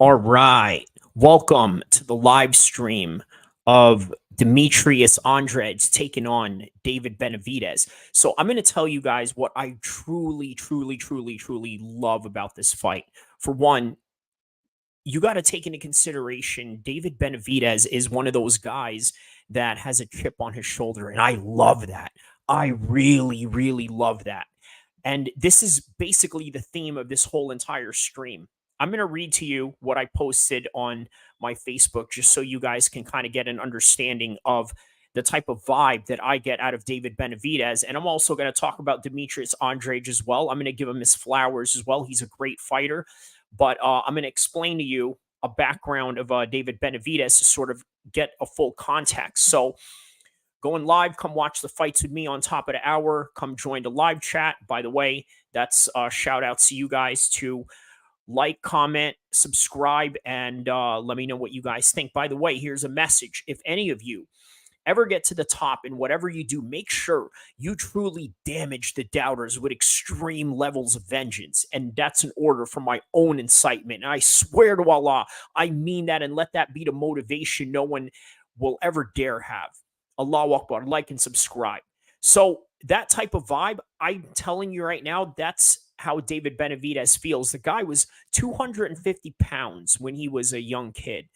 All right. Welcome to the live stream of Demetrius Andrade taking on David Benavidez. So I'm going to tell you guys what I truly love about this fight. For one, you got to take into consideration David Benavidez is one of those guys that has a chip on his shoulder, and I love that. I really love that. And this is basically the theme of this whole entire stream. I'm going to read to you what I posted on my Facebook just so you guys can kind of get an understanding of the type of vibe that I get out of David Benavidez. And I'm also going to talk about Demetrius Andrade as well. I'm going to give him his flowers as well. He's a great fighter. But I'm going to explain to you a background of David Benavidez to sort of get a full context. So going live, come watch the fights with me on top of the hour. Come join the live chat. By the way, that's shout out to you guys to like, comment, subscribe, and let me know what you guys think. By the way, here's a message. If any of you ever get to the top in whatever you do, make sure you truly damage the doubters with extreme levels of vengeance. And that's an order from my own incitement. And I swear to Allah, I mean that, and let that be the motivation no one will ever dare have. Allahu Akbar, like and subscribe. So that type of vibe, I'm telling you right now, that's how David Benavidez feels. The guy was 250 pounds when he was a young kid.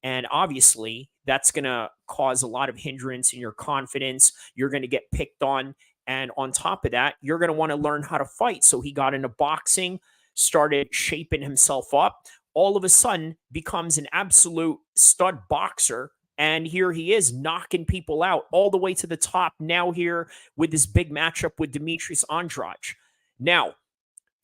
And obviously, that's going to cause a lot of hindrance in your confidence. You're going to get picked on. And on top of that, you're going to want to learn how to fight. So he got into boxing, started shaping himself up. All of a sudden, becomes an absolute stud boxer. And here he is knocking people out all the way to the top. Now here with this big matchup with Demetrius Andrade. Now,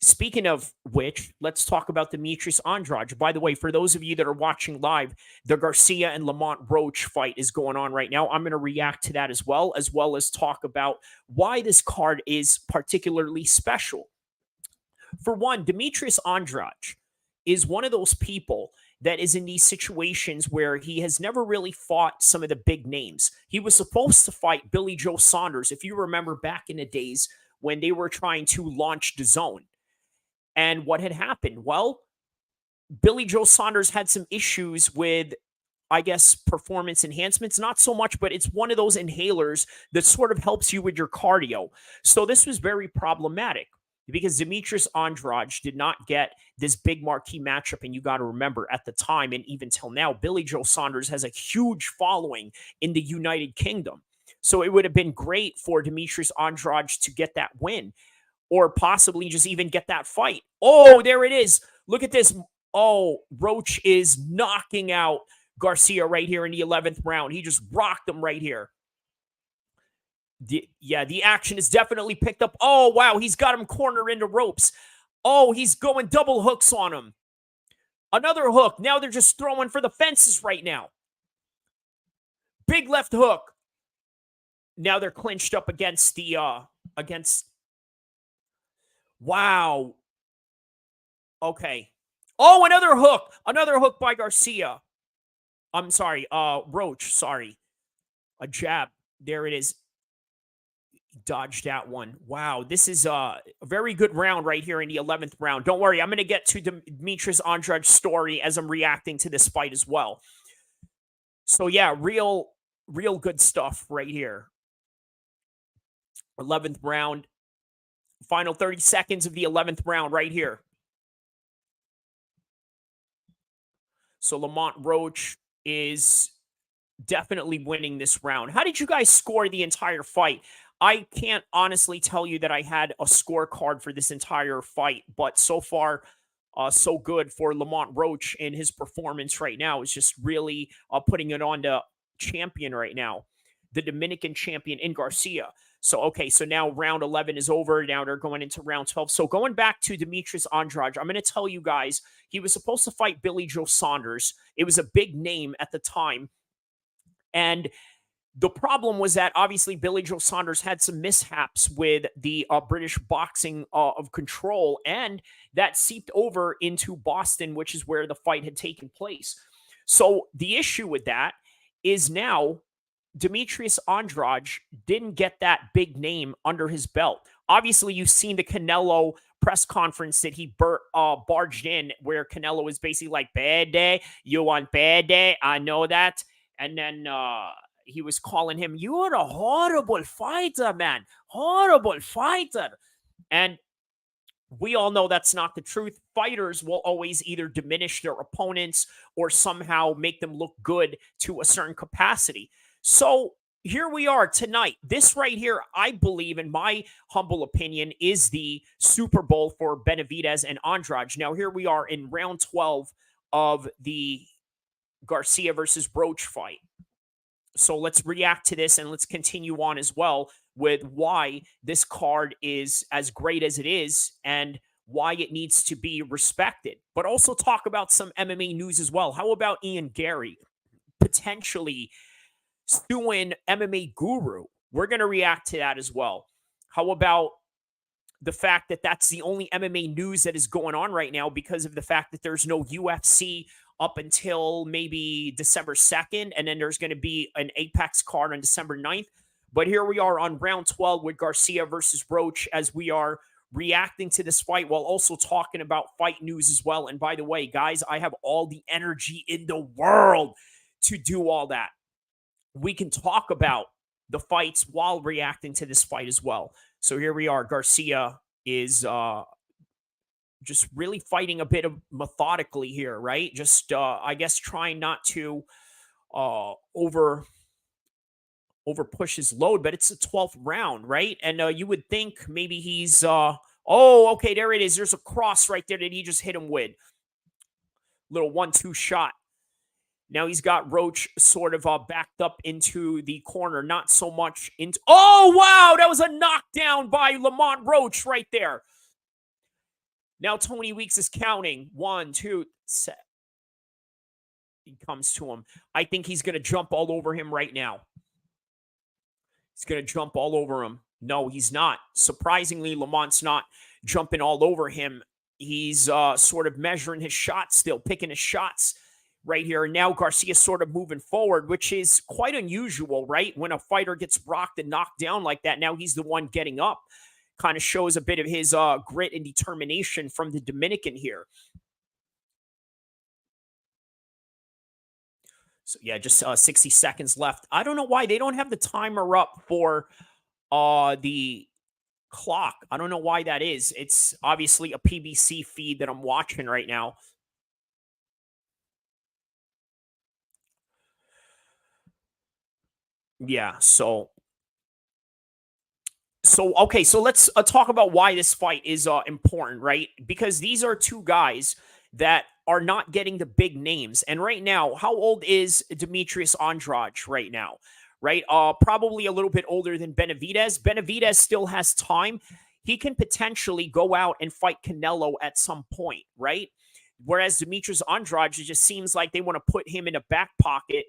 speaking of which, let's talk about Demetrius Andrade. By the way, for those of you that are watching live, the Garcia and Lamont Roach fight is going on right now. I'm going to react to that as well as talk about why this card is particularly special. For one, Demetrius Andrade is one of those people that is in these situations where he has never really fought some of the big names. He was supposed to fight Billy Joe Saunders, if you remember back in the days when they were trying to launch DAZN. And what had happened? Well, Billy Joe Saunders had some issues with, I guess, performance enhancements. Not so much, but it's one of those inhalers that sort of helps you with your cardio. So this was very problematic because Demetrius Andrade did not get this big marquee matchup. And you got to remember, at the time and even till now, Billy Joe Saunders has a huge following in the United Kingdom. So it would have been great for Demetrius Andrade to get that win, or possibly just even get that fight. Oh, there it is. Look at this. Oh, Roach is knocking out Garcia right here in the 11th round. He just rocked him right here. The action is definitely picked up. Oh, wow, he's got him cornered into ropes. Oh, he's going double hooks on him. Another hook. Now they're just throwing for the fences right now. Big left hook. Now they're clinched up against the, wow. Okay. Oh, another hook. Another hook by Garcia. I'm sorry. Roach. Sorry. A jab. There it is. Dodged that one. Wow. This is a very good round right here in the 11th round. Don't worry. I'm going to get to Demetrius Andrade's story as I'm reacting to this fight as well. So yeah, real good stuff right here. 11th round. Final 30 seconds of the 11th round right here. So Lamont Roach is definitely winning this round. How did you guys score the entire fight? I can't honestly tell you that I had a scorecard for this entire fight, but so far, so good for Lamont Roach in his performance right now. Is just really putting it on the champion right now, the Dominican champion in Garcia. So, okay, so now round 11 is over. Now they're going into round 12. So going back to Demetrius Andrade, I'm going to tell you guys, he was supposed to fight Billy Joe Saunders. It was a big name at the time. And the problem was that obviously Billy Joe Saunders had some mishaps with the British boxing of control, and that seeped over into Boston, which is where the fight had taken place. So the issue with that is now Demetrius Andrade didn't get that big name under his belt. Obviously, you've seen the Canelo press conference that he barged in where Canelo was basically like, bad day, you want bad day, I know that. And then he was calling him, you're a horrible fighter, man, horrible fighter. And we all know that's not the truth. Fighters will always either diminish their opponents or somehow make them look good to a certain capacity. So here we are tonight. This right here, I believe, in my humble opinion, is the Super Bowl for Benavidez and Andrade. Now, here we are in round 12 of the Garcia versus Roach fight. So let's react to this and let's continue on as well with why this card is as great as it is and why it needs to be respected. But also talk about some MMA news as well. How about Ian Gary potentially suing MMA Guru? We're going to react to that as well. How about the fact that that's the only MMA news that is going on right now because of the fact that there's no UFC up until maybe December 2nd, and then there's going to be an Apex card on December 9th. But here we are on round 12 with Garcia versus Roach as we are reacting to this fight while also talking about fight news as well. And by the way, guys, I have all the energy in the world to do all that. We can talk about the fights while reacting to this fight as well. So here we are. Garcia is just really fighting a bit of methodically here, right? Just, I guess, trying not to over push his load, but it's the 12th round, right? And you would think maybe he's, oh, okay, there it is. There's a cross right there that he just hit him with. Little 1-2 shot. Now he's got Roach sort of backed up into the corner, not so much into. Oh, wow, that was a knockdown by Lamont Roach right there. Now Tony Weeks is counting. 1, 2, set. He comes to him. I think he's going to jump all over him right now. He's going to jump all over him. No, he's not. Surprisingly, Lamont's not jumping all over him. He's sort of measuring his shots still, picking his shots right here. And now Garcia's sort of moving forward, which is quite unusual, right? When a fighter gets rocked and knocked down like that, now he's the one getting up. Kind of shows a bit of his grit and determination from the Dominican here. So, yeah, just 60 seconds left. I don't know why they don't have the timer up for the clock. I don't know why that is. It's obviously a PBC feed that I'm watching right now. Yeah, so okay, so let's talk about why this fight is important, right? Because these are two guys that are not getting the big names. And right now, how old is Demetrius Andrade right now? Right? Probably a little bit older than Benavidez. Benavidez still has time. He can potentially go out and fight Canelo at some point, right? Whereas Demetrius Andrade, it just seems like they want to put him in a back pocket.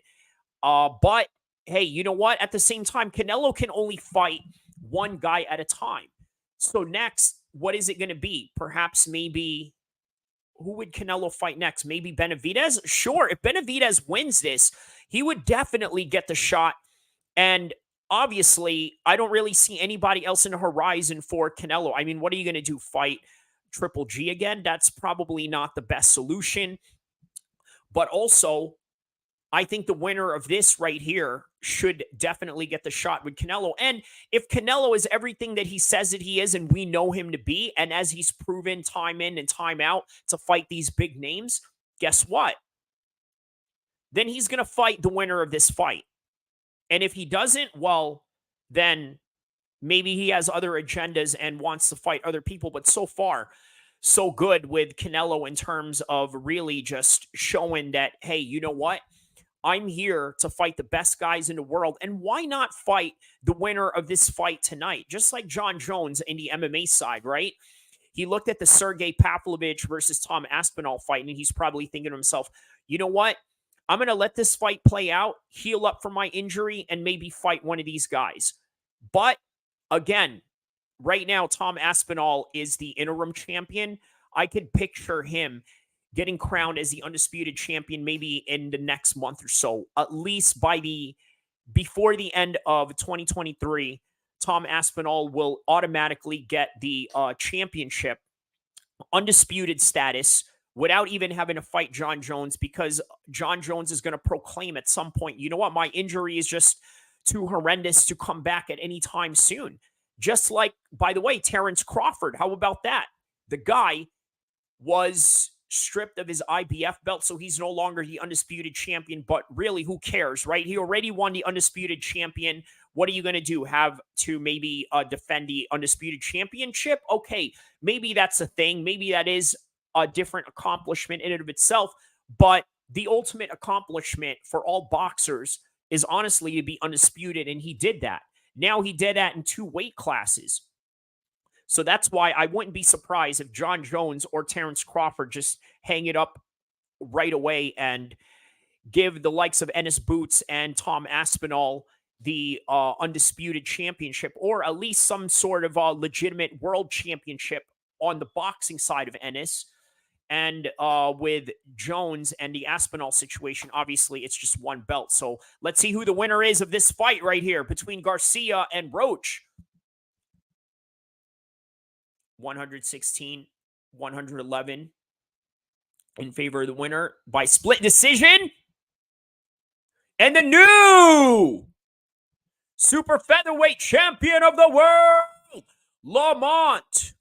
But hey, you know what? At the same time, Canelo can only fight one guy at a time. So next, what is it going to be? Perhaps maybe who would Canelo fight next? Maybe Benavidez? Sure, if Benavidez wins this, he would definitely get the shot. And obviously, I don't really see anybody else in the horizon for Canelo. I mean, what are you going to do? Fight Triple G again? That's probably not the best solution. But also, I think the winner of this right here should definitely get the shot with Canelo. And if Canelo is everything that he says that he is, and we know him to be, and as he's proven time in and time out to fight these big names, guess what? Then he's going to fight the winner of this fight. And if he doesn't, well, then maybe he has other agendas and wants to fight other people. But so far, so good with Canelo in terms of really just showing that, hey, you know what? I'm here to fight the best guys in the world. And why not fight the winner of this fight tonight? Just like John Jones in the MMA side, right? He looked at the Sergey Pavlovich versus Tom Aspinall fight, and he's probably thinking to himself, you know what? I'm going to let this fight play out, heal up from my injury, and maybe fight one of these guys. But again, right now, Tom Aspinall is the interim champion. I could picture him getting crowned as the undisputed champion maybe in the next month or so, at least before the end of 2023. Tom Aspinall will automatically get the championship. undisputed status without even having to fight John Jones, because John Jones is going to proclaim at some point, you know what, my injury is just too horrendous to come back at any time soon. Just like, by the way, Terrence Crawford. How about that? The guy was stripped of his IBF belt, so he's no longer the undisputed champion, but really, who cares, right? He already won the undisputed champion. What are you going to do? Have to maybe defend the undisputed championship? Okay, maybe that's a thing. Maybe that is a different accomplishment in and of itself, but the ultimate accomplishment for all boxers is honestly to be undisputed, and he did that. Now he did that in 2 weight classes. So that's why I wouldn't be surprised if John Jones or Terrence Crawford just hang it up right away and give the likes of Ennis Boots and Tom Aspinall the undisputed championship, or at least some sort of legitimate world championship on the boxing side of Ennis. And with Jones and the Aspinall situation, obviously it's just one belt. So let's see who the winner is of this fight right here between Garcia and Roach. 116, 111 in favor of the winner by split decision. And the new super featherweight champion of the world, Lamont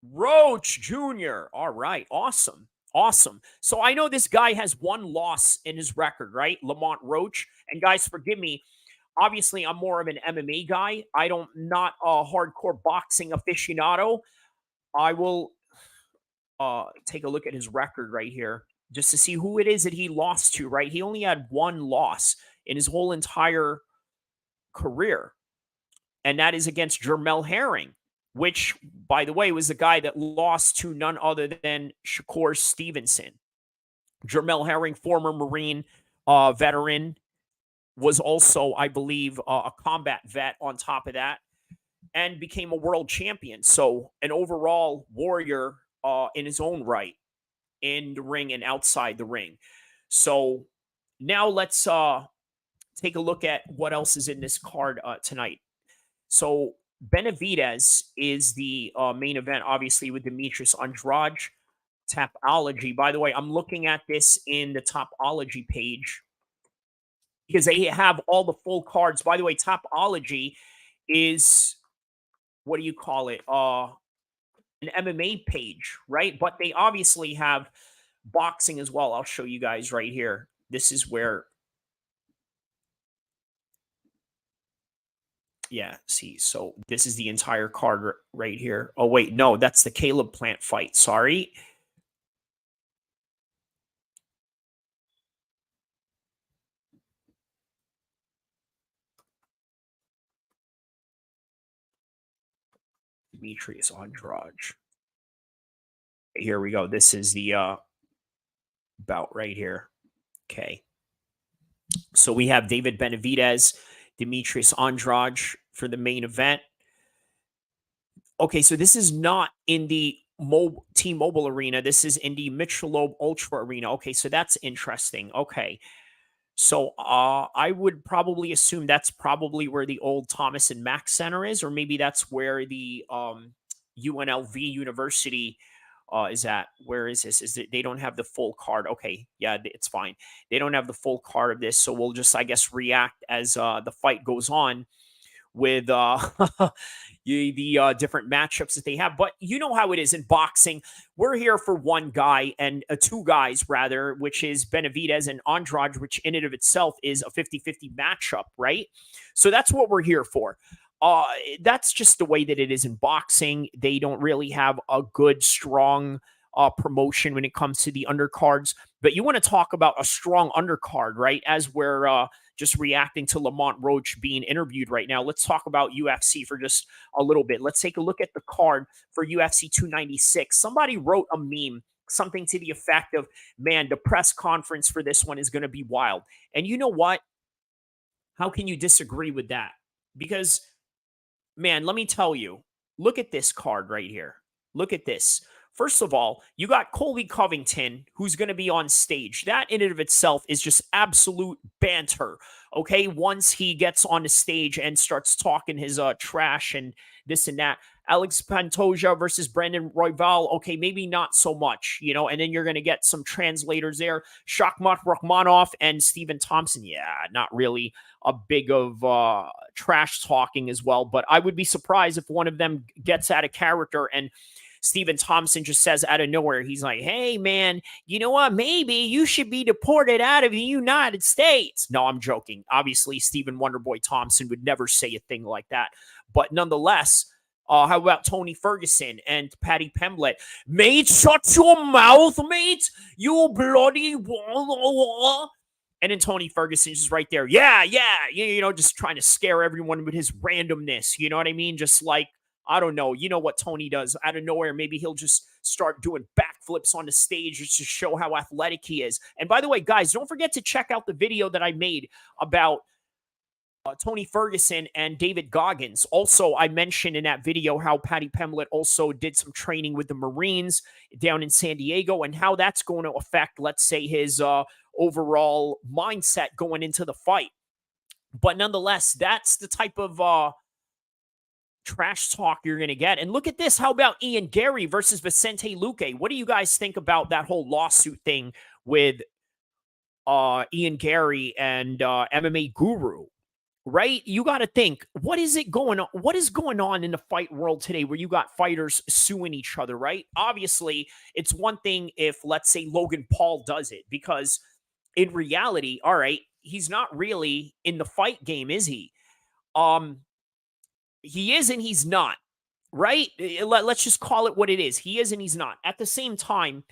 Roach Jr. All right, awesome. Awesome. So I know this guy has 1 loss in his record, right? Lamont Roach. And guys, forgive me. Obviously, I'm more of an MMA guy. Not a hardcore boxing aficionado. I will take a look at his record right here just to see who it is that he lost to, right? He only had 1 loss in his whole entire career, and that is against Jermell Herring, which, by the way, was the guy that lost to none other than Shakur Stevenson. Jermell Herring, former Marine veteran, was also, I believe, a combat vet on top of that, and became a world champion. So an overall warrior in his own right, in the ring and outside the ring. So now let's take a look at what else is in this card tonight. So Benavidez is the main event, obviously, with Demetrius Andrade. Tapology. By the way, I'm looking at this in the Topology page because they have all the full cards. By the way, Topology is, what do you call it? An MMA page, right? But they obviously have boxing as well. I'll show you guys right here. This is where, yeah, see, so this is the entire card right here. Oh, wait, no, that's the Caleb Plant fight. Sorry. Demetrius Andrade. Here we go. This is the bout right here. Okay. So we have David Benavidez, Demetrius Andrade for the main event. Okay, so this is not in the T-Mobile Arena. This is in the Michelob Ultra Arena. Okay, so that's interesting. Okay. So I would probably assume that's probably where the old Thomas and Mack Center is, or maybe that's where the UNLV University is at. Where is this? They don't have the full card. Okay, yeah, it's fine. They don't have the full card of this, so we'll just, I guess, react as the fight goes on with the different matchups that they have. But you know how it is in boxing. We're here for one guy, and 2 guys, rather, which is Benavidez and Andrade, which in and of itself is a 50-50 matchup, right? So that's what we're here for. That's just the way that it is in boxing. They don't really have a good, strong promotion when it comes to the undercards. But you want to talk about a strong undercard, right? As we're just reacting to Lamont Roach being interviewed right now, let's talk about UFC for just a little bit. Let's take a look at the card for UFC 296. Somebody wrote a meme, something to the effect of, man, the press conference for this one is going to be wild. And you know what? How can you disagree with that? Because, man, let me tell you, look at this card right here. Look at this. First of all, you got Colby Covington, who's going to be on stage. That in and of itself is just absolute banter, okay? Once he gets on the stage and starts talking his trash and this and that. Alex Pantoja versus Brandon Royval. Okay, maybe not so much, you know, and then you're going to get some translators there. Shakhmat Rakhmonov and Stephen Thompson. Yeah, not really a big of trash talking as well, but I would be surprised if one of them gets out of character and Stephen Thompson just says out of nowhere, he's like, hey, man, you know what? Maybe you should be deported out of the United States. No, I'm joking. Obviously, Stephen Wonderboy Thompson would never say a thing like that. But nonetheless, how about Tony Ferguson and Paddy Pimblett? Mate, shut your mouth, mate. You bloody... And then Tony Ferguson's just right there. Yeah, you know, just trying to scare everyone with his randomness. You know what I mean? Just like, I don't know. You know what Tony does out of nowhere. Maybe he'll just start doing backflips on the stage just to show how athletic he is. And by the way, guys, don't forget to check out the video that I made about Tony Ferguson and David Goggins. Also, I mentioned in that video how Paddy Pimblett also did some training with the Marines down in San Diego and how that's going to affect, let's say, his overall mindset going into the fight. But nonetheless, that's the type of trash talk you're going to get. And look at this. How about Ian Gary versus Vicente Luque? What do you guys think about that whole lawsuit thing with Ian Gary and MMA Guru? Right? You got to think, what is going on in the fight world today where you got fighters suing each other, right? Obviously, it's one thing if, let's say, Logan Paul does it, because in reality, all right, he's not really in the fight game, is he? He is and he's not, right? Let's just call it what it is. He is and he's not. At the same time,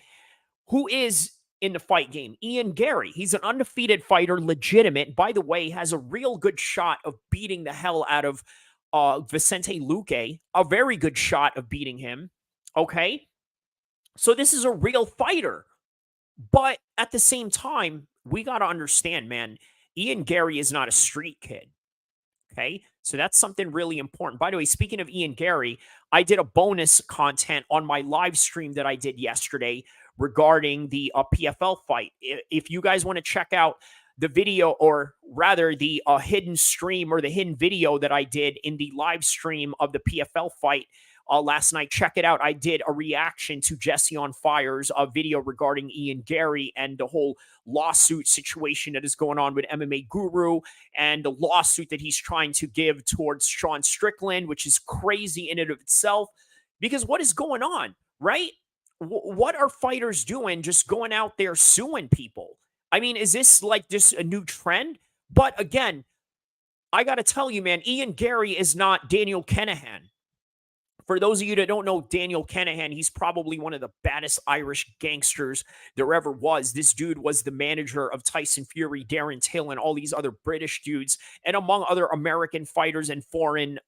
who is in the fight game? Ian Gary. He's an undefeated fighter, legitimate. By the way, has a real good shot of beating the hell out of Vicente Luque. A very good shot of beating him. Okay? So this is a real fighter. But at the same time, we got to understand, man, Ian Gary is not a street kid. Okay, so that's something really important. By the way, speaking of Ian Gary, I did a bonus content on my live stream that I did yesterday regarding the PFL fight. If you guys want to check out the video, or rather the hidden stream or the hidden video that I did in the live stream of the PFL fight last night, check it out. I did a reaction to Jesse on Fire's video regarding Ian Gary and the whole lawsuit situation that is going on with MMA Guru and the lawsuit that he's trying to give towards Sean Strickland, which is crazy in and of itself. Because what is going on, right? What are fighters doing just going out there suing people? I mean, is this like just a new trend? But again, I got to tell you, man, Ian Gary is not Daniel Kinahan. For those of you that don't know Daniel Kinahan, he's probably one of the baddest Irish gangsters there ever was. This dude was the manager of Tyson Fury, Darren Till, and all these other British dudes, and among other American fighters and foreign,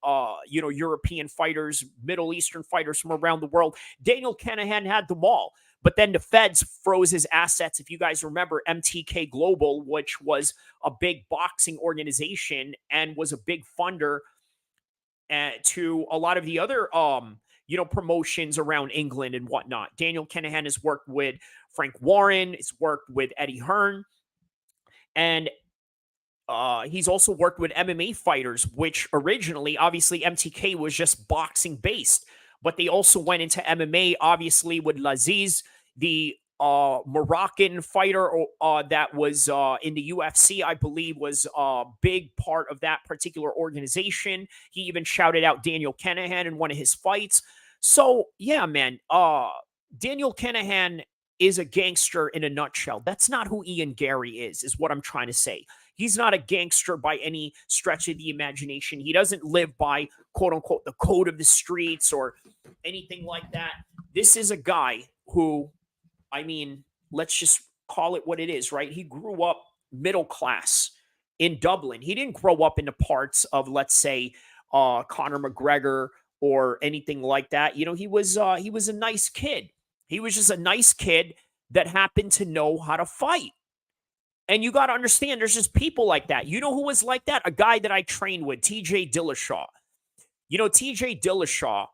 European fighters, Middle Eastern fighters from around the world. Daniel Kinahan had them all. But then the feds froze his assets. If you guys remember MTK Global, which was a big boxing organization and was a big funder to a lot of the other, promotions around England and whatnot. Daniel Kinahan has worked with Frank Warren, has worked with Eddie Hearn, and he's also worked with MMA fighters, which originally, obviously, MTK was just boxing based, but they also went into MMA, obviously, with Laziz, the Moroccan fighter that was in the UFC, I believe, was a big part of that particular organization. He even shouted out Daniel Kinahan in one of his fights. So, yeah, man, Daniel Kinahan is a gangster in a nutshell. That's not who Ian Gary is what I'm trying to say. He's not a gangster by any stretch of the imagination. He doesn't live by, quote unquote, the code of the streets or anything like that. This is a guy who, I mean, let's just call it what it is, right? He grew up middle class in Dublin. He didn't grow up in the parts of, let's say, Conor McGregor or anything like that. You know, he was a nice kid. He was just a nice kid that happened to know how to fight. And you got to understand, there's just people like that. You know who was like that? A guy that I trained with, TJ Dillashaw. You know, TJ Dillashaw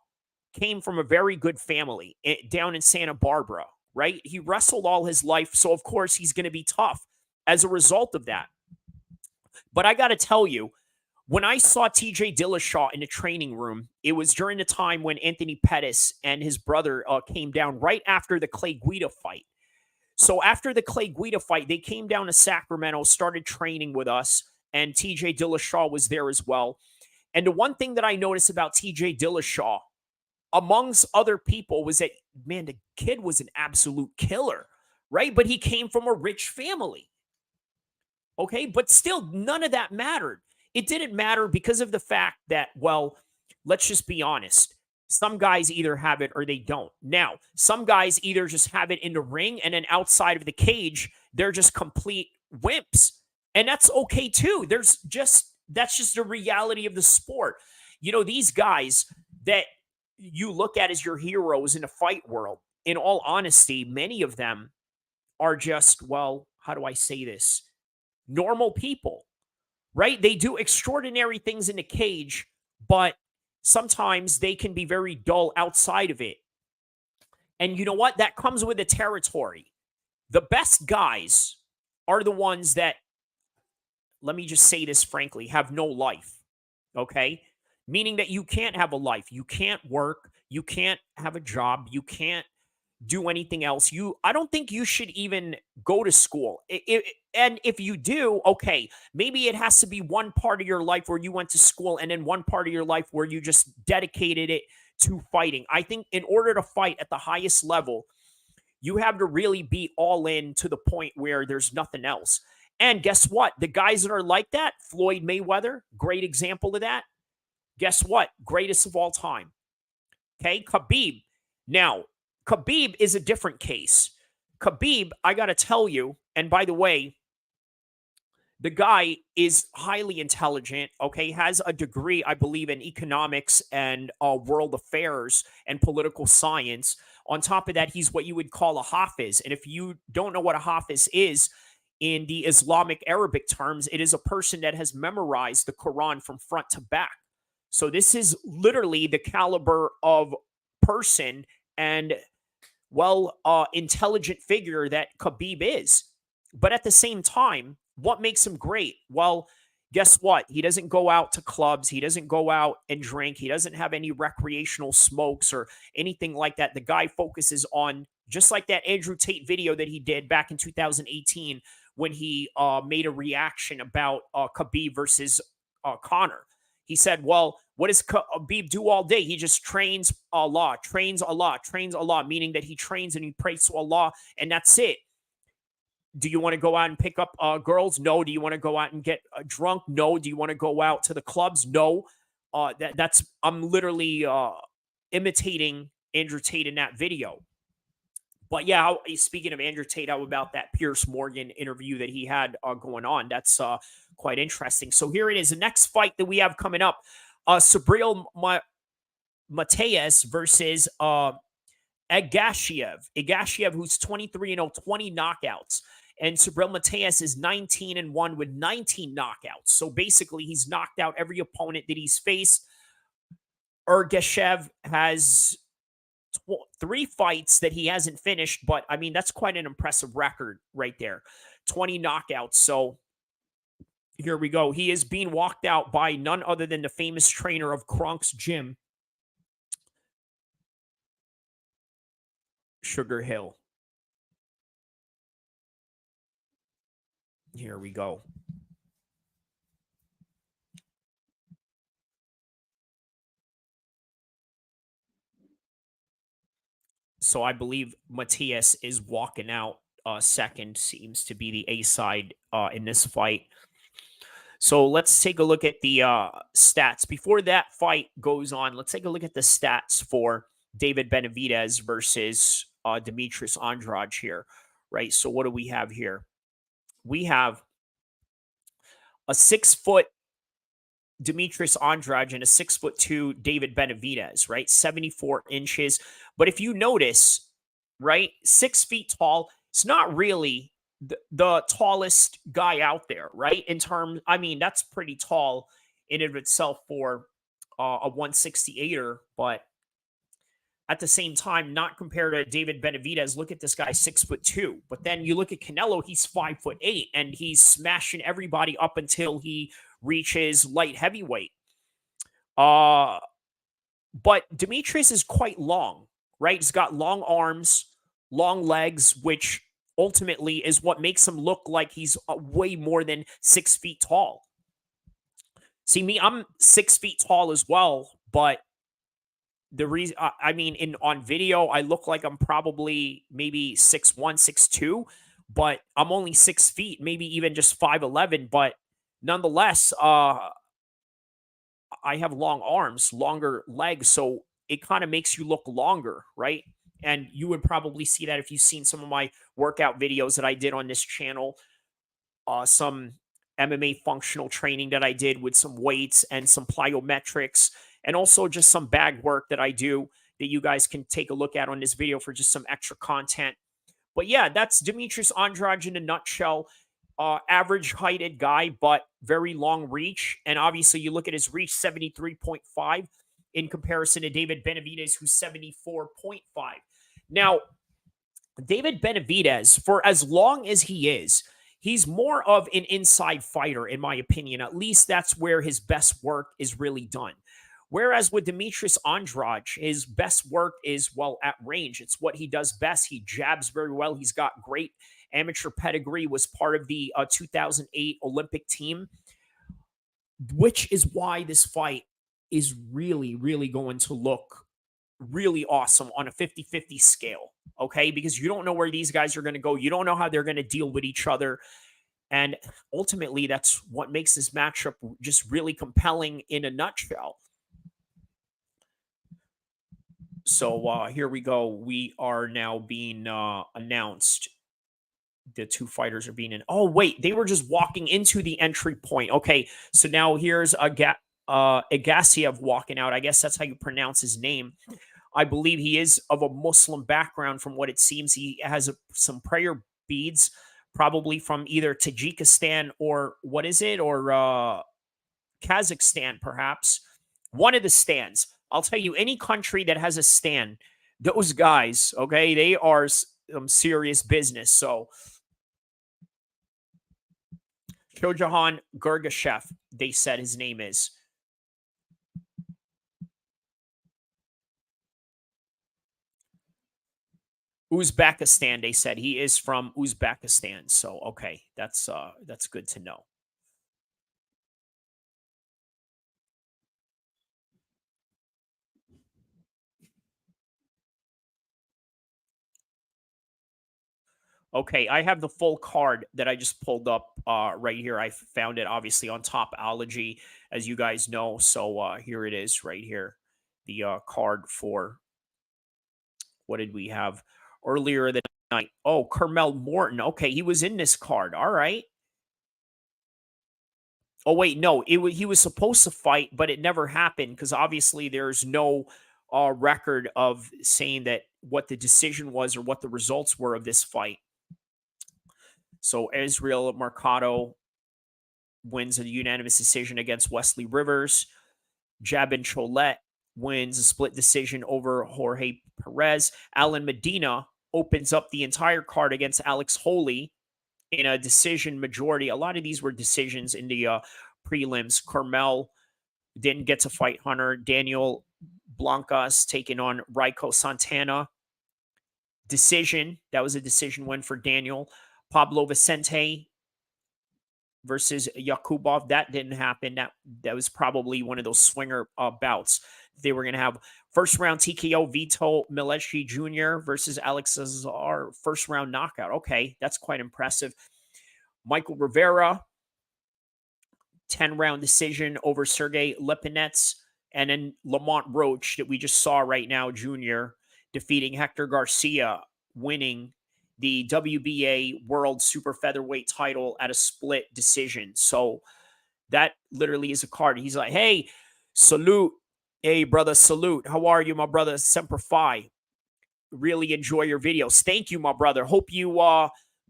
came from a very good family down in Santa Barbara, right? He wrestled all his life, so of course he's going to be tough as a result of that. But I got to tell you, When I saw TJ Dillashaw in the training room, it was during the time when Anthony Pettis and his brother came down right after the Clay Guida fight. So after the Clay Guida fight, they came down to Sacramento, started training with us, and TJ Dillashaw was there as well. And the one thing that I noticed about TJ Dillashaw, amongst other people, was that, man, the kid was an absolute killer, right? But he came from a rich family. Okay, but still, none of that mattered. It didn't matter because of the fact that, well, let's just be honest. Some guys either have it or they don't. Now, some guys either just have it in the ring and then outside of the cage, they're just complete wimps. And that's okay too. That's just the reality of the sport. You know, these guys that you look at as your heroes in the fight world, in all honesty, many of them are just, well, how do I say this? Normal people, right? They do extraordinary things in the cage, but sometimes they can be very dull outside of it. And you know what? That comes with the territory. The best guys are the ones that, let me just say this frankly, have no life. Okay? Meaning that you can't have a life. You can't work. You can't have a job. You can't do anything else. I don't think you should even go to school. And if you do, okay, maybe it has to be one part of your life where you went to school and then one part of your life where you just dedicated it to fighting. I think in order to fight at the highest level, you have to really be all in to the point where there's nothing else. And guess what? The guys that are like that, Floyd Mayweather, great example of that. Guess what? Greatest of all time. Okay, Khabib. Now, Khabib is a different case. Khabib, I got to tell you, and by the way, the guy is highly intelligent, okay, has a degree, I believe, in economics and world affairs and political science. On top of that, he's what you would call a hafiz. And if you don't know what a hafiz is, in the Islamic Arabic terms, it is a person that has memorized the Quran from front to back. So this is literally the caliber of person and intelligent figure that Khabib is. But at the same time, what makes him great? Well, guess what? He doesn't go out to clubs. He doesn't go out and drink. He doesn't have any recreational smokes or anything like that. The guy focuses on, just like that Andrew Tate video that he did back in 2018 when he made a reaction about Khabib versus Conor. He said, well, what does Khabib do all day? He just trains Allah, meaning that he trains and he prays to Allah, and that's it. Do you want to go out and pick up girls? No. Do you want to go out and get drunk? No. Do you want to go out to the clubs? No. I'm literally imitating Andrew Tate in that video. But yeah, speaking of Andrew Tate, how about that Pierce Morgan interview that he had going on? That's quite interesting. So here it is. The next fight that we have coming up, Subriel Matias versus Ergashev. Ergashev, who's 23-0, 20 knockouts. And Subriel Matias is 19-1 with 19 knockouts. So basically, he's knocked out every opponent that he's faced. Ergashev has 3 fights that he hasn't finished, but I mean, that's quite an impressive record right there. 20 knockouts. So here we go. He is being walked out by none other than the famous trainer of Kronk's gym, Sugar Hill. Here we go. So I believe Matias is walking out second, seems to be the A side in this fight. So let's take a look at the stats. Before that fight goes on, let's take a look at the stats for David Benavidez versus Demetrius Andrade here, right? So what do we have here? We have a 6-foot Demetrius Andrade and a 6'2" David Benavidez, right? 74 inches. But if you notice, right, 6 feet tall, it's not really the tallest guy out there, right? In terms, I mean, that's pretty tall in and of itself for a 168er, but at the same time, not compared to David Benavidez. Look at this guy, 6'2". But then you look at Canelo, he's 5'8", and he's smashing everybody up until he reaches light heavyweight. But Demetrius is quite long, right? He's got long arms, long legs, which ultimately is what makes him look like he's way more than 6 feet tall. See, me, I'm 6 feet tall as well, but the reason, I mean, on video, I look like I'm probably maybe 6'1", 6'2", but I'm only 6 feet, maybe even just 5'11", but nonetheless, I have long arms, longer legs, so it kind of makes you look longer, right? And you would probably see that if you've seen some of my workout videos that I did on this channel, some MMA functional training that I did with some weights and some plyometrics, and also just some bag work that I do that you guys can take a look at on this video for just some extra content. But yeah, that's Demetrius Andrade in a nutshell. Average heighted guy, but very long reach. And obviously, you look at his reach, 73.5 in comparison to David Benavidez, who's 74.5. Now, David Benavidez, for as long as he is, he's more of an inside fighter, in my opinion. At least that's where his best work is really done. Whereas with Demetrius Andrade, his best work is, well, at range. It's what he does best. He jabs very well. He's got great amateur pedigree, was part of the 2008 Olympic team, which is why this fight is really, really going to look really awesome on a 50-50 scale, okay? Because you don't know where these guys are going to go. You don't know how they're going to deal with each other. And ultimately, that's what makes this matchup just really compelling in a nutshell. So here we go. We are now being announced. The two fighters are being in. Oh, wait, they were just walking into the entry point. Okay, so now here's Ergashev walking out. I guess that's how you pronounce his name. I believe he is of a Muslim background from what it seems. He has some prayer beads, probably from either Tajikistan or what is it? Or Kazakhstan, perhaps. One of the stands. I'll tell you, any country that has a stand, those guys, okay, they are some serious business. So Shojahan Ergashev, they said his name is. Uzbekistan, they said he is from Uzbekistan. So okay, that's good to know. Okay, I have the full card that I just pulled up right here. I found it obviously on Topology, as you guys know. So here it is right here. The card for, what did we have earlier that night? Oh, Carmel Morton. Okay, he was in this card. All right. Oh, wait, no, he was supposed to fight, but it never happened because obviously there's no record of saying that what the decision was or what the results were of this fight. So Israel Mercado wins a unanimous decision against Wesley Rivers. Jabin Cholet wins a split decision over Jorge Perez. Alan Medina opens up the entire card against Alex Holy in a decision majority. A lot of these were decisions in the prelims. Carmel didn't get to fight Hunter. Daniel Blancas taking on Raiko Santana. Decision. That was a decision win for Daniel. Pablo Vicente versus Yakubov. That didn't happen. That was probably one of those swinger bouts. They were going to have first round TKO Vito Melechi Jr. versus Alex Cesar. First round knockout. Okay, that's quite impressive. Michael Rivera, 10-round decision over Sergey Lipinets. And then Lamont Roach, that we just saw right now, Jr., defeating Hector Garcia, winning the WBA World Super Featherweight title at a split decision. So that literally is a card. He's like, hey, salute. Hey, brother, salute. How are you, my brother? Semper Fi. Really enjoy your videos. Thank you, my brother. Hope you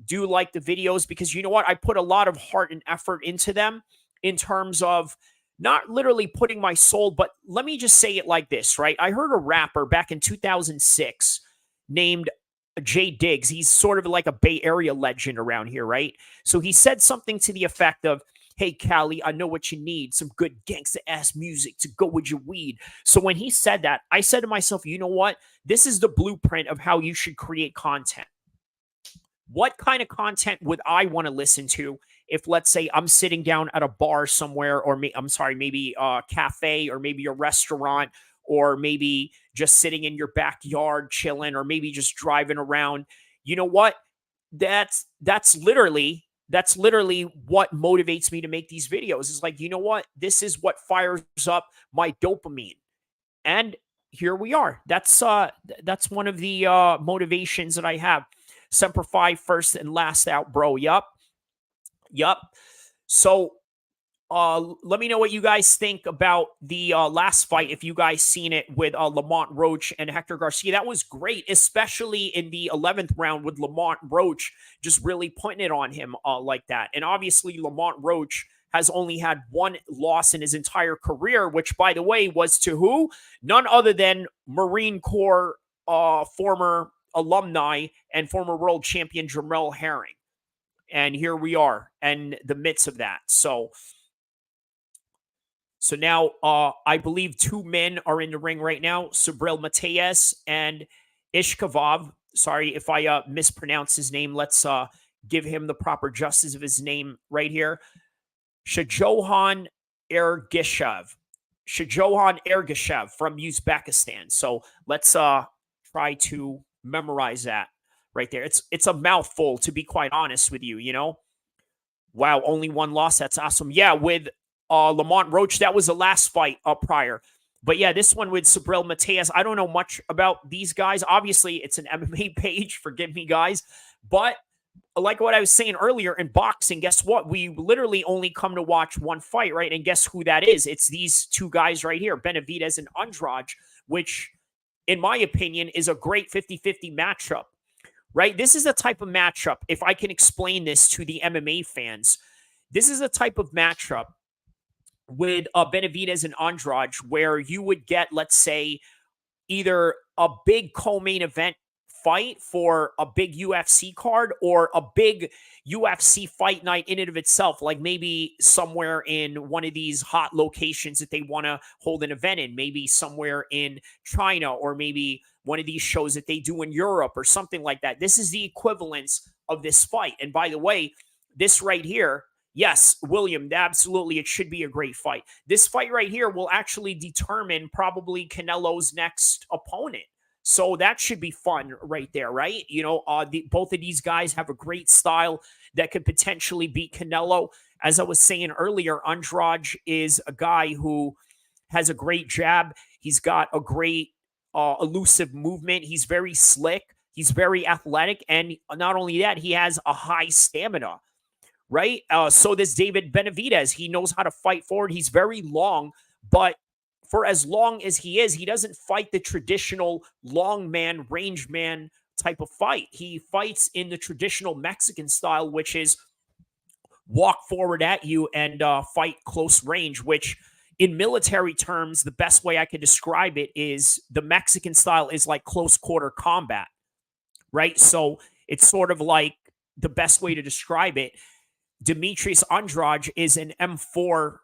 do like the videos, because you know what? I put a lot of heart and effort into them in terms of not literally putting my soul, but let me just say it like this, right? I heard a rapper back in 2006 named Jay Diggs. He's sort of like a Bay Area legend around here, right? So he said something to the effect of, Hey, Callie, I know what you need. Some good gangsta-ass music to go with your weed. So when he said that, I said to myself, you know what? This is the blueprint of how you should create content. What kind of content would I want to listen to if, let's say, I'm sitting down at a bar somewhere, or maybe a cafe, or maybe a restaurant, or maybe just sitting in your backyard chilling, or maybe just driving around. You know what? That's literally what motivates me to make these videos. Is like, you know what? This is what fires up my dopamine. And here we are. That's one of the motivations that I have. Semper Fi, first and last out, bro. Yup. So let me know what you guys think about the last fight, if you guys seen it, with Lamont Roach and Hector Garcia. That was great, especially in the 11th round, with Lamont Roach just really putting it on him like that. And obviously, Lamont Roach has only had one loss in his entire career, which, by the way, was to who? None other than Marine Corps former alumni and former world champion Jamel Herring. And here we are in the midst of that. So now I believe two men are in the ring right now, Subriel Matias and Ishkavav. Sorry if I mispronounce his name. Let's give him the proper justice of his name right here. Shajohan Ergashev. Shajohan Ergashev from Uzbekistan. So let's try to memorize that right there. It's a mouthful, to be quite honest with you, you know? Wow, only one loss. That's awesome. Yeah, with Lamont Roach, that was the last fight prior. But yeah, this one with Subriel Matias, I don't know much about these guys. Obviously, it's an MMA page. Forgive me, guys. But like what I was saying earlier, in boxing, guess what? We literally only come to watch one fight, right? And guess who that is? It's these two guys right here, Benavidez and Andrade, which, in my opinion, is a great 50-50 matchup, right? This is the type of matchup, if I can explain this to the MMA fans, this is a type of matchup with Benavidez and Andrade where you would get, let's say, either a big co-main event fight for a big UFC card, or a big UFC fight night in and of itself, like maybe somewhere in one of these hot locations that they want to hold an event in, maybe somewhere in China, or maybe one of these shows that they do in Europe or something like that. This is the equivalence of this fight. And by the way, this right here, yes, William, absolutely, it should be a great fight. This fight right here will actually determine probably Canelo's next opponent. So that should be fun right there, right? You know, both of these guys have a great style that could potentially beat Canelo. As I was saying earlier, Andrade is a guy who has a great jab. He's got a great elusive movement. He's very slick. He's very athletic. And not only that, he has a high stamina, right? So does David Benavidez. He knows how to fight forward. He's very long, but for as long as he is, he doesn't fight the traditional long man, range man type of fight. He fights in the traditional Mexican style, which is walk forward at you and fight close range, which in military terms, the best way I could describe it is the Mexican style is like close quarter combat, right? So it's sort of like the best way to describe it. Demetrius Andrade is an M4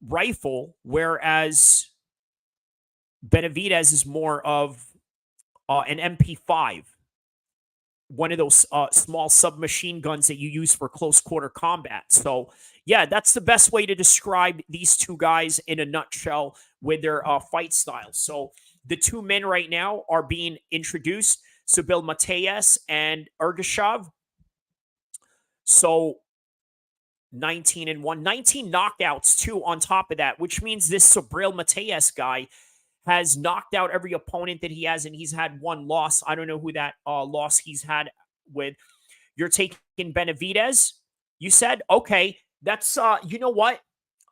rifle, whereas Benavidez is more of an MP5, one of those small submachine guns that you use for close quarter combat. So yeah, that's the best way to describe these two guys in a nutshell with their fight styles. So the two men right now are being introduced, Subriel Matias and Ergashev. So 19-1, 19 knockouts too on top of that, which means this Subriel Matias guy has knocked out every opponent that he has, and he's had one loss. I don't know who that loss he's had with. You're taking Benavidez, you said? Okay, that's you know what?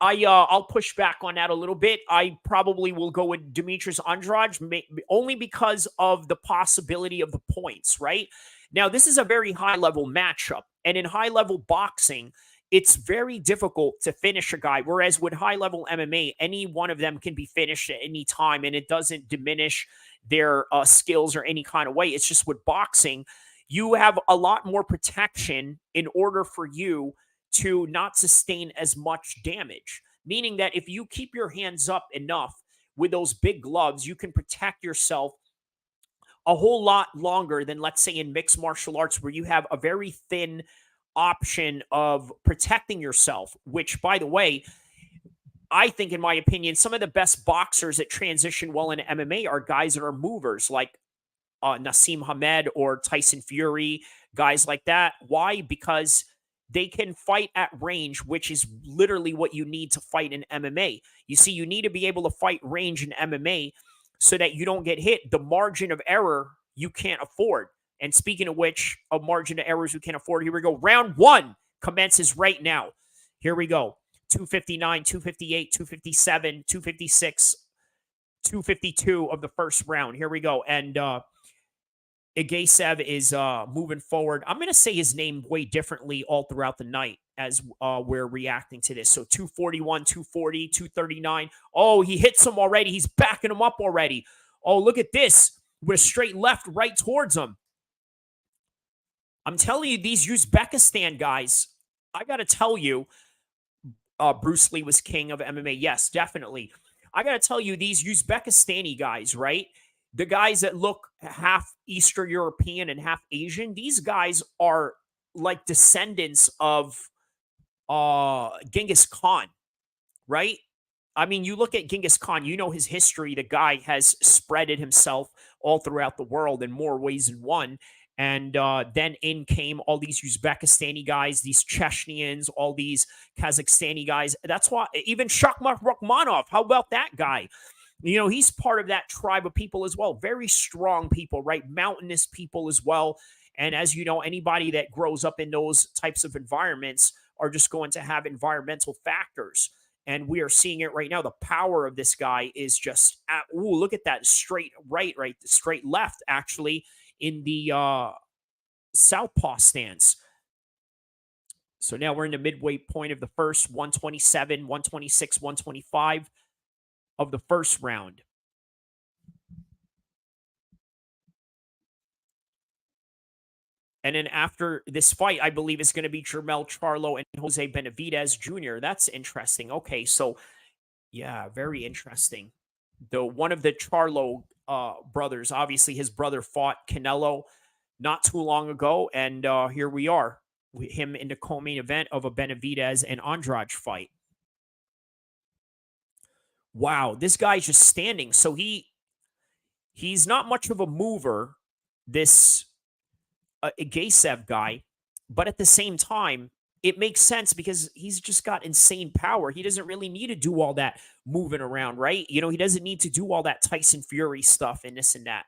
I'll push back on that a little bit. I probably will go with Demetrius Andrade, only because of the possibility of the points, right? Now, this is a very high-level matchup, and in high-level boxing, it's very difficult to finish a guy, whereas with high-level MMA, any one of them can be finished at any time, and it doesn't diminish their skills or any kind of way. It's just with boxing, you have a lot more protection in order for you to not sustain as much damage. Meaning that if you keep your hands up enough with those big gloves, you can protect yourself a whole lot longer than, let's say, in mixed martial arts, where you have a very thin option of protecting yourself, which, by the way, I think, in my opinion, some of the best boxers that transition well into MMA are guys that are movers, like Nassim Hamed or Tyson Fury, guys like that. Why? Because they can fight at range, which is literally what you need to fight in MMA. You see, you need to be able to fight range in MMA so that you don't get hit. The margin of error you can't afford. And speaking of which, a margin of errors you can't afford, here we go. Round one commences right now. Here we go. 259, 258, 257, 256, 252 of the first round. Here we go. And Ergashev is moving forward. I'm going to say his name way differently all throughout the night as we're reacting to this. So 241, 240, 239. Oh, he hits him already. He's backing him up already. Oh, look at this. With a straight left right towards him. I'm telling you, these Uzbekistan guys, I got to tell you, Bruce Lee was king of MMA. Yes, definitely. I got to tell you, these Uzbekistani guys, right? The guys that look half Eastern European and half Asian, these guys are like descendants of Genghis Khan, right? I mean, you look at Genghis Khan, you know his history. The guy has spreaded himself all throughout the world in more ways than one. And then in came all these Uzbekistani guys, these Chechnyans, all these Kazakhstani guys. That's why even Shakhmat Rakhmonov, how about that guy? You know, he's part of that tribe of people as well. Very strong people, right? Mountainous people as well. And as you know, anybody that grows up in those types of environments are just going to have environmental factors. And we are seeing it right now. The power of this guy is just, look at that straight right, straight left, actually, in the southpaw stance. So now we're in the midway point of the first, 127, 126, 125 of the first round. And then after this fight, I believe it's going to be Jermell Charlo and Jose Benavidez Jr. That's interesting. Okay, so yeah, very interesting. One of the Charlo brothers, obviously his brother fought Canelo not too long ago, and here we are, with him in the co-main event of a Benavidez and Andrade fight. Wow, this guy's just standing. So he's not much of a mover, this Ergashev guy, but at the same time, it makes sense because he's just got insane power. He doesn't really need to do all that moving around, right? You know, he doesn't need to do all that Tyson Fury stuff and this and that.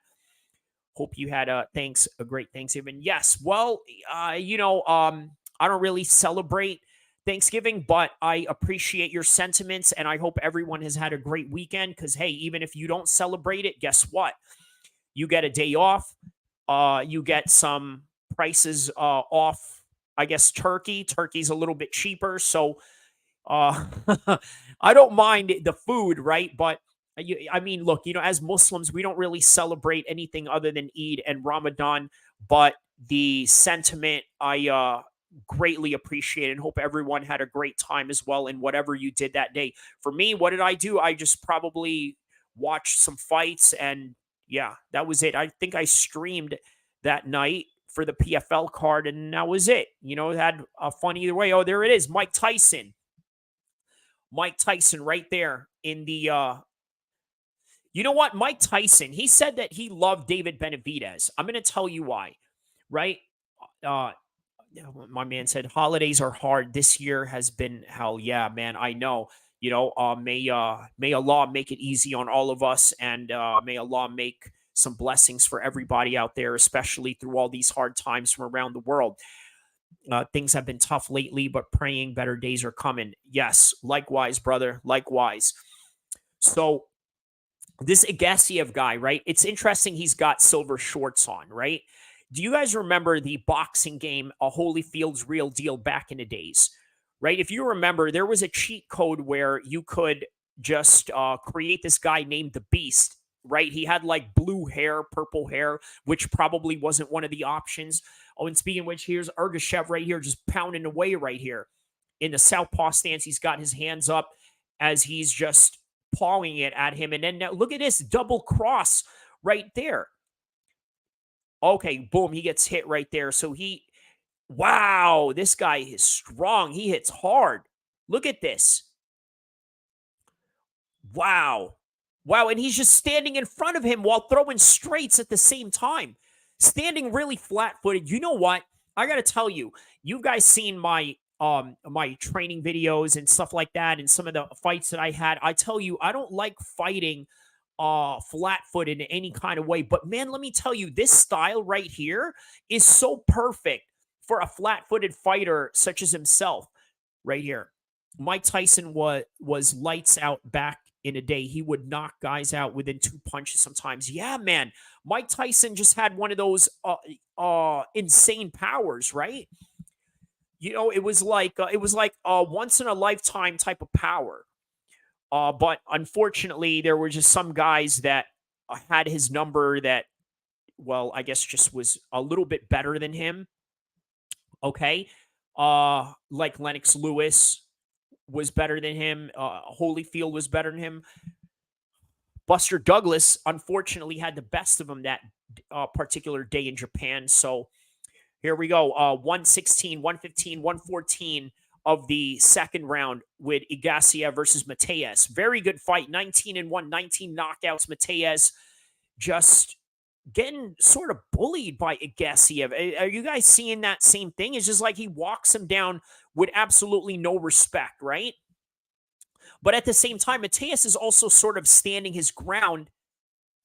Hope you had a great Thanksgiving. Yes, well, I don't really celebrate Thanksgiving, but I appreciate your sentiments, and I hope everyone has had a great weekend. Because hey, even if you don't celebrate it, guess what? You get a day off. You get some prices off. I guess turkey's a little bit cheaper, so I don't mind the food, right? But I mean, look, as Muslims, we don't really celebrate anything other than Eid and Ramadan. But the sentiment, I greatly appreciate and hope everyone had a great time as well in whatever you did that day. For me, what did I do? I just probably watched some fights, and yeah, that was it. I think I streamed that night for the PFL card, and that was it. It had a fun either way. Oh, there it is. Mike Tyson right there in the you know what? Mike Tyson, he said that he loved David Benavidez. I'm going to tell you why, right? My man said, holidays are hard. This year has been hell. Yeah, man, I know. May Allah make it easy on all of us, and may Allah make some blessings for everybody out there, especially through all these hard times from around the world. Things have been tough lately, but praying better days are coming. Yes, likewise, brother, likewise. So this Ergashev guy, right? It's interesting he's got silver shorts on, right? Do you guys remember the boxing game, A Holyfield's Real Deal, back in the days, right? If you remember, there was a cheat code where you could just create this guy named the Beast, right? He had like blue hair, purple hair, which probably wasn't one of the options. Oh, and speaking of which, here's Ergashev right here, just pounding away right here. in the southpaw stance. He's got his hands up as he's just pawing it at him. And then now look at this double cross right there. Okay, boom, he gets hit right there. So wow, this guy is strong. He hits hard. Look at this. Wow. Wow. And he's just standing in front of him while throwing straights at the same time. Standing really flat footed. You know what? I gotta tell you, you guys seen my training videos and stuff like that, and some of the fights that I had. I tell you, I don't like fighting flat footed in any kind of way. But man, let me tell you, this style right here is so perfect for a flat footed fighter such as himself right here. Mike Tyson was lights out back in a day. He would knock guys out within two punches sometimes. Yeah, man. Mike Tyson just had one of those insane powers, right? You know, it was like once in a lifetime type of power. But unfortunately, there were just some guys that had his number that, well, I guess just was a little bit better than him. Okay. Like Lennox Lewis was better than him. Holyfield was better than him. Buster Douglas, unfortunately, had the best of him that particular day in Japan. So here we go. 116, 115, 114 of the second round with Ergashev versus Matias. Very good fight. 19 and 1, 19 knockouts. Matias just getting sort of bullied by Ergashev. Are you guys seeing that same thing? It's just like he walks him down with absolutely no respect, right? But at the same time, Matias is also sort of standing his ground.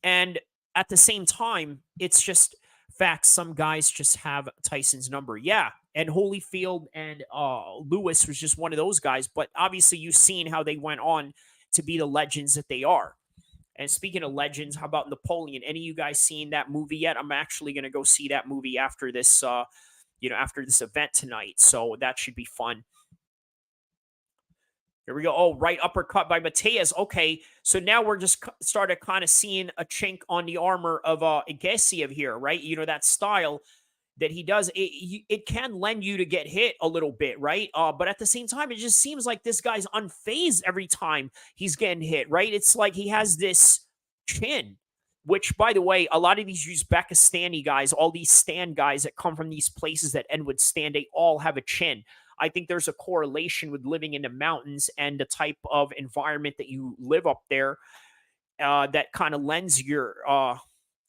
And at the same time, it's just facts. Some guys just have Tyson's number. Yeah. And Holyfield and Lewis was just one of those guys. But obviously, you've seen how they went on to be the legends that they are. And speaking of legends, how about Napoleon? Any of you guys seen that movie yet? I'm actually going to go see that movie after this, after this event tonight. So that should be fun. Here we go. Oh, right uppercut by Matias. Okay, so now we're just started kind of seeing a chink on the armor of Ergashev here, right? You know, that style that he does, it can lend you to get hit a little bit, right? But at the same time, it just seems like this guy's unfazed every time he's getting hit, right? It's like he has this chin, which, by the way, a lot of these Uzbekistani guys, all these stand guys that come from these places that end with stand, they all have a chin. I think there's a correlation with living in the mountains and the type of environment that you live up there that kind of lends your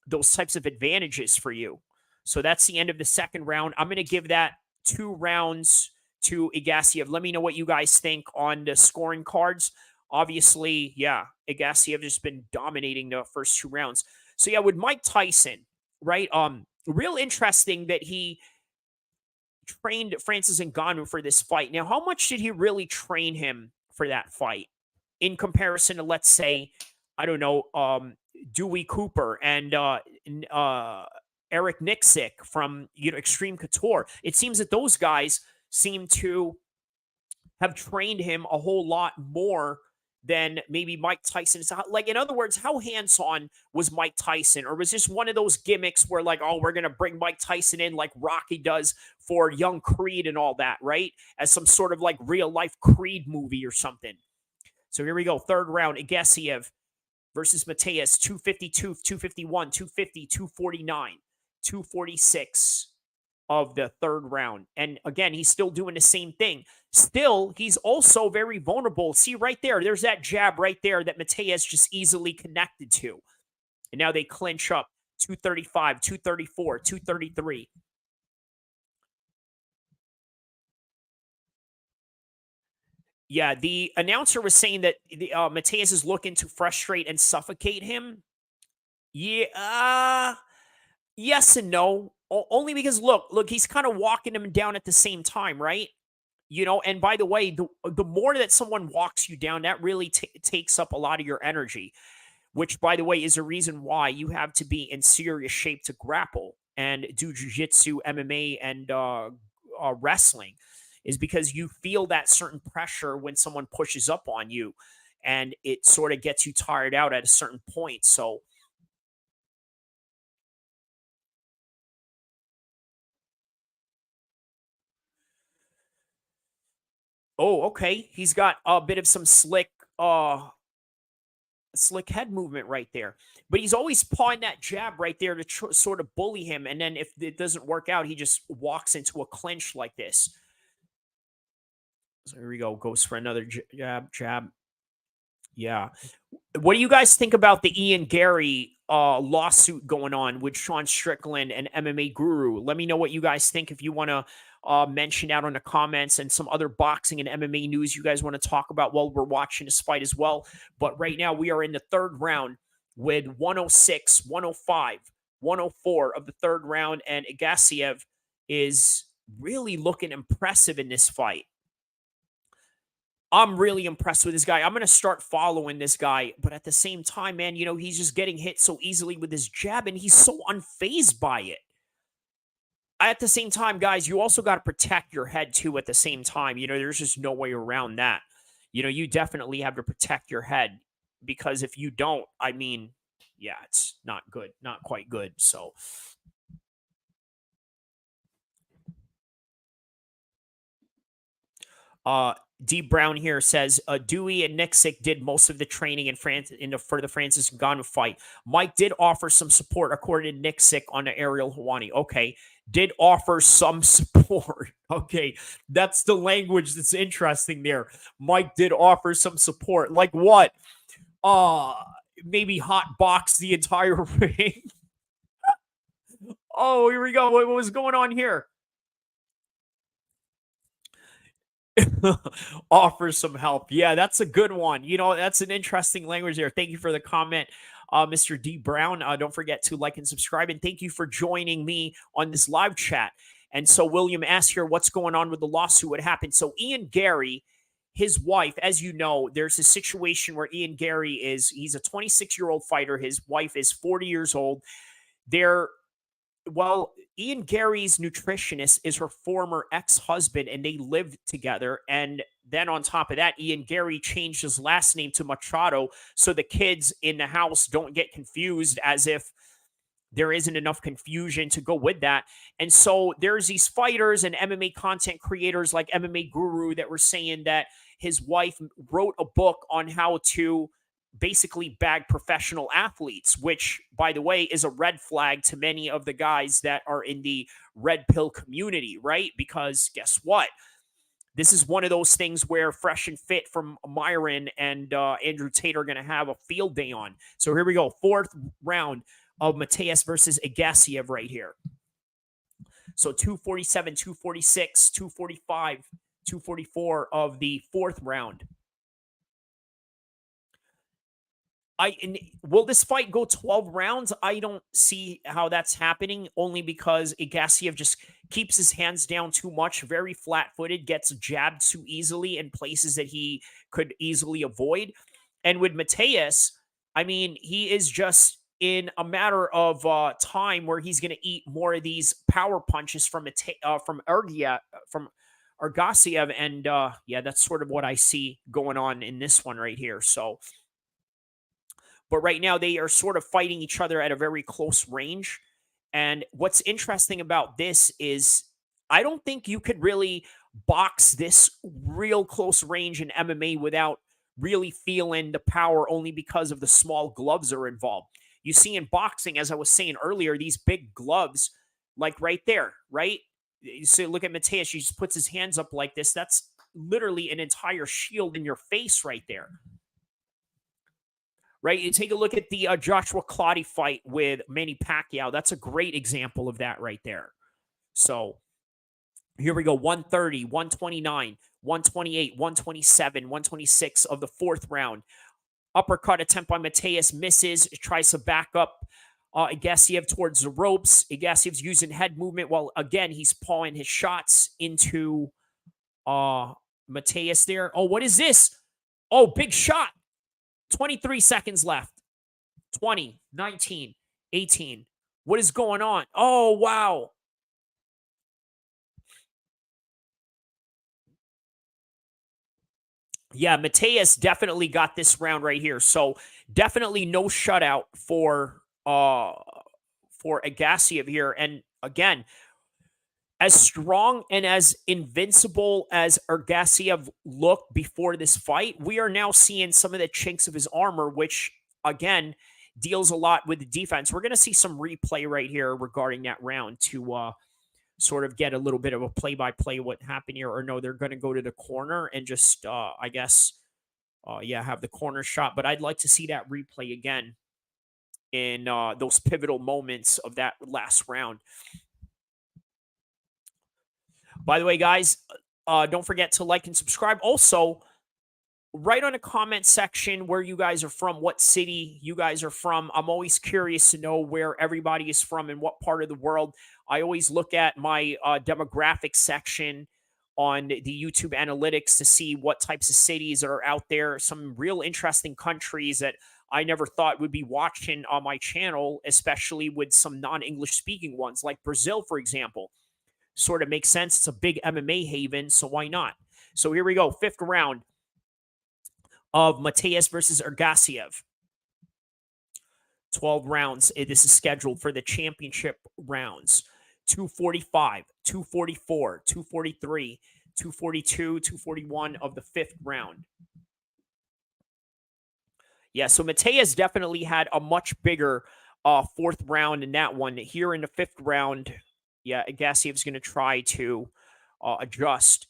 those types of advantages for you. So that's the end of the second round. I'm going to give that 2 rounds to Ergashev. Let me know what you guys think on the scoring cards. Obviously, yeah, Ergashev has been dominating the first 2 rounds. So yeah, with Mike Tyson, right? Real interesting that he trained Francis Ngannou for this fight. Now, how much did he really train him for that fight in comparison to, let's say, I don't know, Dewey Cooper and Eric Nixick from Extreme Couture? It seems that those guys seem to have trained him a whole lot more than maybe Mike Tyson. So, like, in other words, how hands-on was Mike Tyson? Or was this one of those gimmicks where, like, oh, we're going to bring Mike Tyson in like Rocky does for Young Creed and all that, right? As some sort of like real-life Creed movie or something. So here we go. Third round, Ergashev versus Matias, 252, 251, 250, 249, 246 of the third round. And again, he's still doing the same thing. Still, he's also very vulnerable. See right there, there's that jab right there that Matias just easily connected to. And now they clinch up 235, 234, 233. Yeah, the announcer was saying that Matias is looking to frustrate and suffocate him. Yeah, yes and no. Only because look, he's kind of walking him down at the same time, right? And by the way, the more that someone walks you down, that really takes up a lot of your energy, which, by the way, is a reason why you have to be in serious shape to grapple and do jujitsu, MMA, and wrestling, is because you feel that certain pressure when someone pushes up on you, and it sort of gets you tired out at a certain point. So Oh, okay. He's got a bit of some slick head movement right there. But he's always pawing that jab right there to sort of bully him. And then if it doesn't work out, he just walks into a clinch like this. So here we go. Goes for another jab. Yeah. What do you guys think about the Ian Gary lawsuit going on with Sean Strickland and MMA Guru? Let me know what you guys think if you want to mention out on the comments, and some other boxing and MMA news you guys want to talk about while we're watching this fight as well. But right now we are in the third round with 106, 105, 104 of the third round, and Ergashev is really looking impressive in this fight. I'm really impressed with this guy. I'm going to start following this guy. But at the same time, man, he's just getting hit so easily with his jab, and he's so unfazed by it. At the same time, guys, you also got to protect your head too at the same time. There's just no way around that. You definitely have to protect your head, because if you don't, I mean, yeah, it's not good. Not quite good. So, D Brown here says Dewey and Nixick did most of the training in France for the Francis Ngannou fight. Mike did offer some support, according to Nixick, on the Ariel Helwani. Okay, did offer some support. Okay, that's the language that's interesting there. Mike did offer some support. Like what? Maybe hot box the entire ring. Oh, here we go. What was going on here? Offer some help. Yeah, that's a good one. That's an interesting language there. Thank you for the comment, Mr. D Brown. Don't forget to like and subscribe, and thank you for joining me on this live chat. And so William asked here, what's going on with the lawsuit? What happened? So Ian Gary, his wife, as you know, there's a situation where Ian Gary he's a 26-year-old fighter. His wife is 40 years old. They're Well, Ian Gary's nutritionist is her former ex-husband, and they lived together. And then on top of that, Ian Gary changed his last name to Machado, so the kids in the house don't get confused, as if there isn't enough confusion to go with that. And so there's these fighters and MMA content creators like MMA Guru that were saying that his wife wrote a book on how to basically bag professional athletes, which, by the way, is a red flag to many of the guys that are in the red pill community, right? Because guess what? This is one of those things where Fresh and Fit from Myron and Andrew Tate are going to have a field day on. So here we go. Fourth round of Matias versus Ergashev right here. So 247, 246, 245, 244 of the fourth round. Will this fight go 12 rounds? I don't see how that's happening, only because Ergashev just keeps his hands down too much, very flat-footed, gets jabbed too easily in places that he could easily avoid. And with Matias, I mean, he is just in a matter of time where he's going to eat more of these power punches from Ergashev, and yeah, that's sort of what I see going on in this one right here. So, but right now they are sort of fighting each other at a very close range. And what's interesting about this is I don't think you could really box this real close range in MMA without really feeling the power, only because of the small gloves are involved. You see in boxing, as I was saying earlier, these big gloves, like right there, right? So look at Matias. He just puts his hands up like this. That's literally an entire shield in your face right there. Right? You take a look at the Joshua Clottey fight with Manny Pacquiao. That's a great example of that right there. So here we go. 130, 129, 128, 127, 126 of the fourth round. Uppercut attempt by Matias misses. Tries to back up Ergashev towards the ropes. Ergashev's using head movement while, again, he's pawing his shots into Matias there. Oh, what is this? Oh, big shot. 23 seconds left. 20, 19, 18. What is going on? Oh, wow. Yeah, Matias definitely got this round right here. So definitely no shutout for Ergashev here. And again, as strong and as invincible as Ergashev looked before this fight, we are now seeing some of the chinks of his armor, which again deals a lot with the defense. We're going to see some replay right here regarding that round to sort of get a little bit of a play-by-play what happened here. Or no, they're going to go to the corner and just, I guess, yeah, have the corner shot. But I'd like to see that replay again in those pivotal moments of that last round. By the way, guys, don't forget to like and subscribe. Also, write on the comment section where you guys are from, what city you guys are from. I'm always curious to know where everybody is from and what part of the world. I always look at my demographic section on the YouTube analytics to see what types of cities are out there. Some real interesting countries that I never thought would be watching on my channel, especially with some non-English speaking ones like Brazil, for example. Sort of makes sense. It's a big MMA haven, so why not? So here we go. 5th round of Matias versus Ergashev. 12 rounds. This is scheduled for the championship rounds. 245, 244, 243, 242, 241 of the 5th round. Yeah, so Matias definitely had a much bigger 4th round in that one. Here in the 5th round, yeah, Ergashev's going to try to adjust.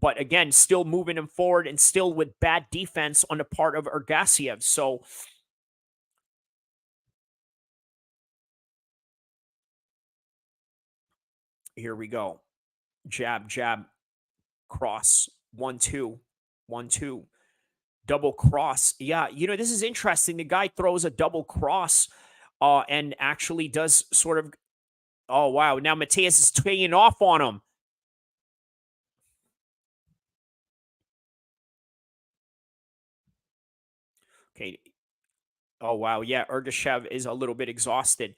But again, still moving him forward and still with bad defense on the part of Ergashev. So here we go. Jab, jab, cross. 1-2, 1-2. Double cross. Yeah, you know, this is interesting. The guy throws a double cross and actually does sort of. Oh, wow. Now Matias is paying off on him. Okay. Oh, wow. Yeah, Ergashev is a little bit exhausted.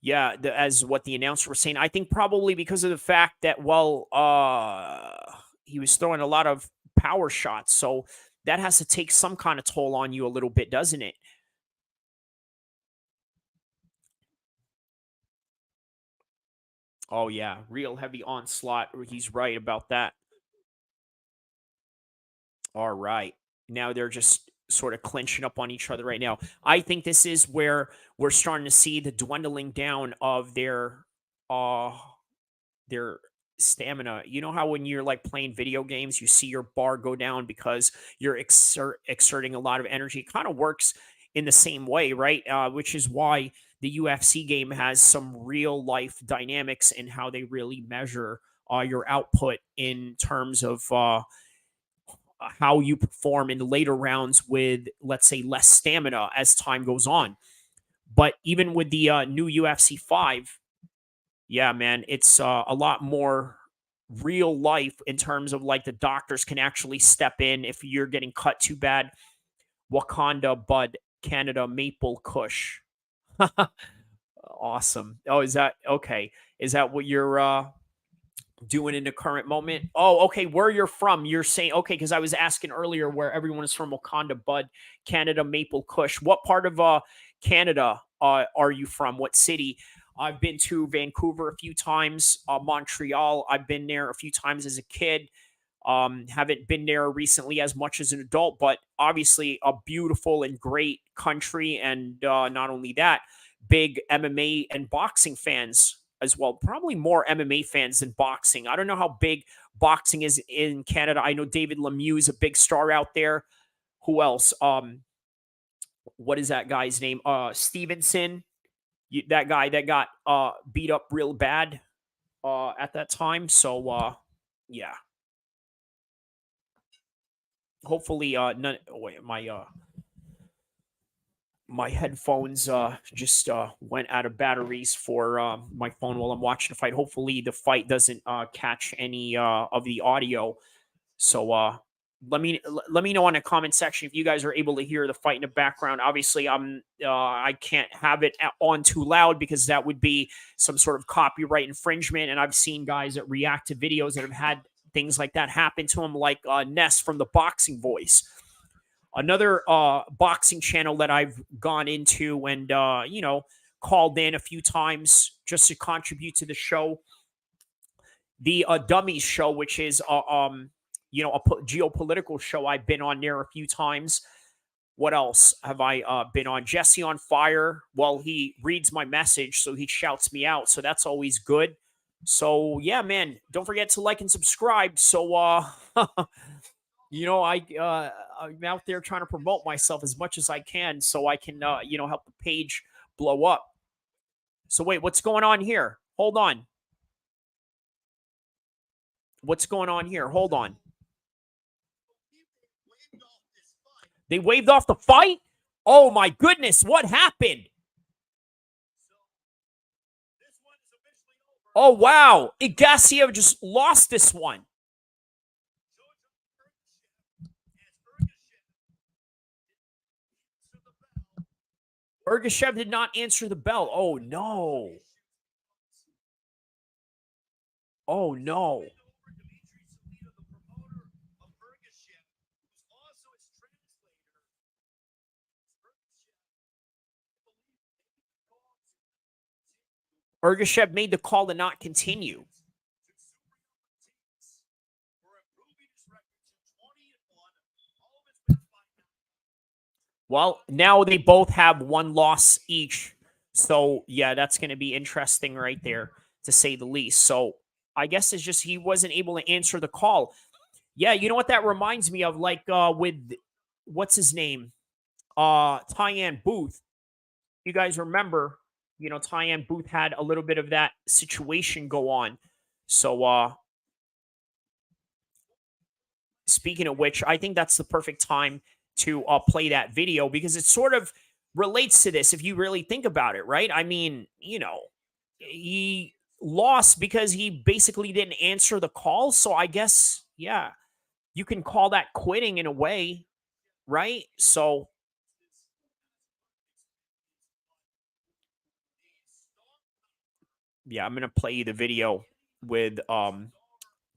Yeah, as what the announcer was saying, I think probably because of the fact that, well, he was throwing a lot of power shots. So that has to take some kind of toll on you a little bit, doesn't it? Oh, yeah. Real heavy onslaught. He's right about that. All right. Now they're just sort of clinching up on each other right now. I think this is where we're starting to see the dwindling down of uh their stamina. You know how when you're like playing video games, you see your bar go down because you're exerting a lot of energy. It kind of works in the same way, right? Which is why the UFC game has some real life dynamics in how they really measure your output in terms of how you perform in the later rounds with, let's say, less stamina as time goes on. But even with the new UFC 5, yeah, man, it's a lot more real life in terms of like the doctors can actually step in if you're getting cut too bad. Wakanda, Bud, Canada, Maple, Kush. Awesome. Oh, is that okay? Is that what you're doing in the current moment? Oh, okay. Where you're from? You're saying okay because I was asking earlier where everyone is from. Wakanda, Bud, Canada, Maple, Kush. What part of Canada are you from? What city? I've been to Vancouver a few times. Montreal. I've been there a few times as a kid. Haven't been there recently as much as an adult, but obviously a beautiful and great country. And not only that, big MMA and boxing fans as well. Probably more MMA fans than boxing. I don't know how big boxing is in Canada. I know David Lemieux is a big star out there. Who else? What is that guy's name? Stevenson. That guy that got beat up real bad at that time. So yeah. Hopefully none oh, wait, my headphones just went out of batteries for my phone while I'm watching the fight. Hopefully the fight doesn't catch any of the audio. So let me know in the comment section if you guys are able to hear the fight in the background. Obviously, I can't have it on too loud because that would be some sort of copyright infringement. And I've seen guys that react to videos that have had things like that happen to them, like Ness from the Boxing Voice. Another boxing channel that I've gone into and called in a few times just to contribute to the show the Dummies show, which is a geopolitical show. I've been on there a few times. What else have I been on? Jesse on Fire. Well, he reads my message, so he shouts me out. So that's always good. So yeah, man, don't forget to like and subscribe. So I'm out there trying to promote myself as much as I can, so I can help the page blow up. So wait, what's going on here? Hold on. What's going on here? Hold on. They waved off the fight? Oh my goodness, what happened? Oh wow, Garcia just lost this one. Ergashev did not answer the bell. Oh no. Oh no. Ergashev made the call to not continue. Well, now they both have one loss each. So, yeah, that's going to be interesting right there, to say the least. So, I guess it's just he wasn't able to answer the call. Yeah, you know what that reminds me of? Like with, what's his name? Tyann Booth. You guys remember, Tyann Booth had a little bit of that situation go on. So, speaking of which, I think that's the perfect time to play that video, because it sort of relates to this if you really think about it, right? I mean, he lost because he basically didn't answer the call. So I guess, yeah, you can call that quitting in a way, right? So, yeah, I'm going to play you the video with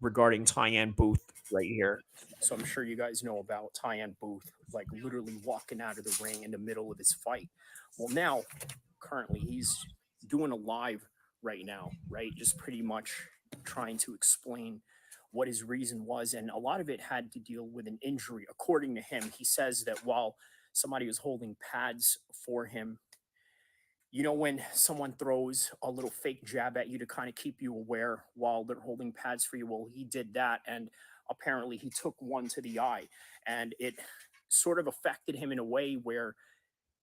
regarding Tyann Booth right here. So I'm sure you guys know about Tyann Booth, like literally walking out of the ring in the middle of his fight. Well, now, currently, he's doing a live right now, right? Just pretty much trying to explain what his reason was. And a lot of it had to deal with an injury. According to him, he says that while somebody was holding pads for him, when someone throws a little fake jab at you to kind of keep you aware while they're holding pads for you, well, he did that. And apparently he took one to the eye, and it sort of affected him in a way where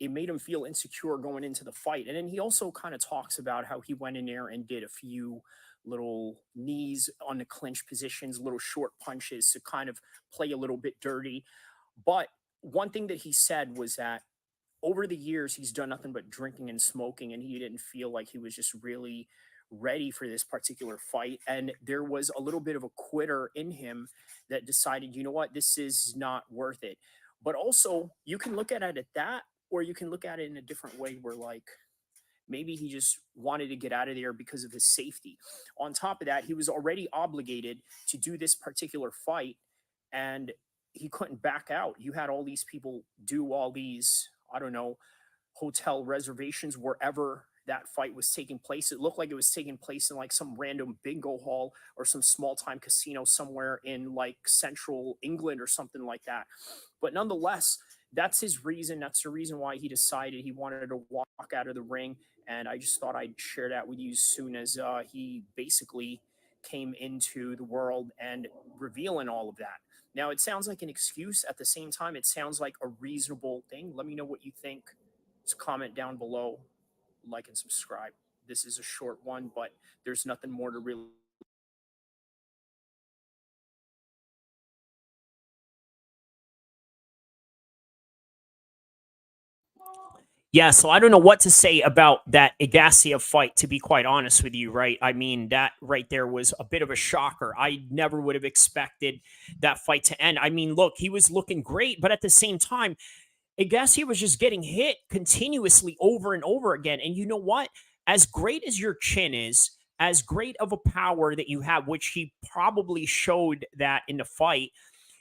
it made him feel insecure going into the fight. And then he also kind of talks about how he went in there and did a few little knees on the clinch positions, little short punches to kind of play a little bit dirty. But one thing that he said was that over the years, he's done nothing but drinking and smoking, and he didn't feel like he was just really ready for this particular fight. And there was a little bit of a quitter in him that decided, you know what, this is not worth it. But also, you can look at it at that, or you can look at it in a different way where, like, maybe he just wanted to get out of there because of his safety. On top of that, he was already obligated to do this particular fight, and he couldn't back out. You had all these people do all these, I don't know, hotel reservations wherever that fight was taking place. It looked like it was taking place in like some random bingo hall or some small time casino somewhere in like central England or something like that. But nonetheless, that's his reason. That's the reason why he decided he wanted to walk out of the ring. And I just thought I'd share that with you as soon as he basically came into the world and revealing all of that. Now, it sounds like an excuse. At the same time, it sounds like a reasonable thing. Let me know what you think. Just comment down below, like and subscribe. This is a short one, but there's nothing more to really. Yeah, so I don't know what to say about that Garcia fight, to be quite honest with you, right? I mean, that right there was a bit of a shocker. I never would have expected that fight to end. I mean, look, he was looking great, but at the same time, Garcia was just getting hit continuously over and over again. And you know what? As great as your chin is, as great of a power that you have, which he probably showed that in the fight,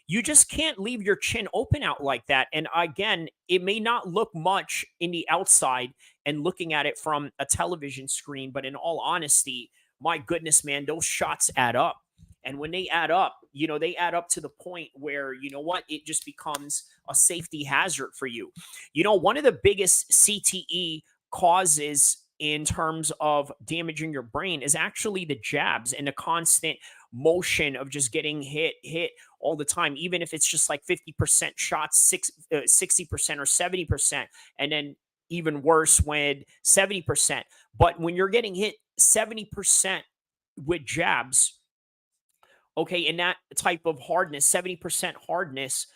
you just can't leave your chin open out like that. And again, it may not look much in the outside and looking at it from a television screen, but in all honesty, my goodness, man, those shots add up. And when they add up, they add up to the point where, it just becomes a safety hazard for you. One of the biggest CTE causes in terms of damaging your brain is actually the jabs and the constant motion of just getting hit all the time, even if it's just like 50% shots, 60% or 70%, and then even worse when 70%. But when you're getting hit 70% with jabs, okay, in that type of hardness, 70% hardness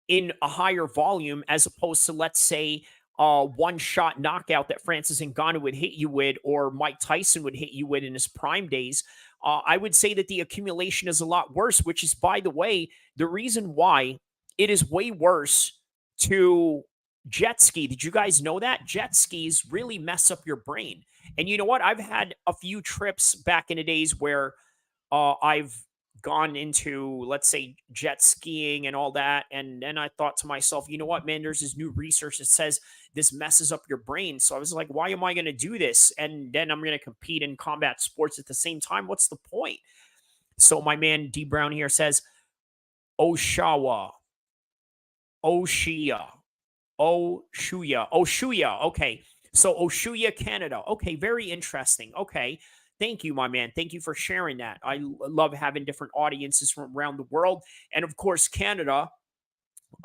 in a higher volume, as opposed to, let's say, one shot knockout that Francis Ngannou would hit you with, or Mike Tyson would hit you with in his prime days, I would say that the accumulation is a lot worse, which is, by the way, the reason why it is way worse to jet ski. Did you guys know that? Jet skis really mess up your brain. And you know what? I've had a few trips back in the days where I've gone into, let's say, jet skiing and all that. And then I thought to myself, you know what, man, there's this new research that says this messes up your brain. So I was like, why am I going to do this? And then I'm going to compete in combat sports at the same time. What's the point? So my man D Brown here says, Oshawa, Oshia, Oshuya. Okay. So Oshuya, Canada. Okay. Very interesting. Okay. Thank you, my man. Thank you for sharing that. I love having different audiences from around the world. And of course, Canada,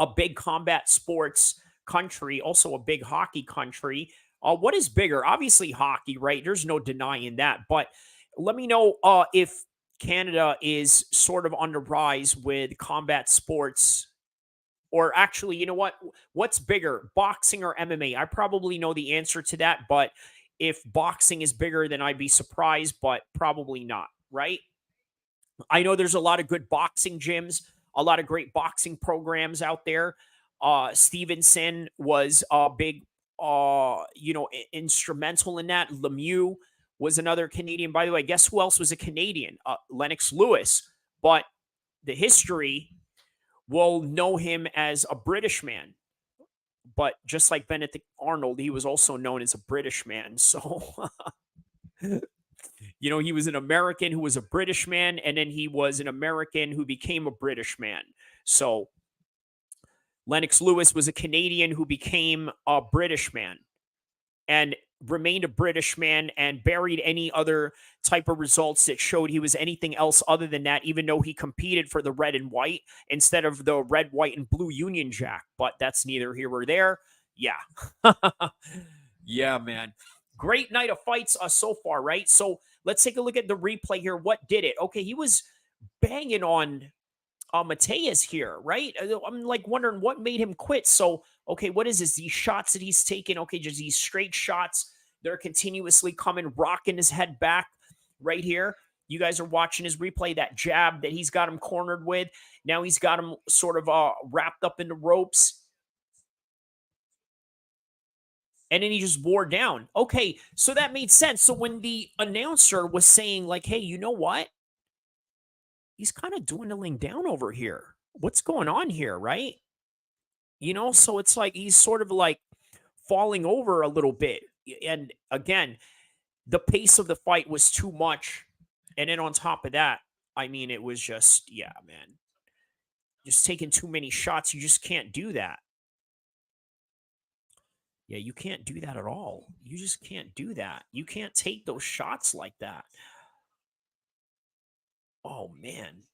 a big combat sports country, also a big hockey country. What is bigger? Obviously, hockey, right? There's no denying that. But let me know if Canada is sort of on the rise with combat sports. Or actually, you know what? What's bigger, boxing or MMA? I probably know the answer to that, but if boxing is bigger, then I'd be surprised, but probably not, right? I know there's a lot of good boxing gyms, a lot of great boxing programs out there. Stevenson was a big, instrumental in that. Lemieux was another Canadian. By the way, guess who else was a Canadian? Lennox Lewis. But the history will know him as a British man. But just like Benedict Arnold, he was also known as a British man. So, he was an American who was a British man, and then he was an American who became a British man. So, Lennox Lewis was a Canadian who became a British man and remained a British man and buried any other type of results that showed he was anything else other than that, even though he competed for the red and white instead of the red, white, and blue Union Jack. But that's neither here or there. Yeah. Yeah, man. Great night of fights so far, right? So let's take a look at the replay here. What did it? Okay, he was banging on Matias here, right? I'm like wondering what made him quit. So, okay, what is this? These shots that he's taking, okay, just these straight shots. They're continuously coming, rocking his head back right here. You guys are watching his replay, that jab that he's got him cornered with. Now he's got him sort of wrapped up in the ropes. And then he just wore down. Okay, so that made sense. So when the announcer was saying, like, hey, you know what? He's kind of dwindling down over here. What's going on here, right? So it's like he's sort of like falling over a little bit. And again, the pace of the fight was too much. And then on top of that, I mean, it was just, yeah, man. Just taking too many shots. You just can't do that. Yeah, you can't do that at all. You just can't do that. You can't take those shots like that. Oh, man.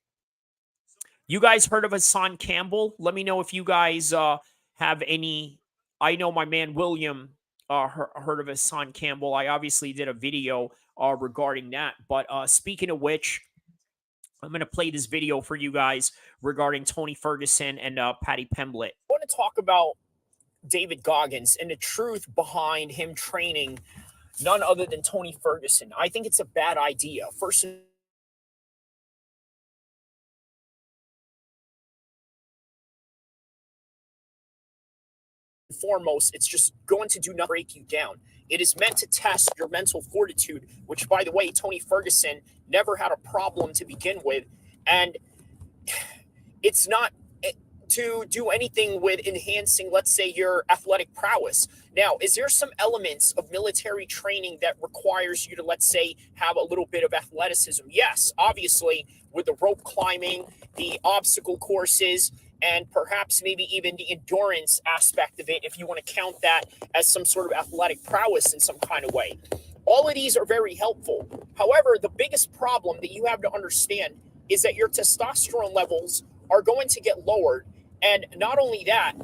You guys heard of Hassan Campbell? Let me know if you guys have any. I know my man William heard of Hassan Campbell. I obviously did a video regarding that. But speaking of which, I'm going to play this video for you guys regarding Tony Ferguson and Paddy Pimblett. I want to talk about David Goggins and the truth behind him training none other than Tony Ferguson. I think it's a bad idea. First and foremost, it's just going to do not break you down. It is meant to test your mental fortitude, which, by the way, Tony Ferguson never had a problem to begin with. And it's not, to do anything with enhancing, let's say, your athletic prowess. Now, is there some elements of military training that requires you to, let's say, have a little bit of athleticism? Yes, obviously, with the rope climbing, the obstacle courses, and perhaps maybe even the endurance aspect of it, if you want to count that as some sort of athletic prowess in some kind of way. All of these are very helpful. However, the biggest problem that you have to understand is that your testosterone levels are going to get lowered. And not only that,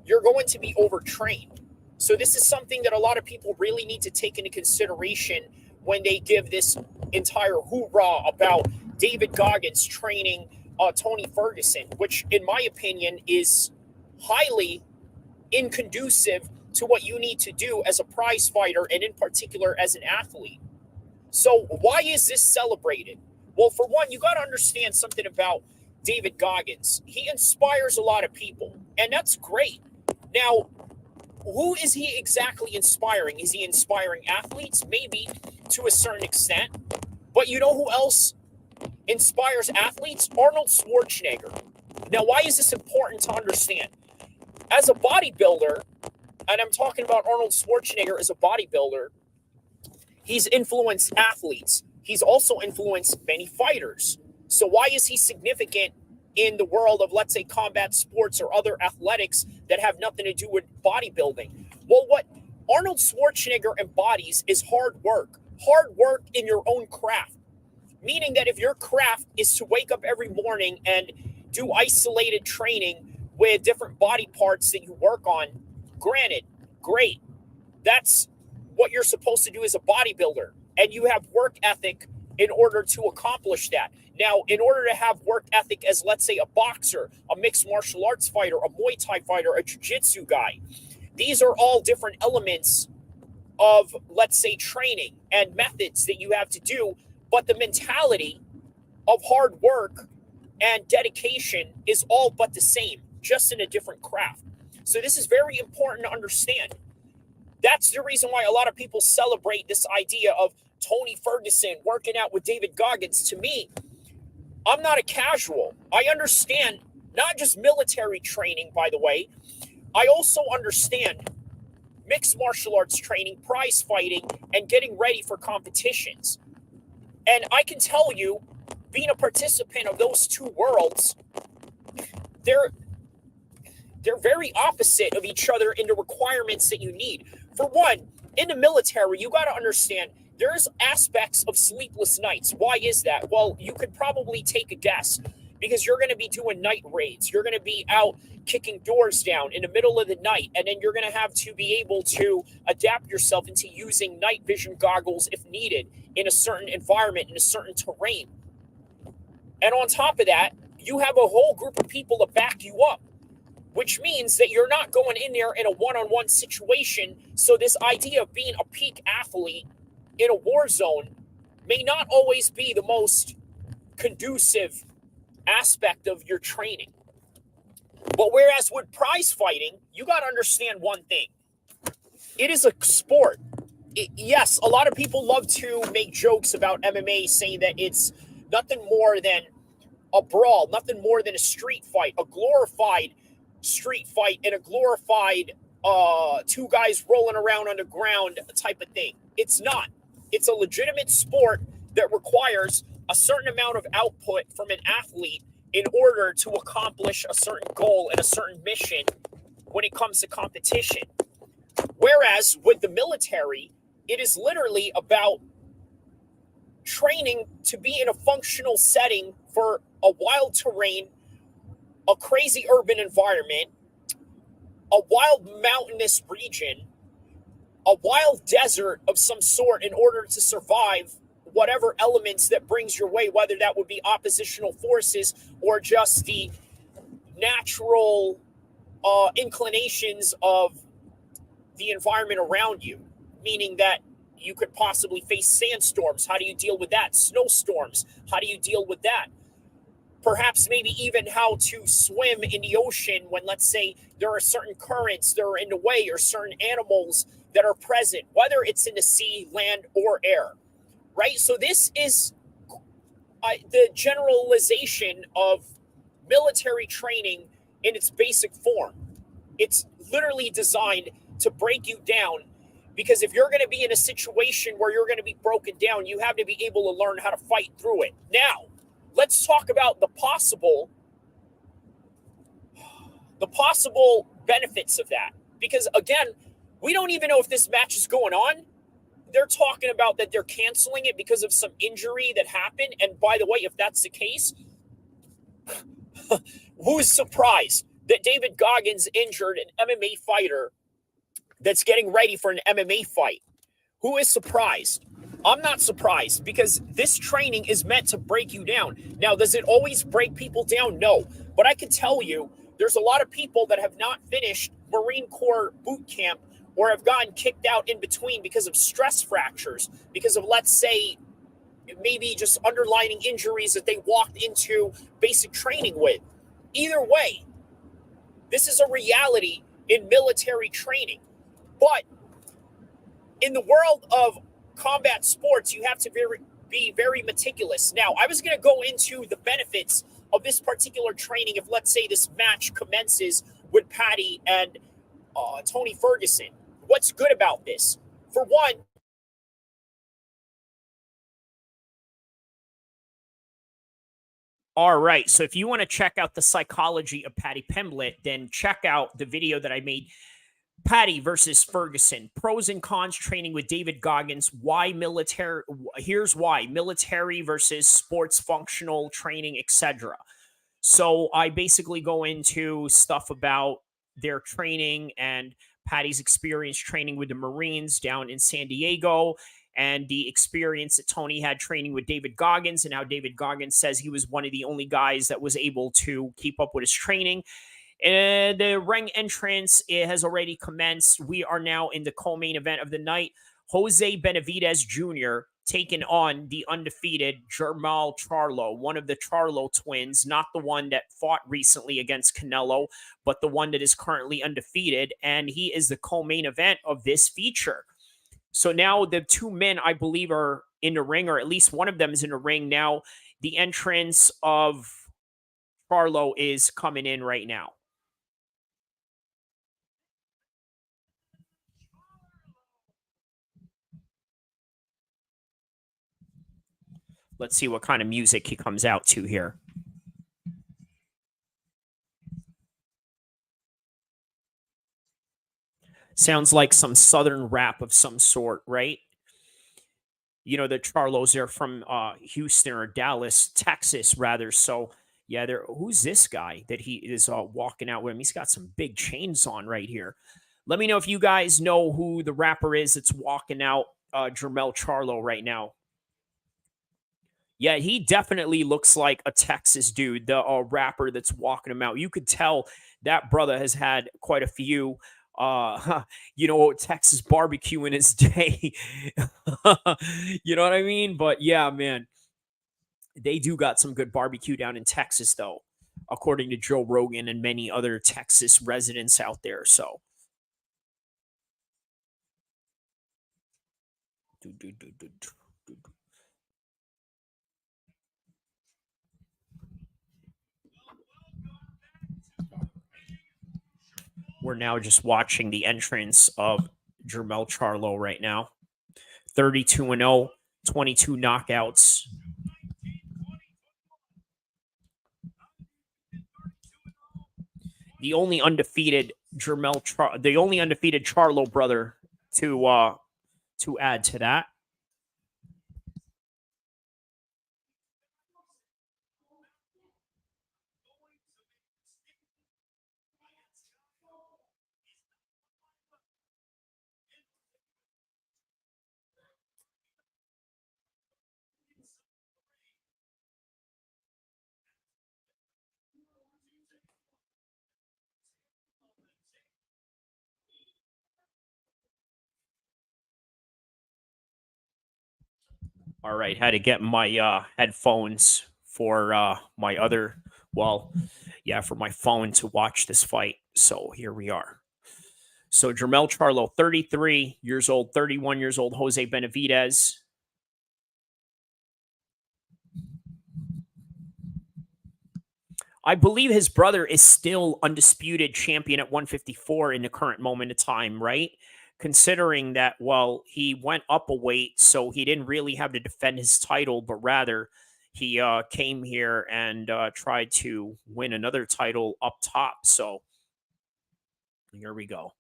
you're going to be overtrained. So this is something that a lot of people really need to take into consideration when they give this entire hoorah about David Goggins training Tony Ferguson, which in my opinion is highly inconducive to what you need to do as a prize fighter and in particular as an athlete. So why is this celebrated? Well, for one, you got to understand something about David Goggins. He inspires a lot of people, and that's great. Now, who is he exactly inspiring? Is he inspiring athletes? Maybe to a certain extent. But you know who else inspires athletes? Arnold Schwarzenegger. Now, why is this important to understand? As a bodybuilder, and I'm talking about Arnold Schwarzenegger as a bodybuilder, he's influenced athletes. He's also influenced many fighters. So why is he significant in the world of, let's say, combat sports or other athletics that have nothing to do with bodybuilding? Well, what Arnold Schwarzenegger embodies is hard work in your own craft. Meaning that if your craft is to wake up every morning and do isolated training with different body parts that you work on, granted, great. That's what you're supposed to do as a bodybuilder. And you have work ethic in order to accomplish that. Now, in order to have work ethic as, let's say, a boxer, a mixed martial arts fighter, a Muay Thai fighter, a jiu-jitsu guy, these are all different elements of, let's say, training and methods that you have to do. But the mentality of hard work and dedication is all but the same, just in a different craft. So this is very important to understand. That's the reason why a lot of people celebrate this idea of Tony Ferguson working out with David Goggins. To me, I'm not a casual. I understand not just military training, by the way. I also understand mixed martial arts training, prize fighting, and getting ready for competitions. And I can tell you, being a participant of those two worlds, they're very opposite of each other in the requirements that you need. For one, in the military, you got to understand there's aspects of sleepless nights. Why is that? Well, you could probably take a guess because you're going to be doing night raids. You're going to be out kicking doors down in the middle of the night, and then you're going to have to be able to adapt yourself into using night vision goggles if needed in a certain environment, in a certain terrain. And on top of that, you have a whole group of people to back you up, which means that you're not going in there in a one-on-one situation. So this idea of being a peak athlete in a war zone may not always be the most conducive aspect of your training. But whereas with prize fighting, you got to understand one thing. It is a sport. Yes, a lot of people love to make jokes about MMA, saying that it's nothing more than a brawl, nothing more than a street fight, a glorified street fight and a glorified two guys rolling around on the ground type of thing. It's not. It's a legitimate sport that requires a certain amount of output from an athlete in order to accomplish a certain goal and a certain mission when it comes to competition. Whereas with the military, it is literally about training to be in a functional setting for a wild terrain, a crazy urban environment, a wild mountainous region, a wild desert of some sort in order to survive whatever elements that brings your way, whether that would be oppositional forces or just the natural inclinations of the environment around you, meaning that you could possibly face sandstorms. How do you deal with that? Snowstorms. How do you deal with that? Perhaps maybe even how to swim in the ocean when, let's say, there are certain currents that are in the way or certain animals that are present, whether it's in the sea, land, or air, right? So this is the generalization of military training in its basic form. It's literally designed to break you down, because if you're going to be in a situation where you're going to be broken down, you have to be able to learn how to fight through it. Now, let's talk about the possible benefits of that. Because again, we don't even know if this match is going on. They're talking about that they're canceling it because of some injury that happened. And by the way, if that's the case, who's surprised that David Goggins injured an MMA fighter that's getting ready for an MMA fight? Who is surprised? I'm not surprised, because this training is meant to break you down. Now, does it always break people down? No. But I can tell you, there's a lot of people that have not finished Marine Corps boot camp or have gotten kicked out in between because of stress fractures, because of, let's say, maybe just underlying injuries that they walked into basic training with. Either way, this is a reality in military training. But in the world of combat sports, you have to be very meticulous. Now, I was going to go into the benefits of this particular training if, let's say, this match commences with Patty and Tony Ferguson. What's good about this? For one, all right, so if you want to check out the psychology of Patty Pimblett, then check out the video that I made, Patty versus Ferguson, pros and cons training with David Goggins. Why military? Here's why: military versus sports functional training, etc. So I basically go into stuff about their training and Patty's experience training with the Marines down in San Diego, and the experience that Tony had training with David Goggins, and how David Goggins says he was one of the only guys that was able to keep up with his training. And the ring entrance, it has already commenced. We are now in the co-main event of the night. Jose Benavidez Jr. taking on the undefeated Jermall Charlo, one of the Charlo twins, not the one that fought recently against Canelo, but the one that is currently undefeated. And he is the co-main event of this feature. So now the two men, I believe, are in the ring, or at least one of them is in the ring now. The entrance of Charlo is coming in right now. Let's see what kind of music he comes out to here. Sounds like some southern rap of some sort, right? You know, the Charlos are from Houston or Dallas, Texas, rather. So, yeah, who's this guy that he is walking out with him? He's got some big chains on right here. Let me know if you guys know who the rapper is that's walking out Jermell Charlo right now. Yeah, he definitely looks like a Texas dude, the rapper that's walking him out. You could tell that brother has had quite a few, Texas barbecue in his day. You know what I mean? But yeah, man, they do got some good barbecue down in Texas, though, according to Joe Rogan and many other Texas residents out there. So, we're now just watching the entrance of Jermell Charlo right now. 32-0, 22 knockouts. The only undefeated Charlo brother to add to that. All right, had to get my headphones for my other, for my phone to watch this fight. So here we are. So Jermell Charlo, 33 years old, 31 years old, Jose Benavidez. I believe his brother is still undisputed champion at 154 in the current moment of time, right? Considering that, well, he went up a weight, so he didn't really have to defend his title, but rather he came here and tried to win another title up top. So here we go.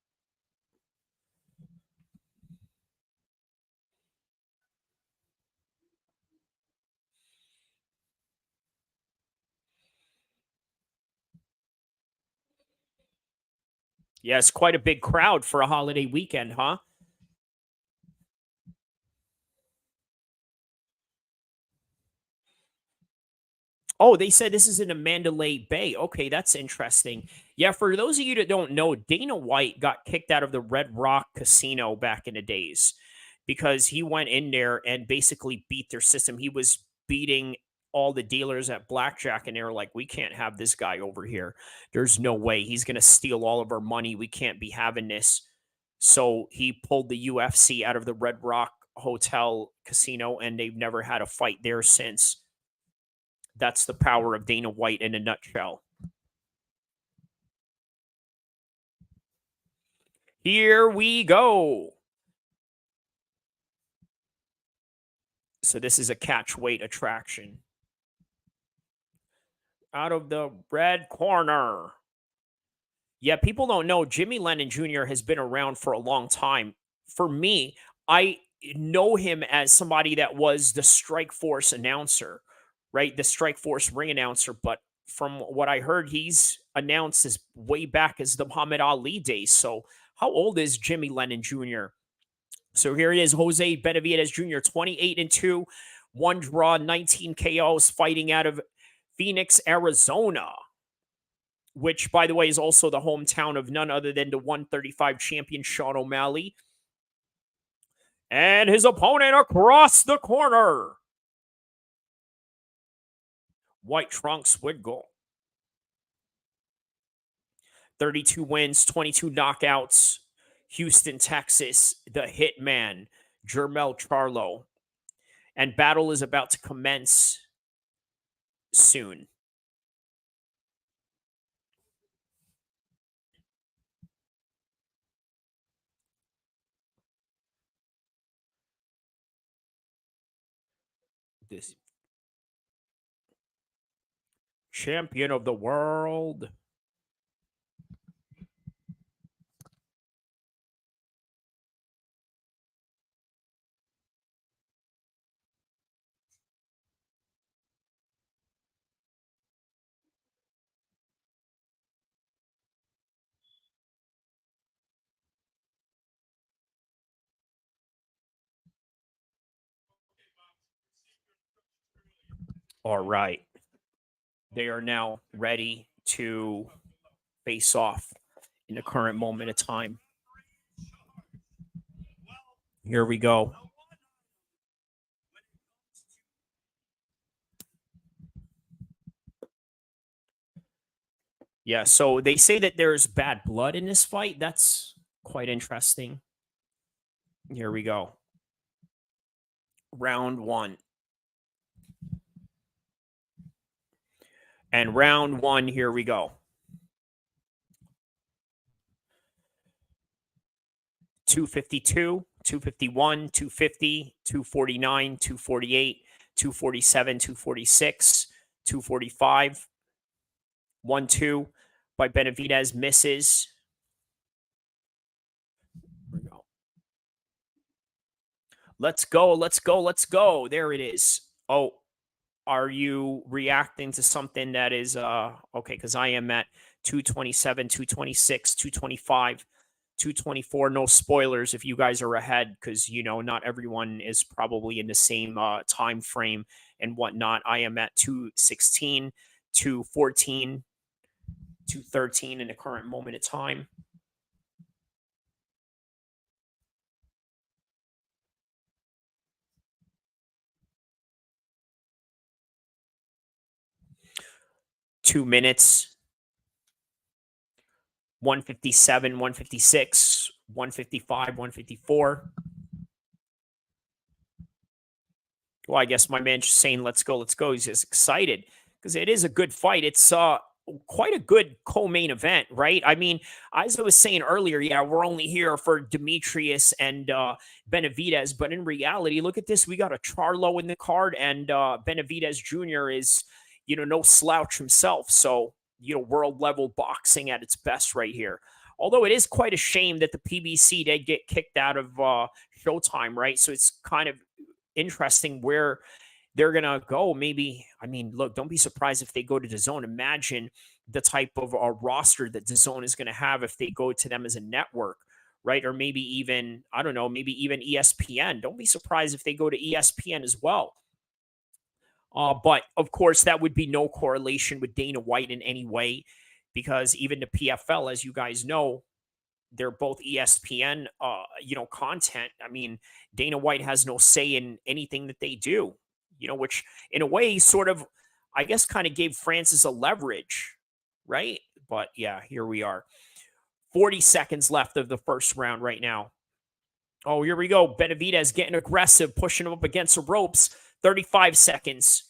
Yes, quite a big crowd for a holiday weekend, huh? Oh, they said this is in a Mandalay Bay. Okay, that's interesting. Yeah, for those of you that don't know, Dana White got kicked out of the Red Rock Casino back in the days because he went in there and basically beat their system. He was beating all the dealers at blackjack, and they were like, "We can't have this guy over here. There's no way he's going to steal all of our money. We can't be having this." So he pulled the UFC out of the Red Rock Hotel Casino, and they've never had a fight there since. That's the power of Dana White in a nutshell. Here we go. So this is a catch weight attraction. Out of the red corner. Yeah, people don't know Jimmy Lennon Jr. has been around for a long time. For me, I know him as somebody that was the Strike Force announcer, right? The Strike Force ring announcer. But from what I heard, he's announced as way back as the Muhammad Ali days. So how old is Jimmy Lennon Jr.? So here it is, Jose Benavidez Jr., 28-2, one draw, 19 KOs, fighting out of Phoenix, Arizona, which, by the way, is also the hometown of none other than the 135 champion Sean O'Malley. And his opponent across the corner, White Trunks Wiggle. 32 wins, 22 knockouts, Houston, Texas, the Hitman, Jermel Charlo. And battle is about to commence soon. This champion of the world. All right. They are now ready to face off in the current moment of time. Here we go. Yeah, so they say that there's bad blood in this fight. That's quite interesting. Here we go. Round one. And round one, here we go. 252, 251, 250, 249, 248, 247, 246, 245. 1-2 by Benavidez misses. Here we go. Let's go, let's go, let's go. There it is. Oh, are you reacting to something that is okay? Because I am at 227, 226, 225, 224. No spoilers if you guys are ahead, because you know not everyone is probably in the same time frame and whatnot. I am at 216, 214, 213 in the current moment of time. Two minutes, 157, 156, 155, 154. Well, I guess my man's just saying, let's go, let's go. He's just excited because it is a good fight. It's quite a good co-main event, right? I mean, as I was saying earlier, yeah, we're only here for Demetrius and Benavidez, but in reality, look at this. We got a Charlo in the card, and Benavidez Jr. is, no slouch himself. So, world level boxing at its best right here. Although it is quite a shame that the PBC did get kicked out of Showtime, right? So it's kind of interesting where they're going to go. Maybe, I mean, look, don't be surprised if they go to DAZN. Imagine the type of roster that DAZN is going to have if they go to them as a network, right? Or maybe even, I don't know, maybe even ESPN. Don't be surprised if they go to ESPN as well. But of course, that would be no correlation with Dana White in any way, because even the PFL, as you guys know, they're both ESPN, content. I mean, Dana White has no say in anything that they do, which in a way sort of, I guess, kind of gave Francis a leverage, right? But yeah, here we are. 40 seconds left of the first round right now. Oh, here we go. Benavidez getting aggressive, pushing him up against the ropes. 35 seconds.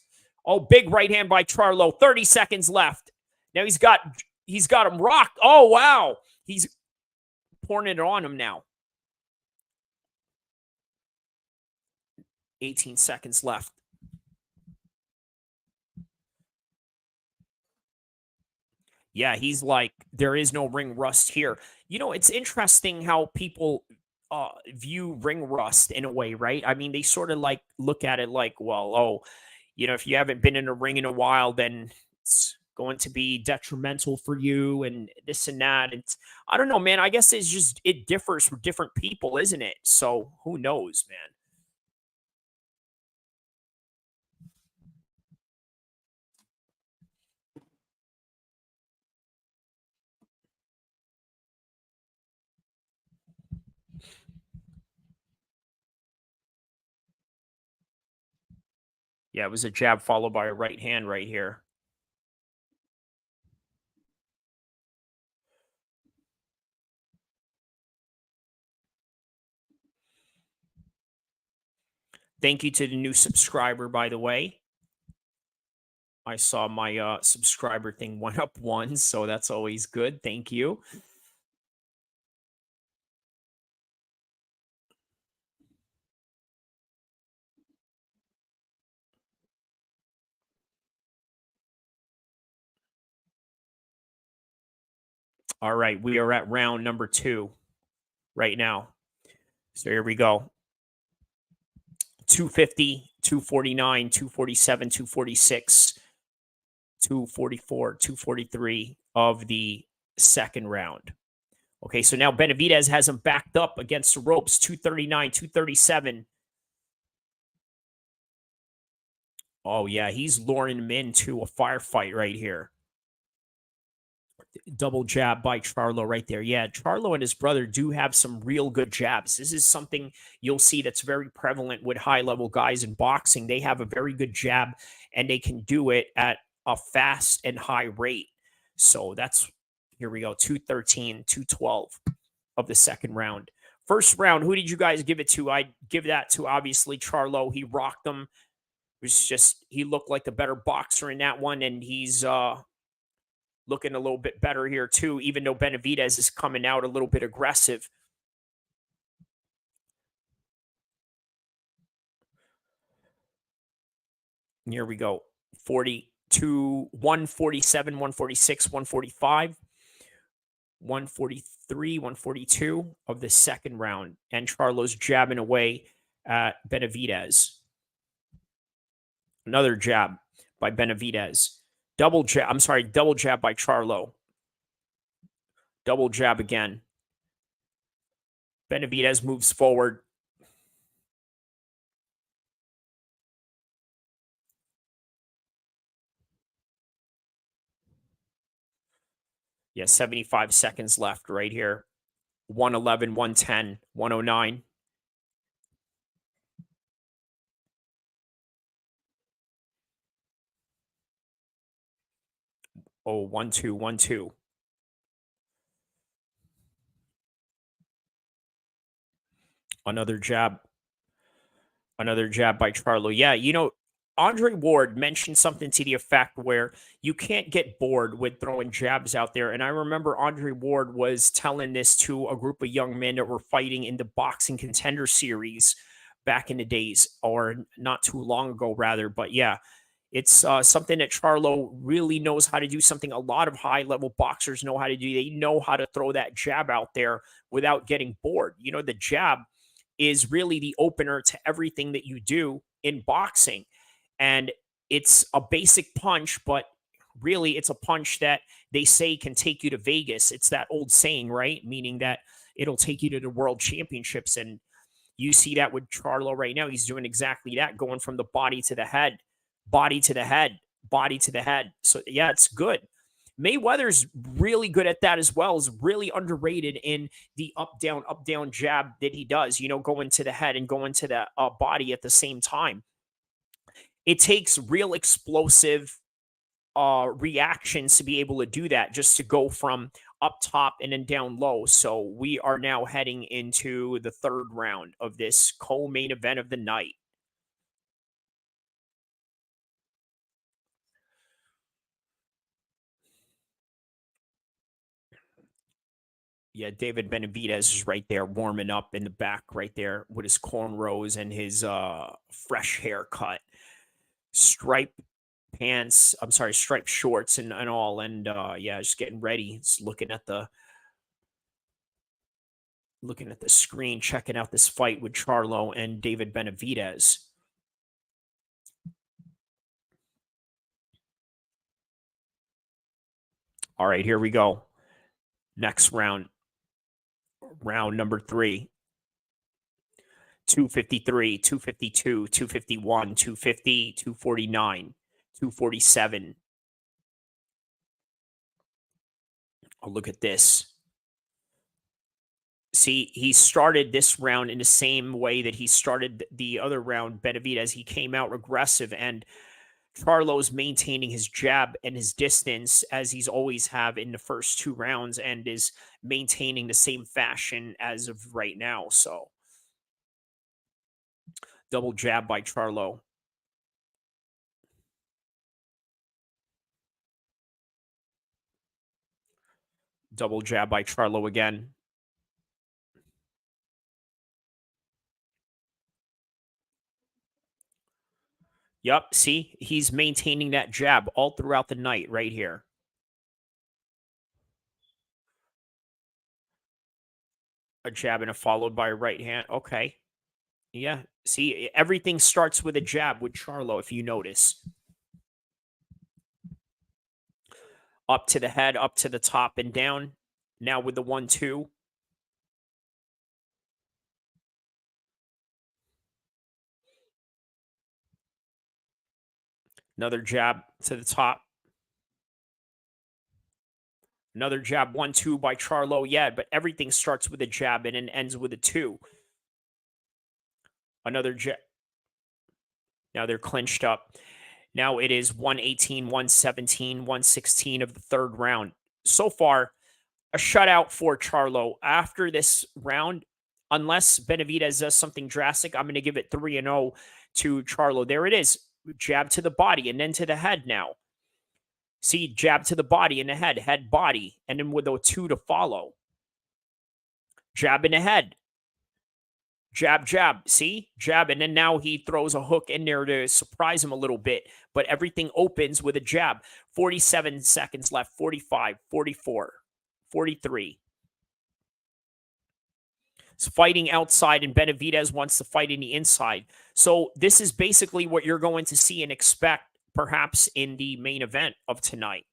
Oh, big right hand by Charlo. 30 seconds left. Now he's got him rocked. Oh, wow. He's pouring it on him now. 18 seconds left. Yeah, he's like, there is no ring rust here. It's interesting how people view ring rust in a way, right? I mean, they sort of like look at it like, well, oh, if you haven't been in a ring in a while, then it's going to be detrimental for you and this and that. It's, I don't know, man. I guess it differs for different people, isn't it? So who knows, man? Yeah, it was a jab followed by a right hand right here. Thank you to the new subscriber, by the way. I saw my subscriber thing went up one, so that's always good. Thank you. All right, we are at round number 2 right now. So here we go. 250, 249, 247, 246, 244, 243 of the second round. Okay, so now Benavidez has him backed up against the ropes, 239, 237. Oh, yeah, he's luring him into a firefight right here. Double jab by Charlo right there. Yeah, Charlo and his brother do have some real good jabs. This is something you'll see that's very prevalent with high level guys in boxing. They have a very good jab and they can do it at a fast and high rate. So that's, here we go, 213, 212 of the second round. First round, who did you guys give it to? I'd give that to obviously Charlo. He rocked them. It was just, he looked like the better boxer in that one, and he's looking a little bit better here too, even though Benavidez is coming out a little bit aggressive. And here we go. 42, 147, 146, 145, 143, 142 of the second round. And Charlo's jabbing away at Benavidez. Another jab by Benavidez. Double jab by Charlo. Double jab again. Benavidez moves forward. Yeah, 75 seconds left right here. 111, 110, 109. Oh, 1-2, 1-2. Another jab. Another jab by Charlo. Yeah, Andre Ward mentioned something to the effect where you can't get bored with throwing jabs out there. And I remember Andre Ward was telling this to a group of young men that were fighting in the Boxing Contender Series back in the days, or not too long ago, rather. But yeah, it's something that Charlo really knows how to do, something a lot of high level boxers know how to do. They know how to throw that jab out there without getting bored. You know, the jab is really the opener to everything that you do in boxing. And it's a basic punch, but really it's a punch that they say can take you to Vegas. It's that old saying, right? Meaning that it'll take you to the world championships. And you see that with Charlo right now. He's doing exactly that, going from the body to the head, body to the head, body to the head. So yeah, it's good. Mayweather's really good at that as well. Is really underrated in the up down jab that he does. You know, going to the head and going to the body at the same time. It takes real explosive reactions to be able to do that, just to go from up top and then down low. So we are now heading into the third round of this co-main event of the night. Yeah, David Benavidez is right there warming up in the back right there with his cornrows and his fresh haircut. Stripe pants, I'm sorry, striped shorts and all. And yeah, just getting ready. Just looking at the screen, checking out this fight with Charlo and David Benavidez. All right, here we go. Next round, round number 3. 253, 252, 251, 250, 249, 247. Oh, look at this. See, he started this round in the same way that he started the other round, Benavidez. He came out aggressive, and Charlo's maintaining his jab and his distance as he's always have in the first 2 rounds, and is maintaining the same fashion as of right now. So double jab by Charlo. Double jab by Charlo again. Yep, see, he's maintaining that jab all throughout the night right here. A jab and a followed by a right hand. Okay. Yeah. See, everything starts with a jab with Charlo, if you notice. Up to the head, up to the top and down. Now with the 1-2. Another jab to the top. Another jab, 1-2 by Charlo. Yeah, but everything starts with a jab and then ends with a 2. Another jab. Now they're clinched up. Now it is 118, 117, 116 of the third round. So far, a shutout for Charlo. After this round, unless Benavidez does something drastic, I'm going to give it 3-0 to Charlo. There it is. Jab to the body and then to the head now. See, jab to the body and the head, body, and then with a 2 to follow. Jab in the head. Jab, jab. See? Jab. And then now he throws a hook in there to surprise him a little bit. But everything opens with a jab. 47 seconds left. 45, 44, 43. It's fighting outside, and Benavidez wants to fight in the inside. So this is basically what you're going to see and expect, perhaps, in the main event of tonight.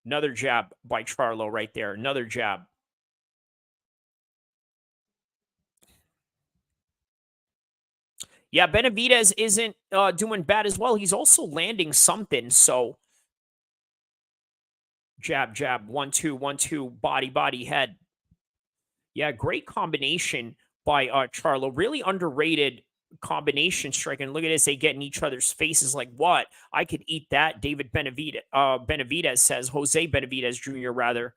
Another jab by Charlo right there. Another jab. Yeah, Benavidez isn't doing bad as well. He's also landing something. So jab, jab, 1-2, 1-2, body, body, head. Yeah, great combination by Charlo. Really underrated combination striking. Look at this. They get in each other's faces like, what? I could eat that. David Benavidez says, Jose Benavidez Jr., rather.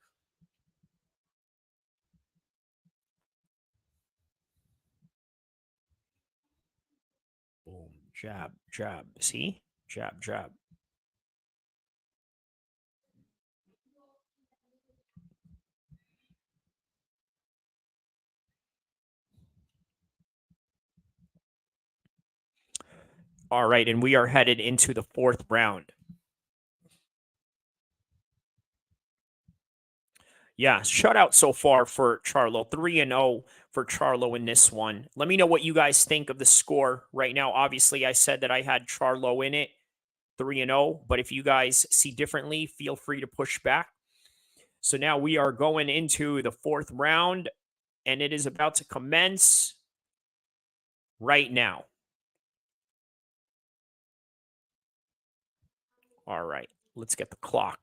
Jab, jab. See? Jab, jab. All right, and we are headed into the fourth round. Yeah, shutout so far for Charlo. 3-0 for Charlo in this one. Let me know what you guys think of the score right now. Obviously, I said that I had Charlo in it, 3-0. But if you guys see differently, feel free to push back. So now we are going into the fourth round, and it is about to commence right now. All right, let's get the clock.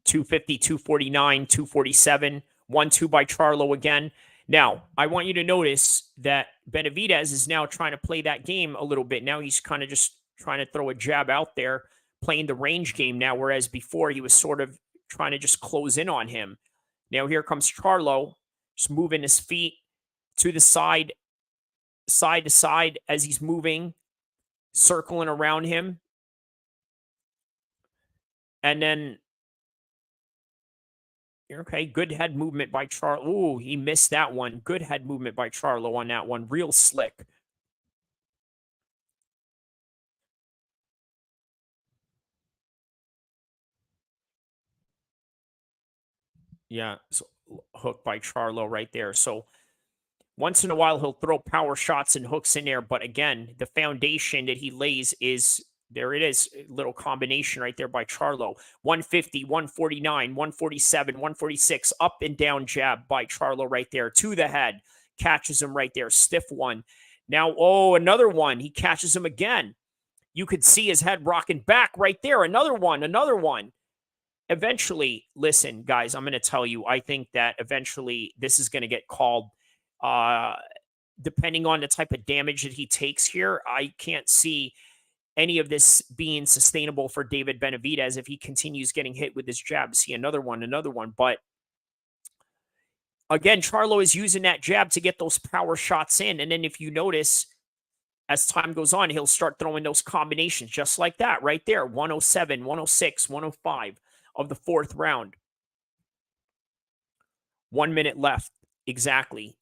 250, 249, 247, 1-2 by Charlo again. Now, I want you to notice that Benavidez is now trying to play that game a little bit. Now he's kind of just trying to throw a jab out there, playing the range game now, whereas before he was sort of trying to just close in on him. Now here comes Charlo, just moving his feet to the side, side to side as he's moving, circling around him. And then okay, good head movement by Charlo. Ooh, he missed that one. Good head movement by Charlo on that one. Real slick. Yeah, so hook by Charlo right there. So once in a while, he'll throw power shots and hooks in there. But again, the foundation that he lays is there it is. A little combination right there by Charlo. 150, 149, 147, 146. Up and down jab by Charlo right there to the head. Catches him right there. Stiff one. Now, oh, another one. He catches him again. You could see his head rocking back right there. Another one. Another one. Eventually, listen, guys, I'm going to tell you, I think that eventually this is going to get called. Depending on the type of damage that he takes here, I can't see any of this being sustainable for David Benavidez if he continues getting hit with this jab. See, another one, another one. But again, Charlo is using that jab to get those power shots in. And then if you notice, as time goes on, he'll start throwing those combinations just like that right there. 107, 106, 105 of the fourth round. 1 minute left. Exactly.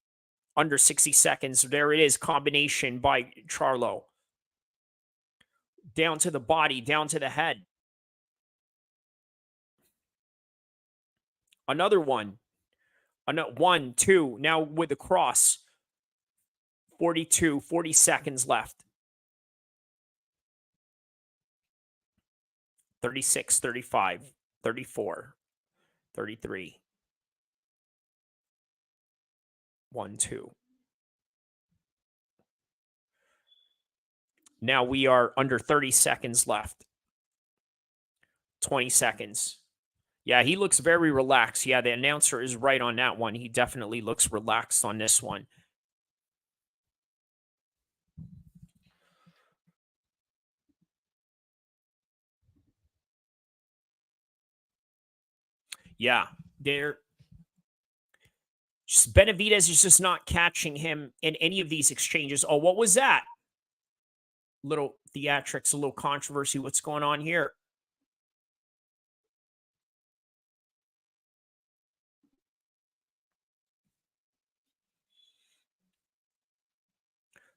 Under 60 seconds. There it is. Combination by Charlo. Down to the body, down to the head. Another one. Another 1, 2. Now with the cross. 42, 40 seconds left. 36, 35, 34, 33. 1, 2. Now we are under 30 seconds left. 20 seconds. Yeah, he looks very relaxed. Yeah, the announcer is right on that one. He definitely looks relaxed on this one. Yeah, Benavidez is just not catching him in any of these exchanges. Oh, what was that? Little theatrics, a little controversy. What's going on here?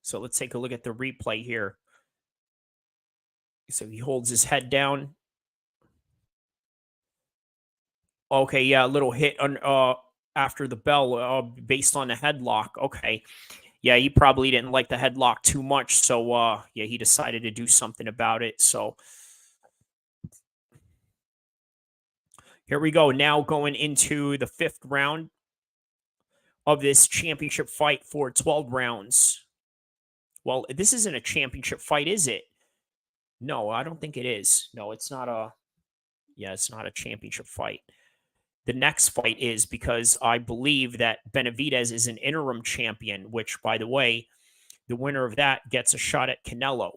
So let's take a look at the replay here. So he holds his head down. Okay, yeah, a little hit on after the bell based on the headlock. Okay. Yeah, he probably didn't like the headlock too much, so yeah, he decided to do something about it. So here we go. Now going into the fifth round of this championship fight for 12 rounds. Well, this isn't a championship fight, is it? No, I don't think it is. No, it's not a. Yeah, it's not a championship fight. The next fight is because I believe that Benavidez is an interim champion, which, by the way, the winner of that gets a shot at Canelo.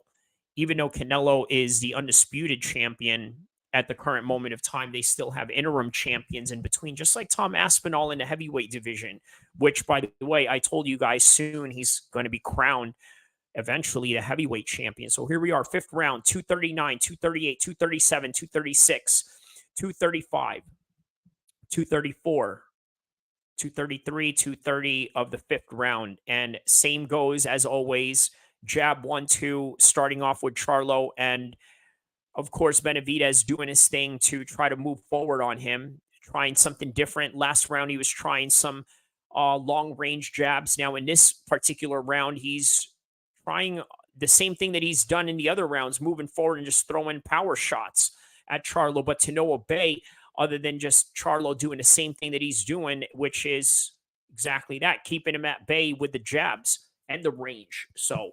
Even though Canelo is the undisputed champion, at the current moment of time, they still have interim champions in between, just like Tom Aspinall in the heavyweight division, which, by the way, I told you guys soon he's going to be crowned eventually the heavyweight champion. So here we are, fifth round, 239, 238, 237, 236, 235, 234. 233, 230 of the fifth round. And same goes as always. Jab 1-2, starting off with Charlo. And of course, Benavidez doing his thing to try to move forward on him, trying something different. Last round, he was trying some long range jabs. Now, in this particular round, he's trying the same thing that he's done in the other rounds, moving forward and just throwing power shots at Charlo, but to no obey, other than just Charlo doing the same thing that he's doing, which is exactly that, keeping him at bay with the jabs and the range. So,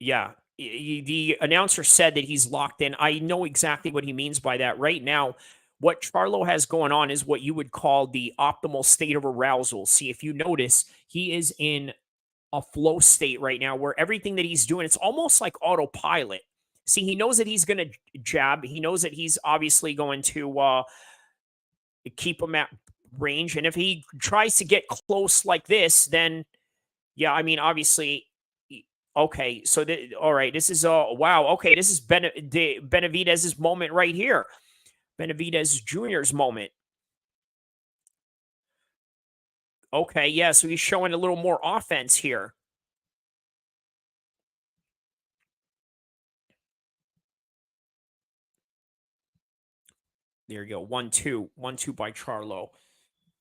yeah, the announcer said that he's locked in. I know exactly what he means by that. Right now, what Charlo has going on is what you would call the optimal state of arousal. See, if you notice, he is in a flow state right now where everything that he's doing, it's almost like autopilot. See, he knows that he's going to jab. He knows that he's obviously going to keep him at range. And if he tries to get close like this, then yeah, I mean, obviously, okay. So, all right, this is wow. Okay, this is Benavidez's moment right here. Benavidez Jr.'s moment. Okay, yeah. So he's showing a little more offense here. There you go. 1-2. 1-2 by Charlo.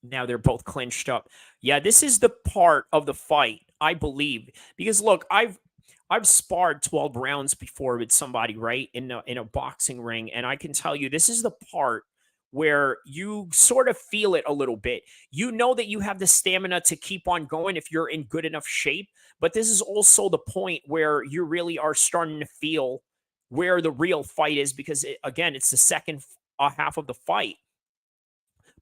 Now they're both clinched up. Yeah, this is the part of the fight, I believe. Because look, I've sparred 12 rounds before with somebody, right? In a boxing ring. And I can tell you this is the part where you sort of feel it a little bit. You know that you have the stamina to keep on going if you're in good enough shape. But this is also the point where you really are starting to feel where the real fight is because, again, it's the second half of the fight.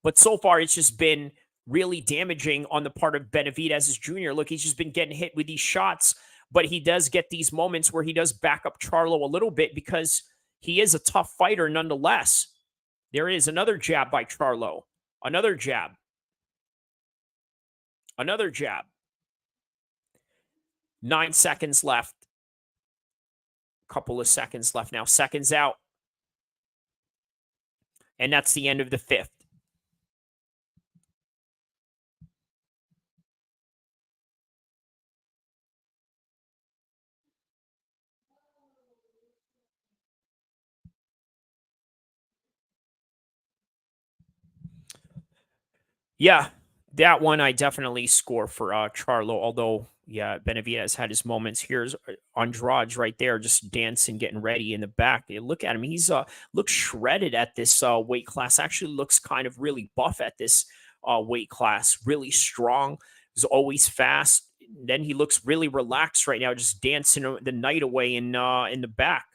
But so far, it's just been really damaging on the part of Benavidez Jr. Look, he's just been getting hit with these shots, but he does get these moments where he does back up Charlo a little bit because he is a tough fighter nonetheless. There is another jab by Charlo. Another jab. Another jab. 9 seconds left. Couple of seconds left now. Seconds out. And that's the end of the fifth. Yeah, that one I definitely score for Charlo. Although, yeah, Benavidez had his moments. Here's Andrade right there, just dancing, getting ready in the back. Look at him; he's looks shredded at this weight class. Actually, looks kind of really buff at this weight class. Really strong. He's always fast. Then he looks really relaxed right now, just dancing the night away in the back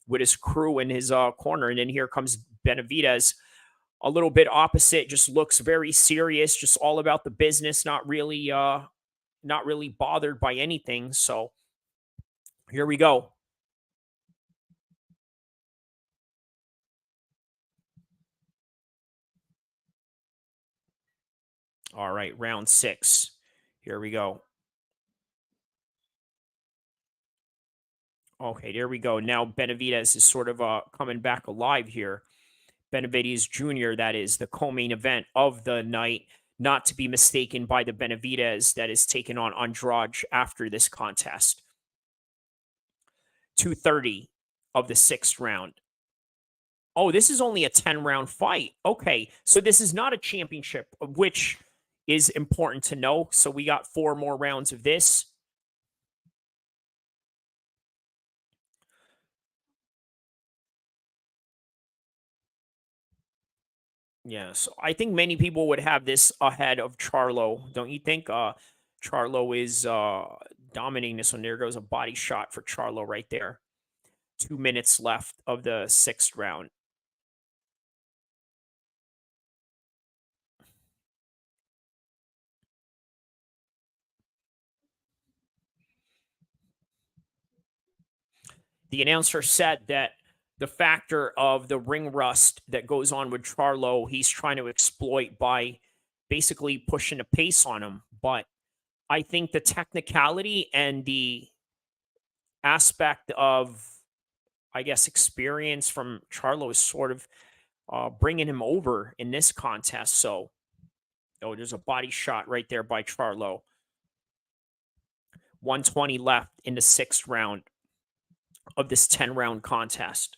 with his crew in his corner. And then here comes Benavidez, a little bit opposite, just looks very serious, just all about the business, not really bothered by anything. So here we go. All right, round 6. Here we go. Okay, there we go. Now Benavidez is sort of coming back alive here. Benavidez Jr., that is the co-main event of the night, not to be mistaken by the Benavidez that is taken on Andrade after this contest. 230 of the 6th round. Oh, this is only a 10-round fight. Okay, so this is not a championship, which is important to know. So we got 4 more rounds of this. Yeah, so I think many people would have this ahead of Charlo, don't you think? Charlo is dominating this one. There goes a body shot for Charlo right there. 2 minutes left of the 6th round. The announcer said that the factor of the ring rust that goes on with Charlo, he's trying to exploit by basically pushing the pace on him. But I think the technicality and the aspect of, I guess, experience from Charlo is sort of bringing him over in this contest. So, oh, there's a body shot right there by Charlo. 120 left in the 6th round of this 10-round contest.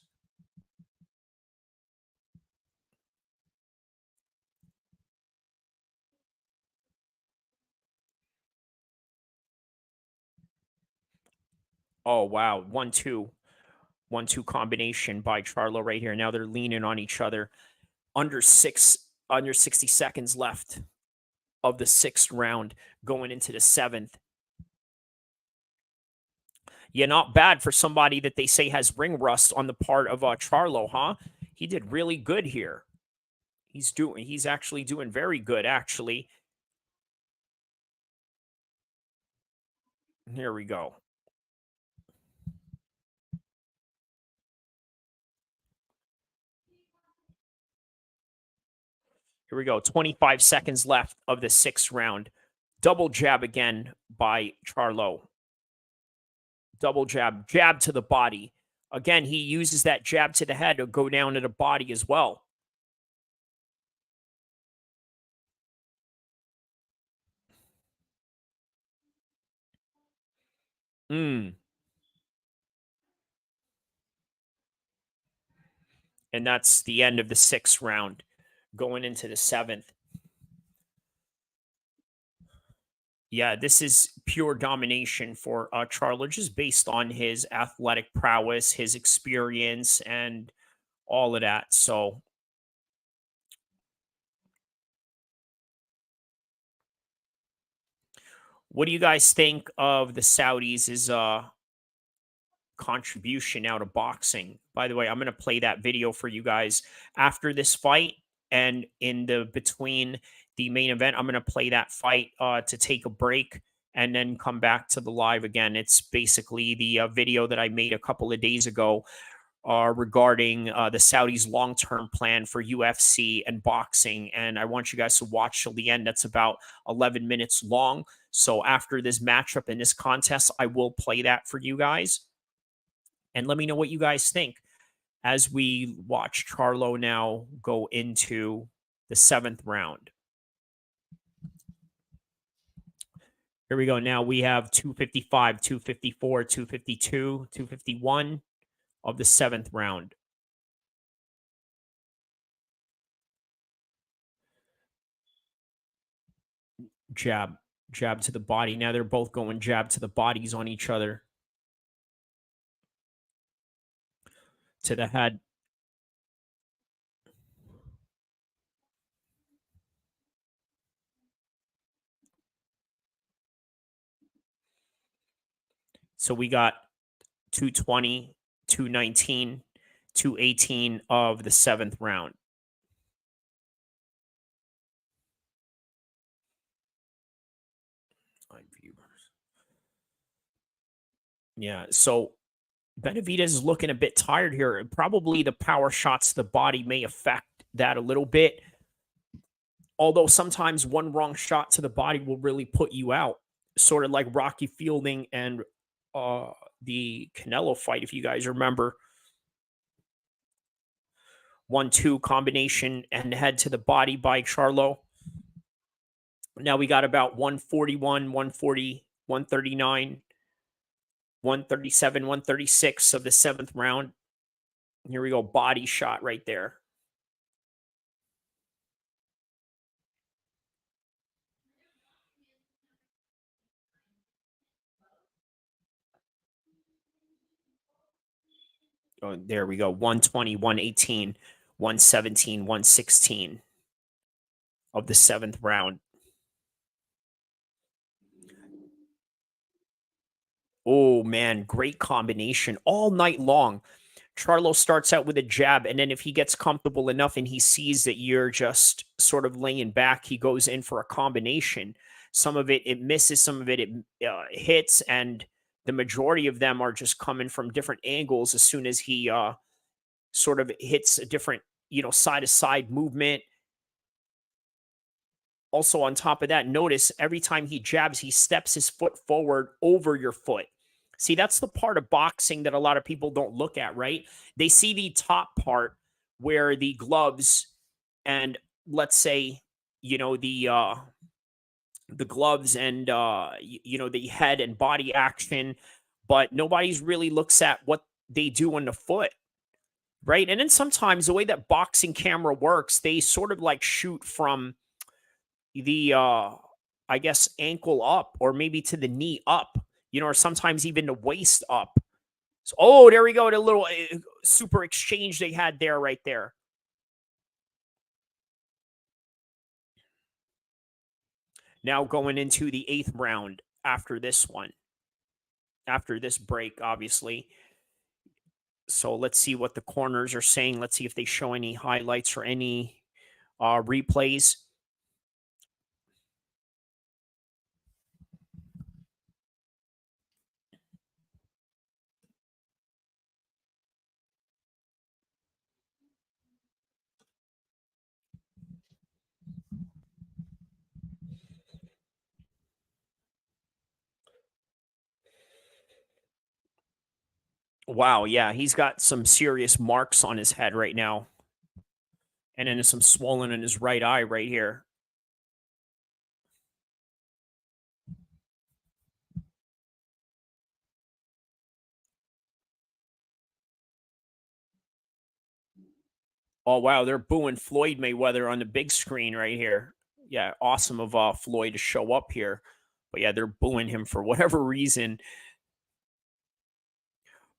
Oh, wow. 1-2. 1-2 combination by Charlo right here. Now they're leaning on each other. Under 60 seconds left of the 6th round going into the 7th. Yeah, not bad for somebody that they say has ring rust on the part of Charlo, huh? He did really good here. He's actually doing very good, actually. Here we go. Here we go. 25 seconds left of the 6th round. Double jab again by Charlo. Double jab, jab to the body. Again, he uses that jab to the head to go down to the body as well. And that's the end of the 6th round, going into the 7th. Yeah, this is pure domination for Charlo, just based on his athletic prowess, his experience, and all of that. So, what do you guys think of the Saudis' contribution out of boxing? By the way, I'm going to play that video for you guys after this fight, and in the between the main event, I'm going to play that fight to take a break and then come back to the live again. It's basically the video that I made a couple of days ago regarding the Saudis' long-term plan for UFC and boxing. And I want you guys to watch till the end. That's about 11 minutes long. So after this matchup and this contest, I will play that for you guys. And let me know what you guys think as we watch Charlo now go into the 7th round. Here we go. Now we have 255, 254, 252, 251 of the 7th round. Jab, jab to the body. Now they're both going jab to the bodies on each other. To the head. So we got 220, 219, 218 of the 7th round. Yeah, so Benavidez is looking a bit tired here. Probably the power shots to the body may affect that a little bit. Although sometimes one wrong shot to the body will really put you out. Sort of like Rocky Fielding and the Canelo fight, if you guys remember. 1-2 combination and head to the body by Charlo. Now we got about 141, 140, 139, 137, 136 of the 7th round. Here we go. Body shot right there. Oh, there we go. 120, 118, 117, 116 of the 7th round. Oh, man. Great combination all night long. Charlo starts out with a jab, and then if he gets comfortable enough and he sees that you're just sort of laying back, he goes in for a combination. Some of it misses, some of it hits, and the majority of them are just coming from different angles as soon as he sort of hits a different, side to side movement. Also, on top of that, notice every time he jabs, he steps his foot forward over your foot. See, that's the part of boxing that a lot of people don't look at, right? They see the top part where the gloves and, let's say, the gloves and the head and body action, but nobody's really looks at what they do on the foot, right? And then sometimes the way that boxing camera works, they sort of like shoot from the I guess ankle up or maybe to the knee up, or sometimes even the waist up. So, oh, there we go. The little super exchange they had there, right there. Now going into the 8th round after this one, after this break, obviously. So let's see what the corners are saying. Let's see if they show any highlights or any replays. Wow, yeah, he's got some serious marks on his head right now. And then some swollen in his right eye right here. Oh, wow, they're booing Floyd Mayweather on the big screen right here. Yeah, awesome of Floyd to show up here. But yeah, they're booing him for whatever reason.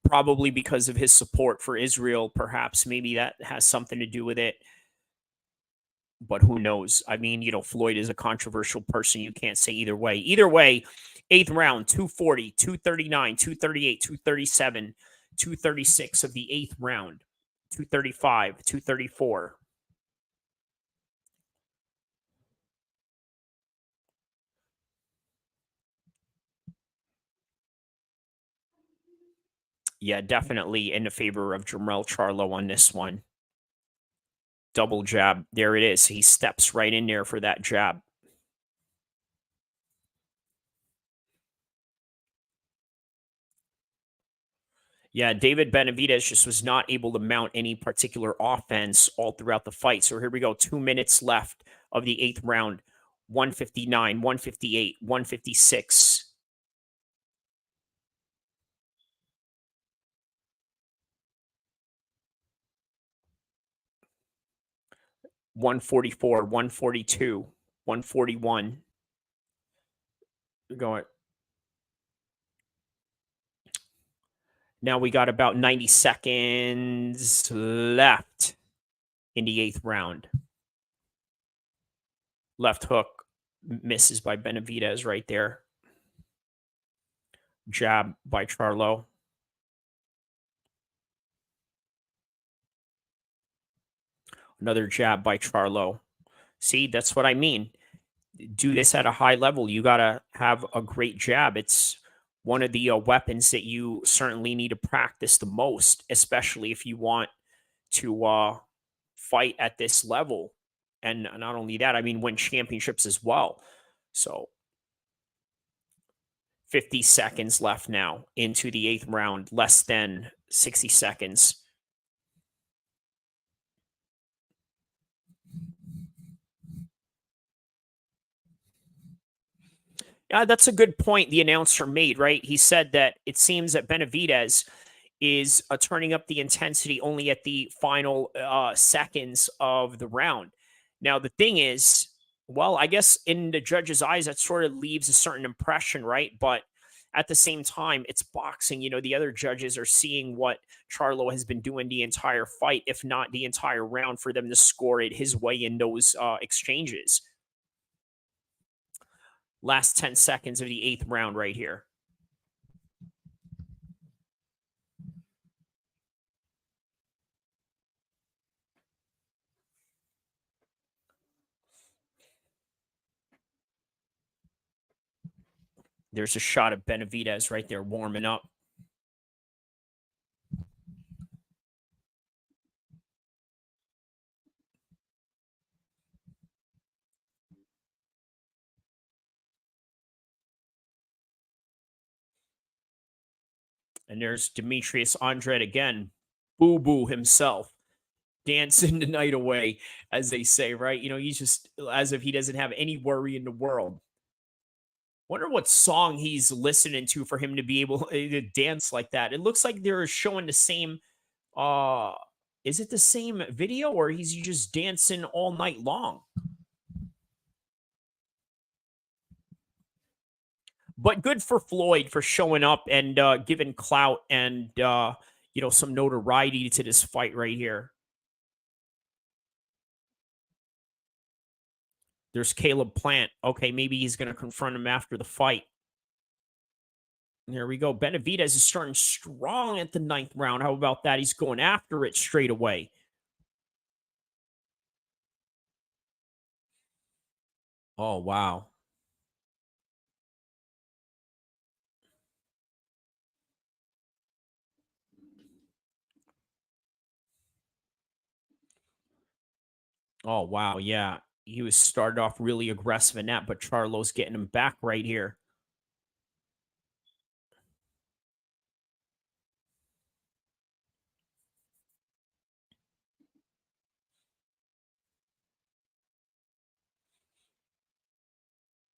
Probably because of his support for Israel, perhaps. Maybe that has something to do with it. But who knows? I mean, Floyd is a controversial person. You can't say either way. Either way, 8th round, 240, 239, 238, 237, 236 of the 8th round, 235, 234. Yeah, definitely in the favor of Jermell Charlo on this one. Double jab. There it is. He steps right in there for that jab. Yeah, David Benavidez just was not able to mount any particular offense all throughout the fight. So here we go. 2 minutes left of the 8th round. 159, 158, 156. 144, 142, 141. Going. Now we got about 90 seconds left in the 8th round. Left hook misses by Benavidez right there. Jab by Charlo. Another jab by Charlo. See, that's what I mean. Do this at a high level. You got to have a great jab. It's one of the weapons that you certainly need to practice the most, especially if you want to fight at this level. And not only that, I mean, win championships as well. So 50 seconds left now into the 8th round, less than 60 seconds. Yeah, that's a good point the announcer made, right? He said that it seems that Benavidez is turning up the intensity only at the final seconds of the round. Now, the thing is, well, I guess in the judge's eyes, that sort of leaves a certain impression, right? But at the same time, it's boxing. The other judges are seeing what Charlo has been doing the entire fight, if not the entire round, for them to score it his way in those exchanges. Last 10 seconds of the 8th round right here. There's a shot of Benavidez right there warming up. And there's Demetrius Andrade again, boo-boo himself, dancing the night away, as they say, right? He's just as if he doesn't have any worry in the world. Wonder what song he's listening to for him to be able to dance like that. It looks like they're showing the same uh is it the same video, or he's just dancing all night long? But good for Floyd for showing up and giving clout and some notoriety to this fight right here. There's Caleb Plant. Okay, maybe he's going to confront him after the fight. There we go. Benavidez is starting strong at the 9th round. How about that? He's going after it straight away. Oh, wow. Oh, wow. Yeah. He was started off really aggressive in that, but Charlo's getting him back right here.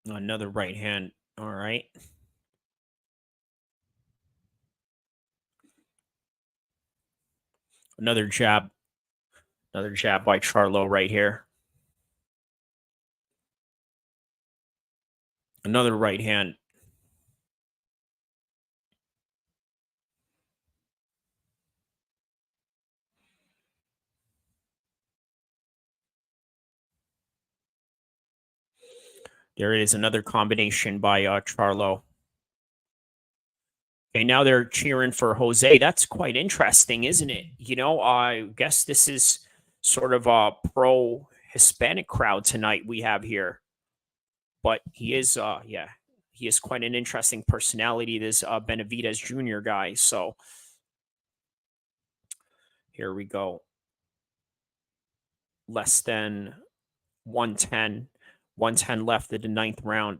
Another right hand. All right. Another jab. Another jab by Charlo right here. Another right hand. There it is. Another combination by Charlo. Okay, now they're cheering for Jose. That's quite interesting, isn't it? I guess this is sort of a pro Hispanic crowd tonight we have here. But he is, he is quite an interesting personality, this Benavidez Jr. guy. So here we go. Less than 110. 110 left in the 9th round.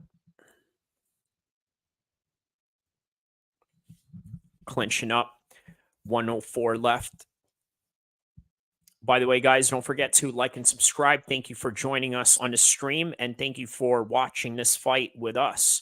Clinching up. 104 left. By the way, guys, don't forget to like and subscribe. Thank you for joining us on the stream, and thank you for watching this fight with us.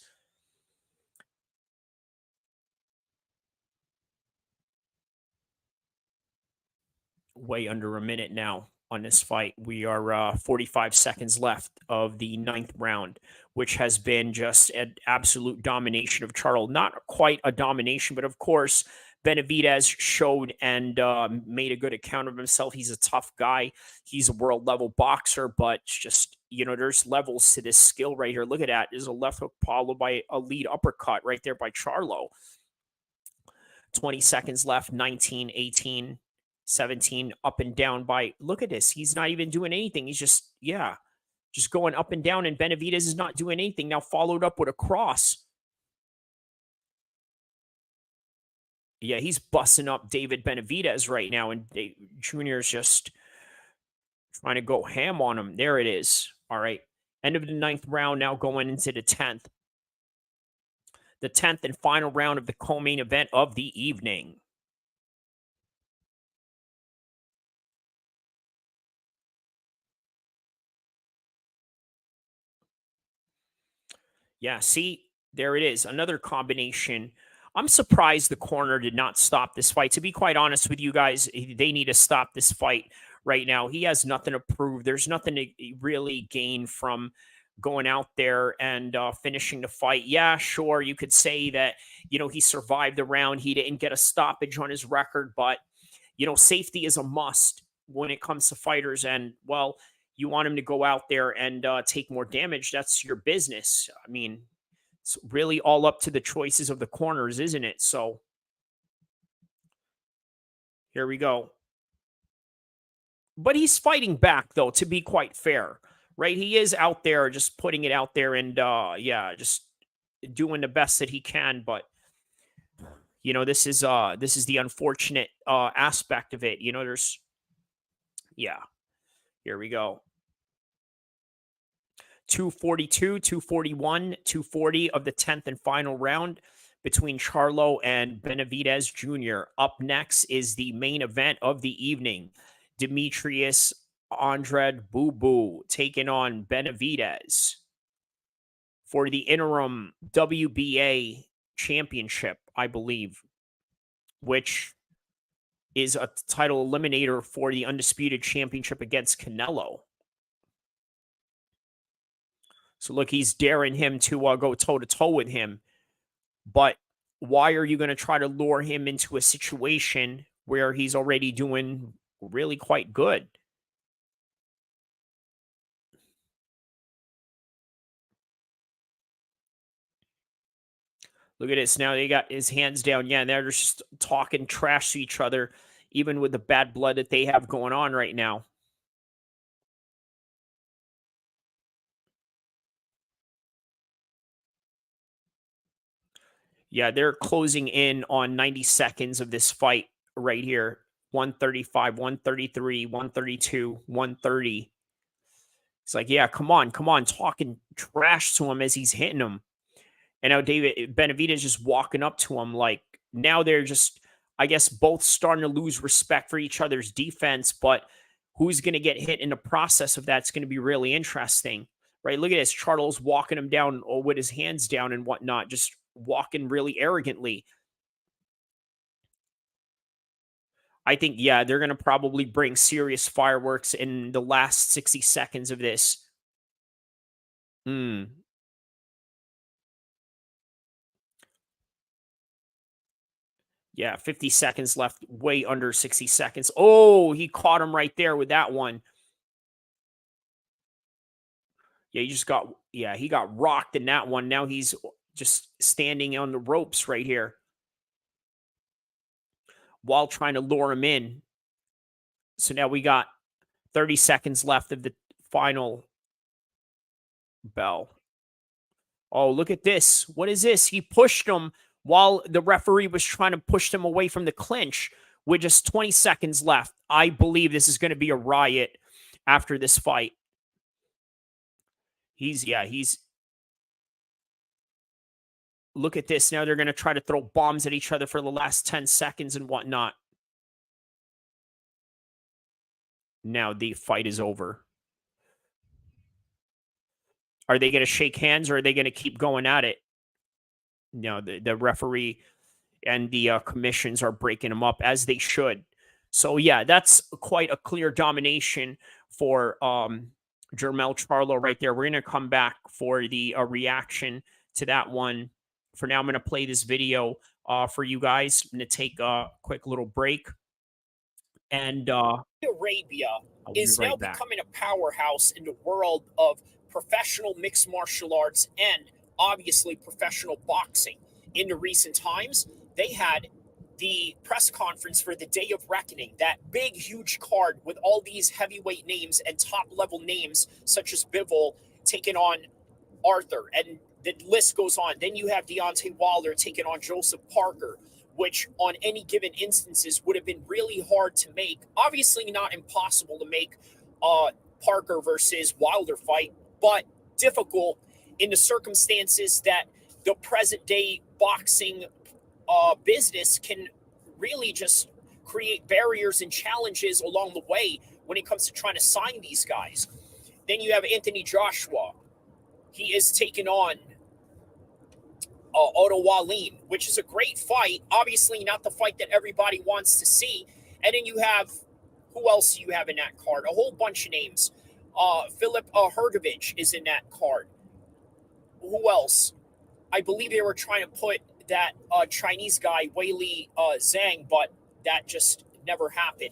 Way under a minute now on this fight. We are 45 seconds left of the 9th round, which has been just an absolute domination of Charlo. Not quite a domination, but of course, Benavidez showed and made a good account of himself. He's a tough guy. He's a world level boxer, but just, there's levels to this skill right here. Look at that. There's a left hook followed by a lead uppercut right there by Charlo. 20 seconds left, 19, 18, 17, up and down by, look at this. He's not even doing anything. He's just, just going up and down, and Benavidez is not doing anything. Now followed up with a cross. Yeah, he's busting up David Benavidez right now, and Junior's just trying to go ham on him. There it is. All right. End of the 9th round, now going into the 10th. The 10th and final round of the co-main event of the evening. Yeah, see, there it is. Another combination. I'm surprised the corner did not stop this fight. To be quite honest with you guys, they need to stop this fight right now. He has nothing to prove. There's nothing to really gain from going out there and finishing the fight. Yeah, sure, you could say that, he survived the round. He didn't get a stoppage on his record, but, safety is a must when it comes to fighters. And, well, you want him to go out there and take more damage. That's your business. I mean, it's really all up to the choices of the corners, isn't it? So here we go. But he's fighting back, though, to be quite fair, right? He is out there just putting it out there and, just doing the best that he can, but you know, this is the unfortunate aspect of it. You know, yeah, here we go. 242, 241, 240 of the 10th and final round between Charlo and Benavidez Jr. Up next is the main event of the evening. Demetrius Andrade Boo Boo taking on Benavidez for the interim WBA championship, I believe, which is a title eliminator for the undisputed championship against Canelo. So look, he's daring him to go toe-to-toe with him. But why are you going to try to lure him into a situation where he's already doing really quite good? Look at this. Now they got his hands down. Yeah, and they're just talking trash to each other, even with the bad blood that they have going on right now. Yeah, they're closing in on 90 seconds of this fight right here. 135, 133, 132, 130. It's like, yeah, come on, talking trash to him as he's hitting him. And now David Benavidez just walking up to him. Like, now they're just, I guess, both starting to lose respect for each other's defense, but who's going to get hit in the process of that's going to be really interesting, right? Look at this. Charlo's walking him down with his hands down and whatnot, just walking really arrogantly. I think, yeah, they're going to probably bring serious fireworks in the last 60 seconds of this. Yeah, 50 seconds left, way under 60 seconds. Oh, he caught him right there with that one. Yeah, he got rocked in that one. Now he's just standing on the ropes right here while trying to lure him in. So now we got 30 seconds left of the final bell. Oh, look at this. What is this? He pushed him while the referee was trying to push him away from the clinch with just 20 seconds left. I believe this is going to be a riot after this fight. He's look at this. Now they're going to try to throw bombs at each other for the last 10 seconds and whatnot. Now the fight is over. Are they going to shake hands or are they going to keep going at it? No, the referee and the commissions are breaking them up as they should. So yeah, that's quite a clear domination for Jermell Charlo right there. We're going to come back for the reaction to that one. For now, I'm going to play this video for you guys. I'm going to take a quick little break. And Arabia is now becoming a powerhouse in the world of professional mixed martial arts and obviously professional boxing. In the recent times, they had the press conference for the Day of Reckoning, that big, huge card with all these heavyweight names and top-level names, such as Bivol taking on Arthur, and the list goes on. Then you have Deontay Wilder taking on Joseph Parker, which on any given instances would have been really hard to make. Obviously not impossible to make Parker versus Wilder fight, but difficult in the circumstances that the present day boxing business can really just create barriers and challenges along the way when it comes to trying to sign these guys. Then you have Anthony Joshua. He is taking on Otto Wallin, which is a great fight. Obviously not the fight that everybody wants to see. And then you have, who else do you have in that card? A whole bunch of names. Philip Hergovich is in that card. Who else? I believe they were trying to put that Chinese guy, Weili Zhang, but that just never happened.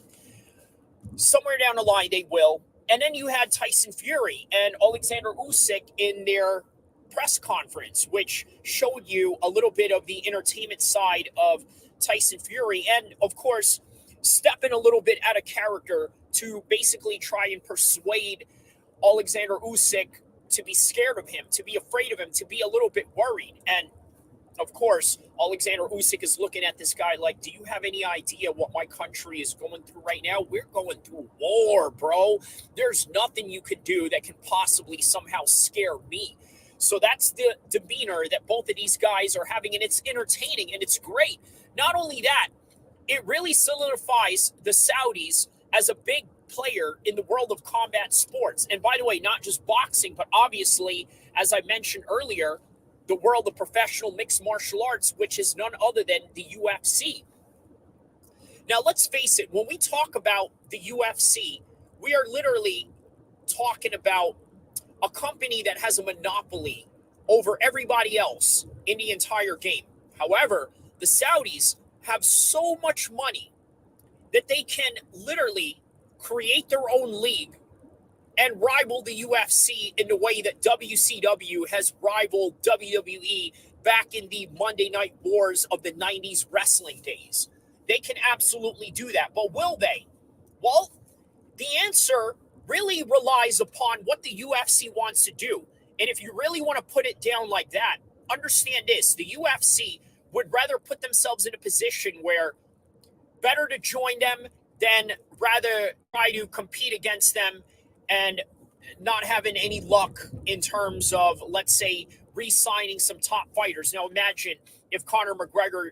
Somewhere down the line, they will. And then you had Tyson Fury and Alexander Usyk in their press conference, which showed you a little bit of the entertainment side of Tyson Fury. And, of course, stepping a little bit out of character to basically try and persuade Alexander Usyk to be scared of him, to be afraid of him, to be a little bit worried. And of course, Alexander Usyk is looking at this guy like, do you have any idea what my country is going through right now? We're going through war, bro. There's nothing you could do that can possibly somehow scare me. So that's the demeanor that both of these guys are having, and it's entertaining and it's great. Not only that, it really solidifies the Saudis as a big player in the world of combat sports. And by the way, not just boxing, but obviously, as I mentioned earlier, the world of professional mixed martial arts, which is none other than the UFC. Now, let's face it, when we talk about the UFC, we are literally talking about a company that has a monopoly over everybody else in the entire game. However, the Saudis have so much money that they can literally create their own league and rival the UFC in the way that WCW has rivaled WWE back in the Monday Night Wars of the 90s wrestling days. They can absolutely do that. But will they? Well, the answer really relies upon what the UFC wants to do. And if you really want to put it down like that, understand this. The UFC would rather put themselves in a position where better to join them than rather try to compete against them and not having any luck in terms of, let's say, re-signing some top fighters. Now imagine if Conor McGregor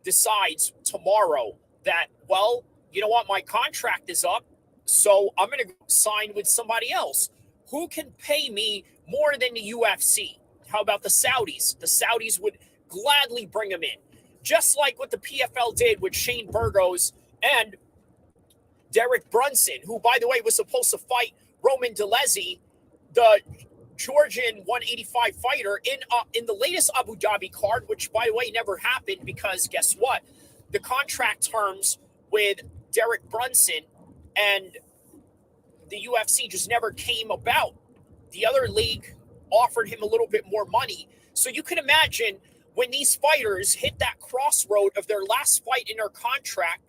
decides tomorrow that, well, you know what, my contract is up, so I'm going to sign with somebody else. Who can pay me more than the UFC? How about the Saudis? The Saudis would gladly bring him in. Just like what the PFL did with Shane Burgos and Derek Brunson, who, by the way, was supposed to fight Roman Dolezzi, the Georgian 185 fighter, in the latest Abu Dhabi card, which, by the way, never happened because guess what? The contract terms with Derek Brunson and the UFC just never came about. The other league offered him a little bit more money. So you can imagine when these fighters hit that crossroad of their last fight in their contract,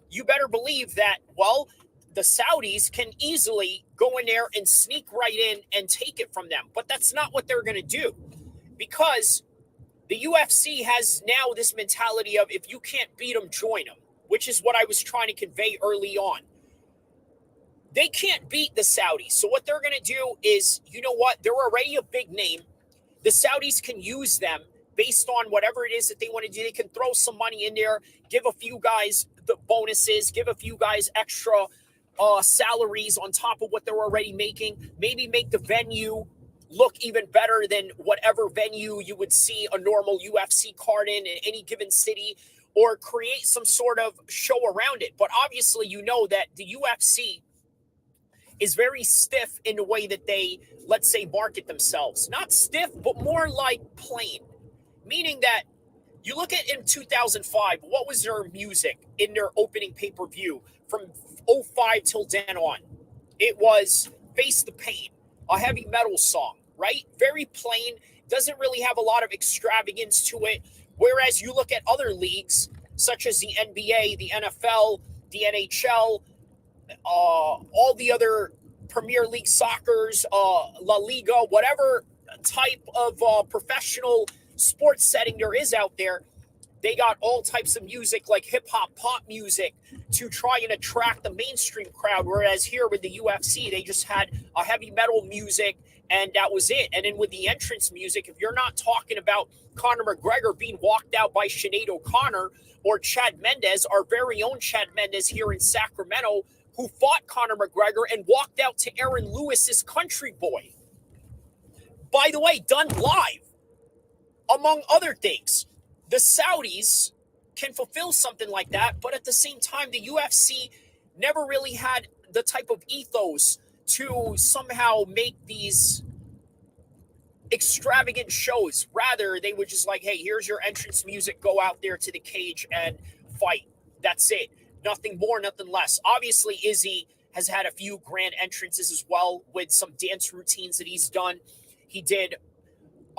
you better believe that, well, the Saudis can easily go in there and sneak right in and take it from them. But that's not what they're going to do, because the UFC has now this mentality of if you can't beat them, join them, which is what I was trying to convey early on. They can't beat the Saudis. So what they're going to do is, you know what? They're already a big name. The Saudis can use them based on whatever it is that they want to do. They can throw some money in there, give a few guys the bonuses, give a few guys extra salaries on top of what they're already making, maybe make the venue look even better than whatever venue you would see a normal UFC card in any given city, or create some sort of show around it. But obviously, you know that the UFC is very stiff in the way that they, let's say, market themselves. Not stiff, but more like plain. Meaning that you look at in 2005, what was their music in their opening pay-per-view from 05 till then on? It was Face the Pain, a heavy metal song, right? Very plain, doesn't really have a lot of extravagance to it. Whereas you look at other leagues, such as the NBA, the NFL, the NHL, all the other Premier League soccers, La Liga, whatever type of professional sports setting there is out there, they got all types of music like hip-hop, pop music to try and attract the mainstream crowd, whereas here with the UFC, they just had a heavy metal music, and that was it. And then with the entrance music, if you're not talking about Conor McGregor being walked out by Sinead O'Connor or Chad Mendes, our very own Chad Mendes here in Sacramento, who fought Conor McGregor and walked out to Aaron Lewis's Country Boy. By the way, done live, among other things. The Saudis can fulfill something like that, but at the same time, the UFC never really had the type of ethos to somehow make these extravagant shows. Rather, they would just like, hey, here's your entrance music, go out there to the cage and fight. That's it. Nothing more, nothing less. Obviously, Izzy has had a few grand entrances as well with some dance routines that he's done. He did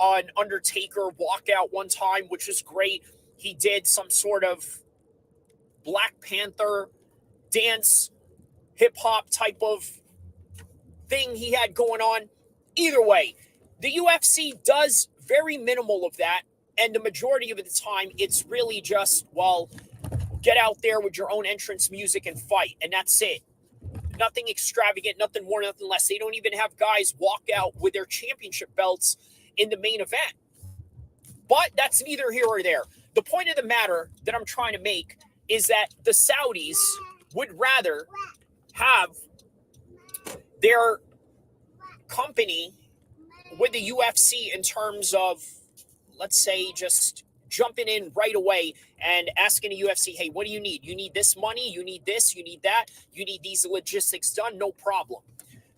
an Undertaker walkout one time, which was great. He did some sort of Black Panther dance, hip-hop type of thing he had going on. Either way, The UFC does very minimal of that. And the majority of the time, it's really just, well, get out there with your own entrance music and fight. And that's it. Nothing extravagant, nothing more, nothing less. They don't even have guys walk out with their championship belts in the main event. But that's neither here or there. The point of the matter that I'm trying to make is that the Saudis would rather have their company with the UFC in terms of, let's say, just jumping in right away and asking the UFC, hey, what do you need? You need this money, you need this, you need that, you need these logistics done, no problem.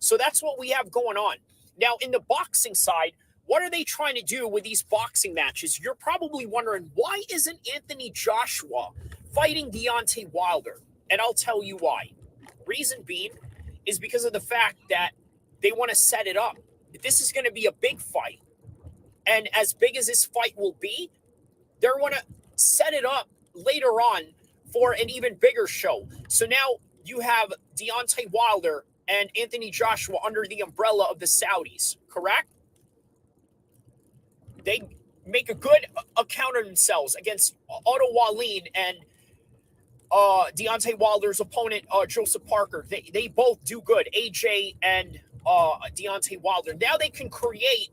So that's what we have going on. Now, in the boxing side, what are they trying to do with these boxing matches? You're probably wondering, why isn't Anthony Joshua fighting Deontay Wilder? And I'll tell you why. Reason being is because of the fact that they want to set it up. This is going to be a big fight. And as big as this fight will be, they're going to set it up later on for an even bigger show. So now you have Deontay Wilder and Anthony Joshua under the umbrella of the Saudis, correct? They make a good account of themselves against Otto Wallin and Deontay Wilder's opponent, Joseph Parker. They both do good, AJ and Deontay Wilder. Now they can create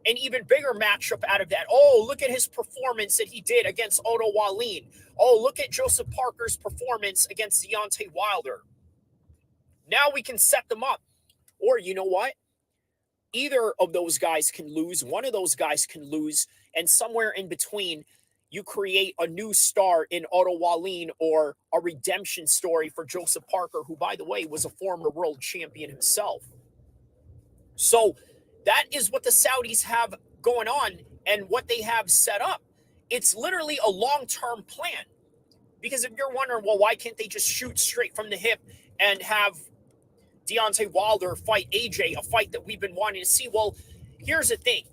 an even bigger matchup out of that. Oh, look at his performance that he did against Otto Wallin. Oh, look at Joseph Parker's performance against Deontay Wilder. Now we can set them up. Or you know what? Either of those guys can lose. One of those guys can lose. And somewhere in between, you create a new star in Otto Wallin or a redemption story for Joseph Parker, who, by the way, was a former world champion himself. So that is what the Saudis have going on and what they have set up. It's literally a long-term plan. Because if you're wondering, well, why can't they just shoot straight from the hip and have Deontay Wilder fight AJ, a fight that we've been wanting to see? Well, here's the thing.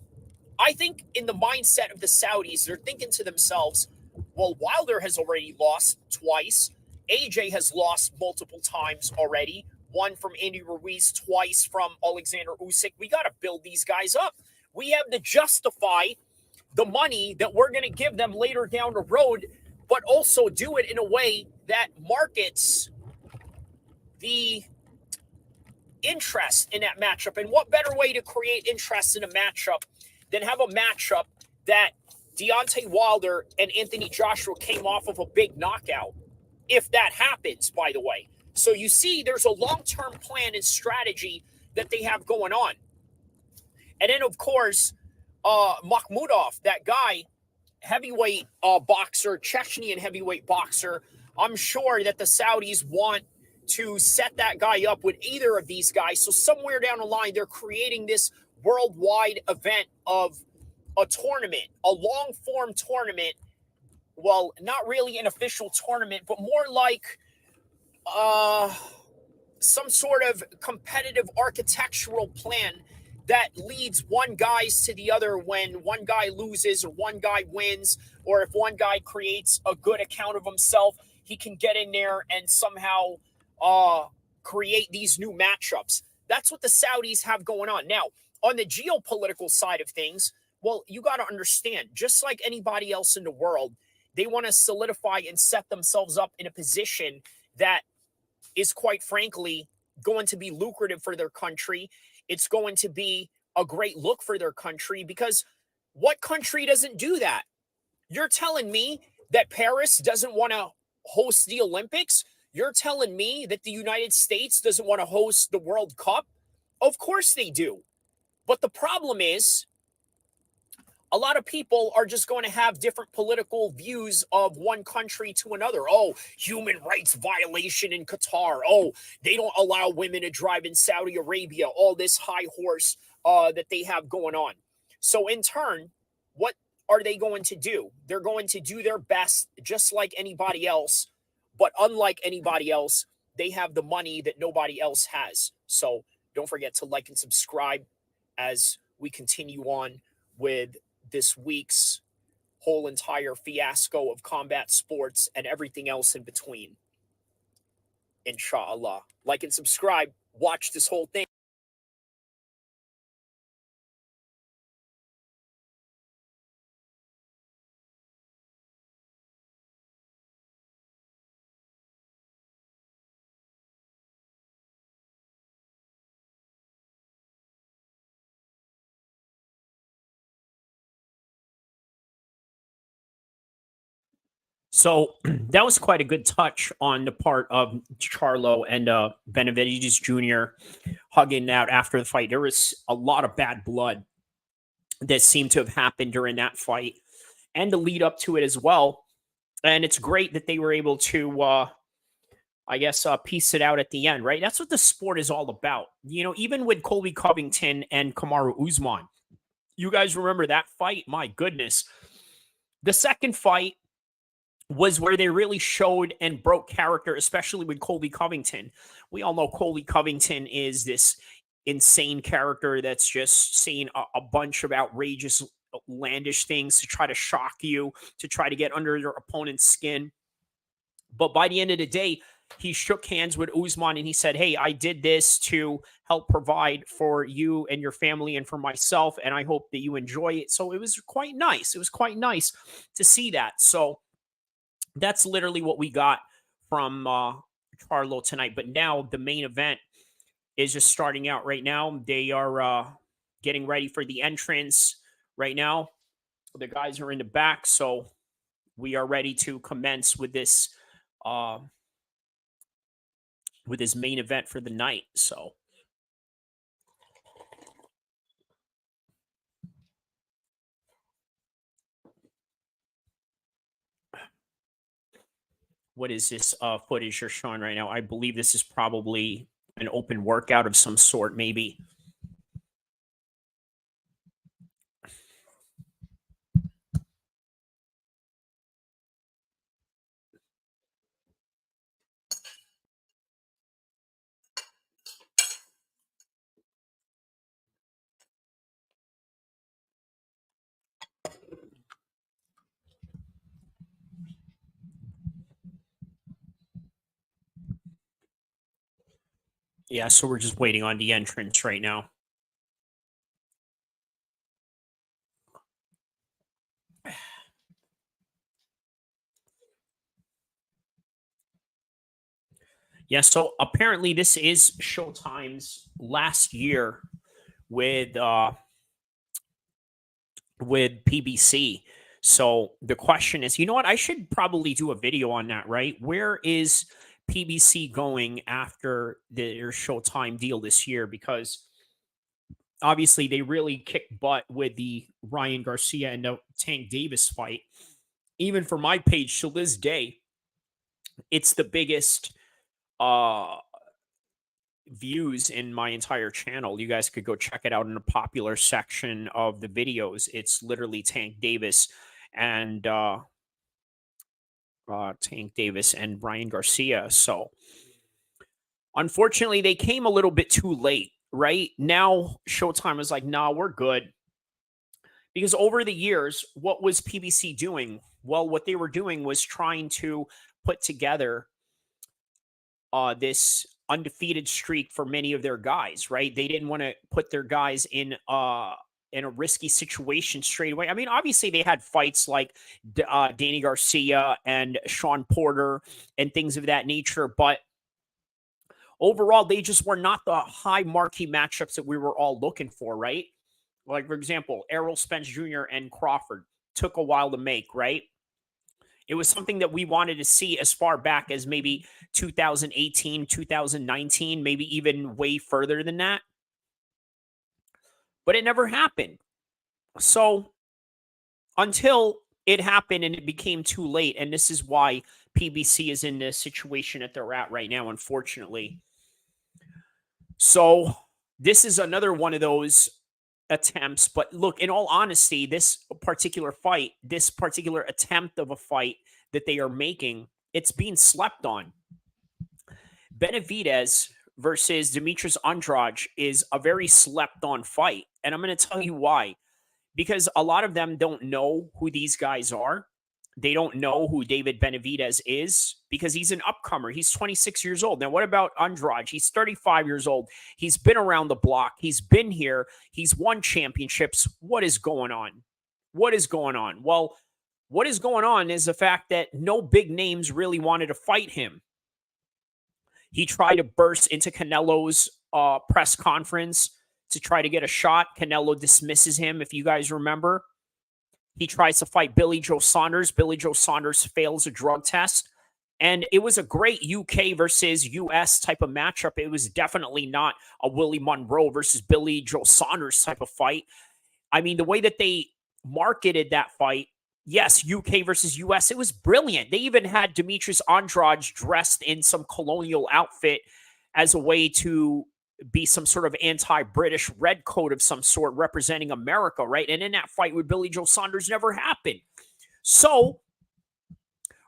I think in the mindset of the Saudis, they're thinking to themselves, well, Wilder has already lost twice. AJ has lost multiple times already. One from Andy Ruiz, twice from Alexander Usyk. We got to build these guys up. We have to justify the money that we're going to give them later down the road, but also do it in a way that markets the interest in that matchup. And what better way to create interest in a matchup than have a matchup that Deontay Wilder and Anthony Joshua came off of a big knockout, if that happens, by the way. So you see, there's a long-term plan and strategy that they have going on. And then, of course, Makhmudov, that guy, heavyweight boxer, Chechnyan heavyweight boxer, I'm sure that the Saudis want to set that guy up with either of these guys. So somewhere down the line, they're creating this worldwide event of a tournament, a long-form tournament. Well, not really an official tournament, but more like some sort of competitive architectural plan that leads one guys to the other when one guy loses or one guy wins, or if one guy creates a good account of himself, he can get in there and somehow create these new matchups. That's what the Saudis have going on. Now, on the geopolitical side of things, well, you got to understand, just like anybody else in the world, they want to solidify and set themselves up in a position that is, quite frankly, going to be lucrative for their country. It's going to be a great look for their country, because what country doesn't do that? You're telling me that Paris doesn't want to host the Olympics? You're telling me that the United States doesn't want to host the World Cup? Of course they do. But the problem is, a lot of people are just going to have different political views of one country to another. Oh, human rights violation in Qatar. Oh, they don't allow women to drive in Saudi Arabia. All this high horse that they have going on. So in turn, what are they going to do? They're going to do their best, just like anybody else. But unlike anybody else, they have the money that nobody else has. So don't forget to like and subscribe as we continue on with this week's whole entire fiasco of combat sports and everything else in between. Inshallah. Like and subscribe. Watch this whole thing. So that was quite a good touch on the part of Charlo and Benavidez Jr. hugging out after the fight. There was a lot of bad blood that seemed to have happened during that fight and the lead up to it as well. And it's great that they were able to, I guess, piece it out at the end, right? That's what the sport is all about. You know, even with Colby Covington and Kamaru Usman, you guys remember that fight? My goodness. The second fight was where they really showed and broke character, especially with Colby Covington. We all know Colby Covington is this insane character that's just saying a bunch of outrageous, outlandish things to try to shock you, to try to get under your opponent's skin. But by the end of the day, he shook hands with Usman and he said, "Hey, I did this to help provide for you and your family and for myself, and I hope that you enjoy it." So it was quite nice. It was quite nice to see that. So that's literally what we got from Charlo tonight. But now the main event is just starting out right now. They are getting ready for the entrance right now. The guys are in the back, so we are ready to commence with this main event for the night. So what is this footage you're showing right now? I believe this is probably an open workout of some sort, maybe. Yeah, so we're just waiting on the entrance right now. Yeah, so apparently this is Showtime's last year with PBC. So the question is, you know what? I should probably do a video on that, right? Where is PBC going after their Showtime deal this year? Because obviously they really kicked butt with the Ryan Garcia and the Tank Davis fight. Even for my page to this day, it's the biggest uh views in my entire channel. You guys could go check it out in the popular section of the videos. It's literally and Tank Davis and Brian Garcia. So unfortunately, they came a little bit too late. Right now, Showtime was like, "Nah, we're good." Because over the years, what was PBC doing? Well, what they were doing was trying to put together this undefeated streak for many of their guys, right? They didn't want to put their guys in a risky situation straight away. I mean, obviously they had fights like Danny Garcia and Sean Porter and things of that nature, but overall they just were not the high marquee matchups that we were all looking for, right? Like for example, Errol Spence Jr. and Crawford took a while to make, right? It was something that we wanted to see as far back as maybe 2018, 2019, maybe even way further than that. But it never happened. So until it happened and it became too late, and this is why PBC is in the situation that they're at right now, unfortunately. So this is another one of those attempts. But look, in all honesty, this particular fight, this particular attempt of a fight that they are making, it's being slept on. Benavidez versus Demetrius Andrade is a very slept on fight. And I'm going to tell you why. Because a lot of them don't know who these guys are. They don't know who David Benavidez is because he's an upcomer. He's 26 years old. Now, what about Andrade? He's 35 years old. He's been around the block. He's been here. He's won championships. What is going on? What is going on? Well, what is going on is the fact that no big names really wanted to fight him. He tried to burst into Canelo's press conference to try to get a shot. Canelo dismisses him, if you guys remember. He tries to fight Billy Joe Saunders. Billy Joe Saunders fails a drug test. And it was a great UK versus US type of matchup. It was definitely not a Willie Monroe versus Billy Joe Saunders type of fight. I mean, the way that they marketed that fight, yes, UK versus US, it was brilliant. They even had Demetrius Andrade dressed in some colonial outfit as a way to be some sort of anti-British red coat of some sort representing America, right? And in that fight with Billy Joe Saunders never happened. So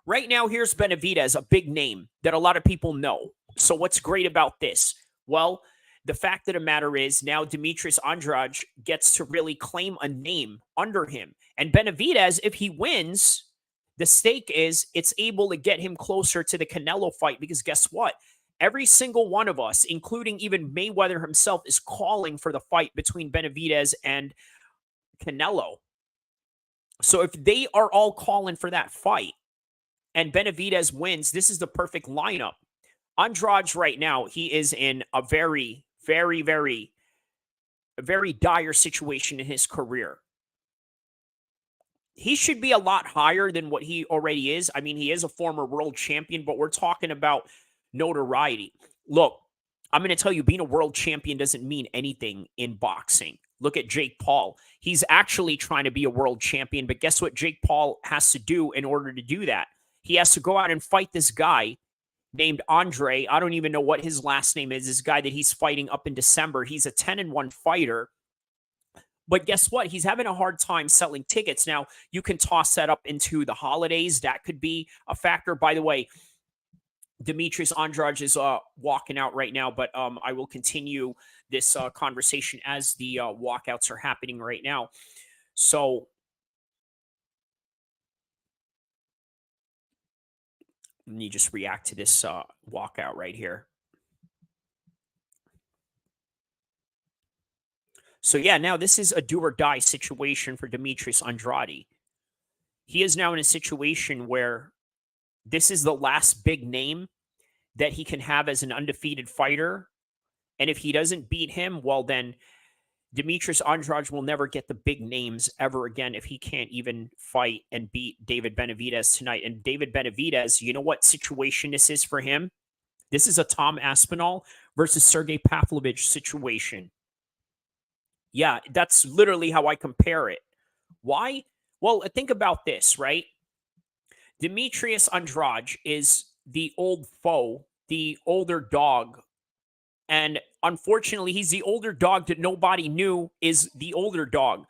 right now, here's Benavidez, a big name that a lot of people know. So what's great about this? Well, the fact of the matter is now Demetrius Andrade gets to really claim a name under him. And Benavidez, if he wins, the stake is it's able to get him closer to the Canelo fight because guess what? Every single one of us, including even Mayweather himself, is calling for the fight between Benavidez and Canelo. So if they are all calling for that fight, and Benavidez wins, this is the perfect lineup. Andrade right now, he is in a very, very, very, very dire situation in his career. He should be a lot higher than what he already is. I mean, he is a former world champion, but we're talking about notoriety. Look, I'm going to tell you, being a world champion doesn't mean anything in boxing. Look at Jake Paul. He's actually trying to be a world champion, but guess what Jake Paul has to do in order to do that? He has to go out and fight this guy named Andrade. I don't even know what his last name is. This guy that he's fighting up in December. He's a 10-1 fighter. But guess what? He's having a hard time selling tickets. Now, you can toss that up into the holidays. That could be a factor. By the way, Demetrius Andrade is walking out right now, but I will continue this conversation as the walkouts are happening right now. So let me just react to this walkout right here. So yeah, now this is a do or die situation for Demetrius Andrade. He is now in a situation where this is the last big name that he can have as an undefeated fighter. And if he doesn't beat him, well, then Demetrius Andrade will never get the big names ever again if he can't even fight and beat David Benavidez tonight. And David Benavidez, you know what situation this is for him? This is a Tom Aspinall versus Sergey Pavlovich situation. Yeah, that's literally how I compare it. Why? Well, think about this, right? Demetrius Andrade is the old foe, the older dog. And unfortunately, he's the older dog that nobody knew is the older dog.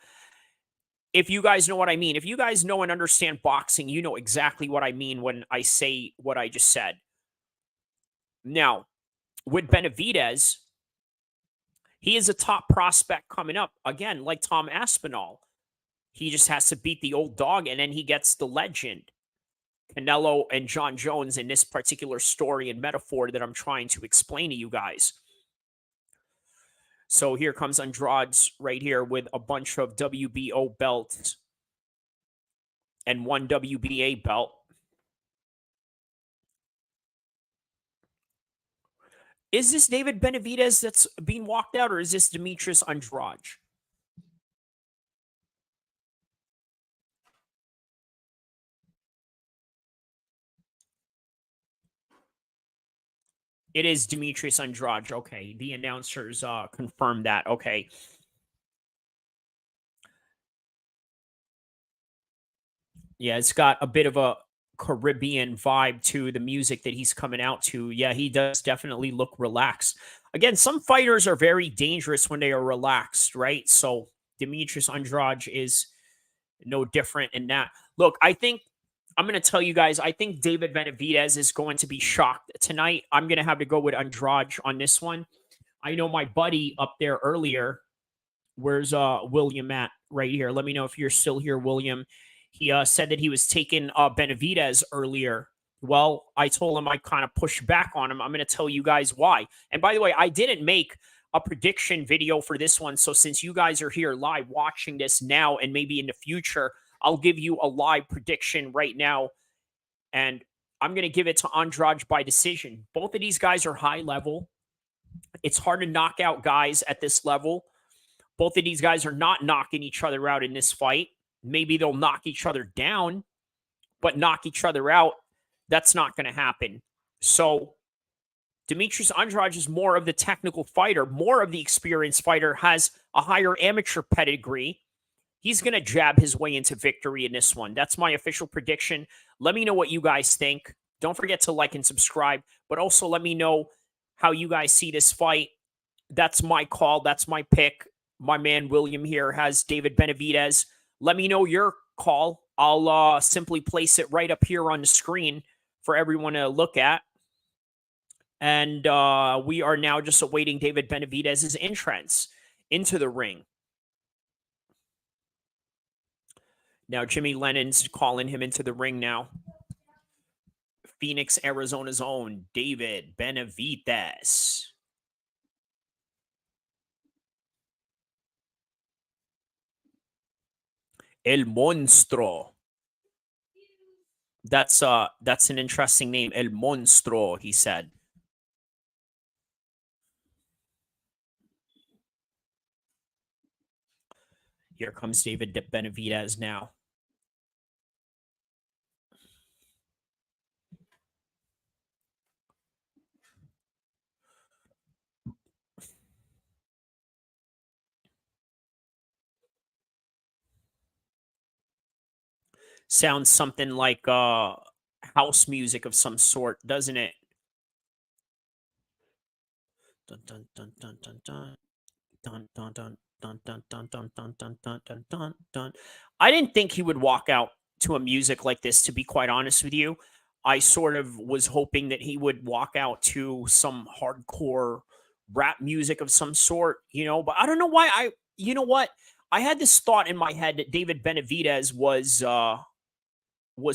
If you guys know what I mean, if you guys know and understand boxing, you know exactly what I mean when I say what I just said. Now, with Benavidez, he is a top prospect coming up. Again, like Tom Aspinall. He just has to beat the old dog, and then he gets the legend. Canelo and John Jones in this particular story and metaphor that I'm trying to explain to you guys. So here comes Andrade right here with a bunch of WBO belts and one WBA belt. Is this David Benavidez that's being walked out, or is this Demetrius Andrade? It is Demetrius Andrade. Okay, the announcers confirmed that. Okay. Yeah, it's got a bit of a Caribbean vibe to the music that he's coming out to. Yeah, he does definitely look relaxed. Again, some fighters are very dangerous when they are relaxed, right? So Demetrius Andrade is no different in that. Look, I think I'm going to tell you guys, I think David Benavidez is going to be shocked tonight. I'm going to have to go with Andrade on this one. I know my buddy up there earlier. Where's William at? Right here. Let me know if you're still here, William. He said that he was taking Benavidez earlier. Well, I told him I kind of pushed back on him. I'm going to tell you guys why. And by the way, I didn't make a prediction video for this one. So since you guys are here live watching this now and maybe in the future, I'll give you a live prediction right now. And I'm going to give it to Andrade by decision. Both of these guys are high level. It's hard to knock out guys at this level. Both of these guys are not knocking each other out in this fight. Maybe they'll knock each other down, but knock each other out, that's not going to happen. So Demetrius Andrade is more of the technical fighter, more of the experienced fighter, has a higher amateur pedigree. He's going to jab his way into victory in this one. That's my official prediction. Let me know what you guys think. Don't forget to like and subscribe, but also let me know how you guys see this fight. That's my call. That's my pick. My man William here has David Benavidez. Let me know your call. I'll simply place it right up here on the screen for everyone to look at. And we are now just awaiting David Benavidez's entrance into the ring. Now, Jimmy Lennon's calling him into the ring now. Phoenix, Arizona's own David Benavidez. El Monstro. That's an interesting name. El Monstro, he said. Here comes David Benavidez now. Sounds something like house music of some sort, doesn't it? Dun dun dun dun dun dun dun dun dun dun dun dun dun dun dun dun dun dun dun. I didn't think he would walk out to a music like this, to be quite honest with you. I sort of was hoping that he would walk out to some hardcore rap music of some sort, you know, but I don't know why you know what? I had this thought in my head that David Benavidez was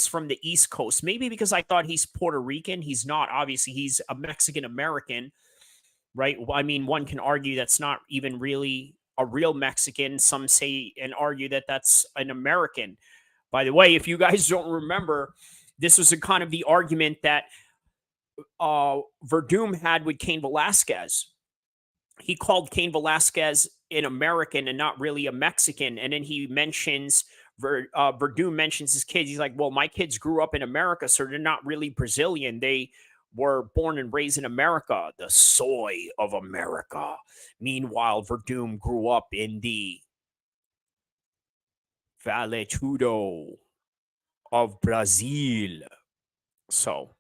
from the East Coast. Maybe because I thought he's Puerto Rican. He's not. Obviously, he's a Mexican American, right? I mean, one can argue that's not even really a real Mexican. Some say and argue that that's an American. By the way, if you guys don't remember, this was a kind of the argument that Verdum had with Cain Velasquez. He called Cain Velasquez an American and not really a Mexican. And then he mentions, Verdum mentions his kids. He's like, well, my kids grew up in America, so they're not really Brazilian. They were born and raised in America, the soy of America. Meanwhile, Verdum grew up in the Vale Tudo of Brazil. So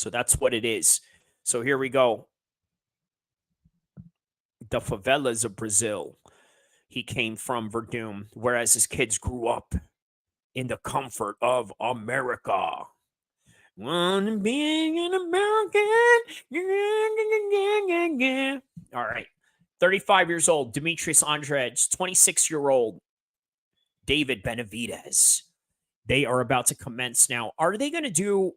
that's what it is. So here we go. The favelas of Brazil. He came from Verdum, whereas his kids grew up in the comfort of America. Wanna be an American? All right. 35 years old, Demetrius Andrade, 26-year-old David Benavidez. They are about to commence now. Are they going to do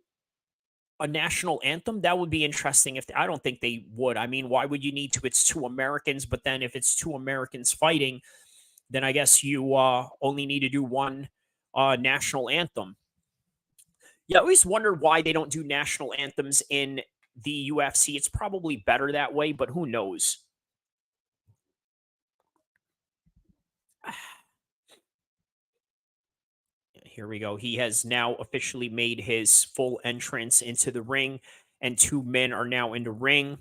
a national anthem? That would be interesting. If I don't think they would. I mean, why would you need to? It's two Americans, but then if it's two Americans fighting, then I guess you only need to do one national anthem. Yeah, I always wonder why they don't do national anthems in the UFC. It's probably better that way, but who knows? Here we go. He has now officially made his full entrance into the ring, and two men are now in the ring.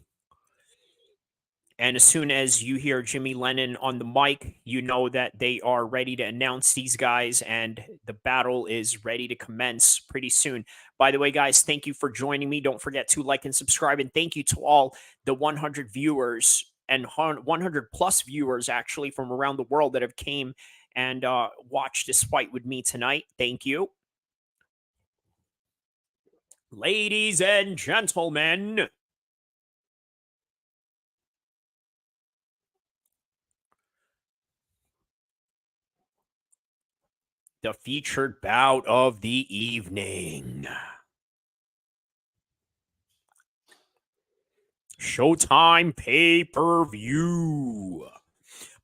And as soon as you hear Jimmy Lennon on the mic, you know that they are ready to announce these guys, and the battle is ready to commence pretty soon. By the way, guys, thank you for joining me. Don't forget to like and subscribe, and thank you to all the 100 viewers and 100 plus viewers, actually, from around the world that have came and watched this fight with me tonight. Thank you. Ladies and gentlemen, the featured bout of the evening. Showtime pay-per-view.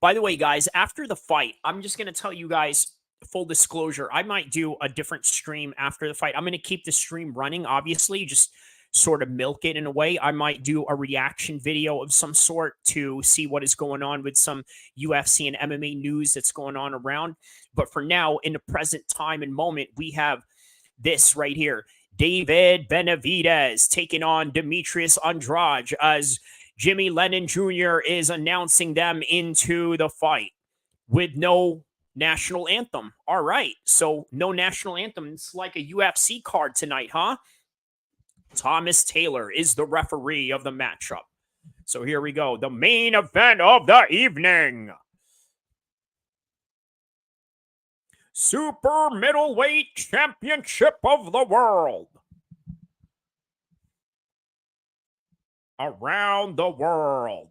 By the way, guys, after the fight, I'm just going to tell you guys, full disclosure, I might do a different stream after the fight. I'm going to keep the stream running, obviously, just sort of milk it in a way. I might do a reaction video of some sort to see what is going on with some UFC and MMA news that's going on around. But for now, in the present time and moment, we have this right here. David Benavidez taking on Demetrius Andrade as Jimmy Lennon Jr. is announcing them into the fight with no national anthem. All right. So no national anthem. It's like a UFC card tonight, huh? Thomas Taylor is the referee of the matchup. So here we go. The main event of the evening. Super Middleweight Championship of the World. Around the world.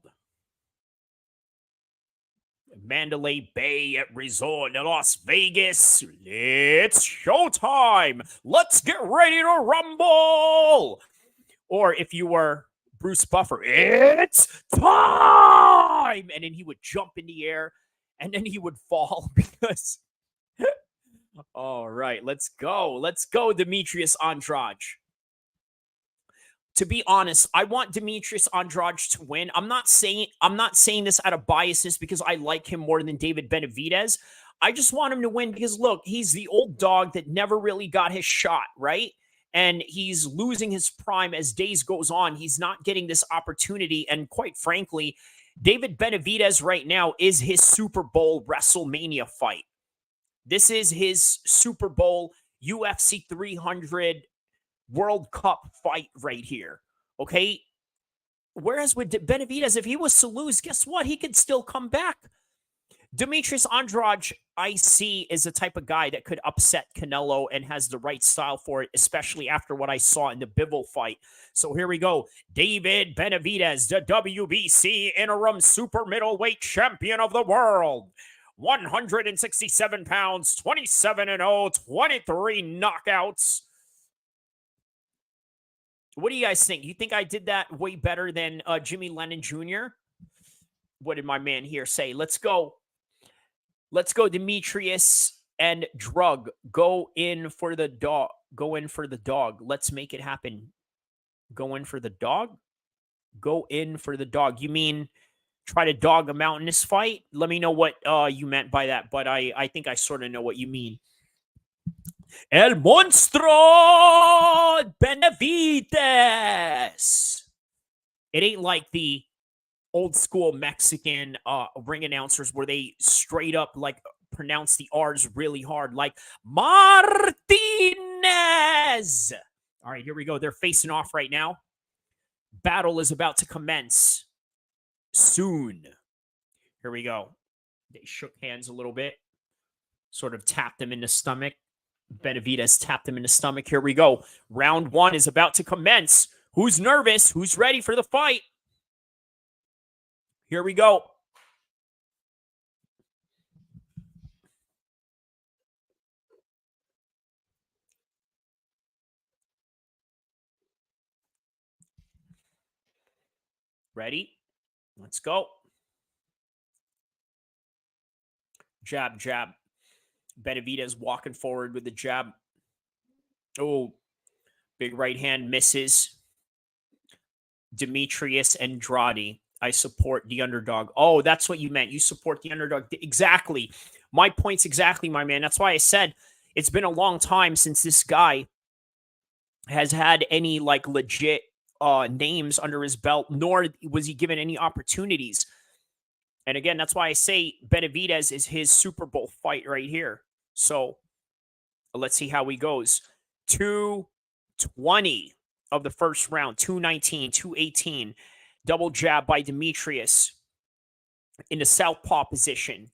Mandalay Bay at Resort in Las Vegas. It's showtime. Let's get ready to rumble. Or if you were Bruce Buffer, it's time. And then he would jump in the air and then he would fall because... All right, let's go. Let's go, Demetrius Andrade. To be honest, I want Demetrius Andrade to win. I'm not saying this out of biasness because I like him more than David Benavidez. I just want him to win because, look, he's the old dog that never really got his shot, right? And he's losing his prime as days goes on. He's not getting this opportunity. And quite frankly, David Benavidez right now is his Super Bowl WrestleMania fight. This is his Super Bowl UFC 300 World Cup fight right here. Okay? Whereas with Benavidez, if he was to lose, guess what? He could still come back. Demetrius Andrade, I see, is the type of guy that could upset Canelo and has the right style for it, especially after what I saw in the Bivol fight. So here we go. David Benavidez, the WBC interim super middleweight champion of the world. 167 pounds, 27-0, 23 knockouts. What do you guys think? You think I did that way better than Jimmy Lennon Jr.? What did my man here say? Let's go. Let's go, Demetrius and Drug. Go in for the dog. Go in for the dog. Let's make it happen. Go in for the dog? Go in for the dog. You mean try to dog him out in this fight? Let me know what you meant by that, but I think I sort of know what you mean. El Monstro Benavidez. It ain't like the old school Mexican ring announcers where they straight up like pronounce the R's really hard, like Martinez. All right, here we go. They're facing off right now. Battle is about to commence soon. Here we go. They shook hands a little bit, sort of tapped him in the stomach. Benavidez tapped him in the stomach. Here we go. Round one is about to commence. Who's nervous? Who's ready for the fight? Here we go. Ready? Let's go. Jab, jab. Benavidez walking forward with the jab. Oh, big right hand misses. Demetrius Andrade. I support the underdog. Oh, that's what you meant. You support the underdog. Exactly. My point's exactly, my man. That's why I said it's been a long time since this guy has had any like legit names under his belt, nor was he given any opportunities. And again, that's why I say Benavidez is his Super Bowl fight right here. So let's see how he goes. 220 of the first round, 219, 218. Double jab by Demetrius in the southpaw position.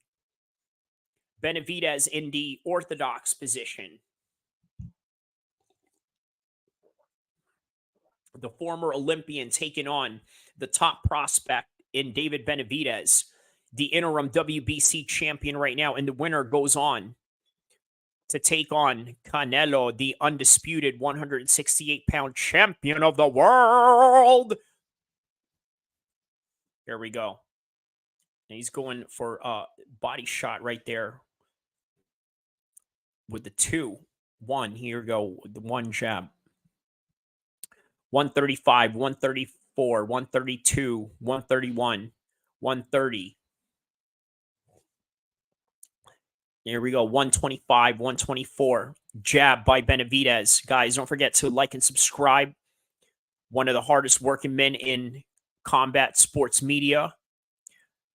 Benavidez in the orthodox position. The former Olympian taking on the top prospect in David Benavidez, the interim WBC champion right now. And the winner goes on to take on Canelo, the undisputed 168-pound champion of the world. Here we go. And he's going for a body shot right there with the 2-1. Here we go. The one jab. 135, 134, 132, 131, 130. Here we go. 125, 124. Jab by Benavidez. Guys, don't forget to like and subscribe. One of the hardest working men in combat sports media.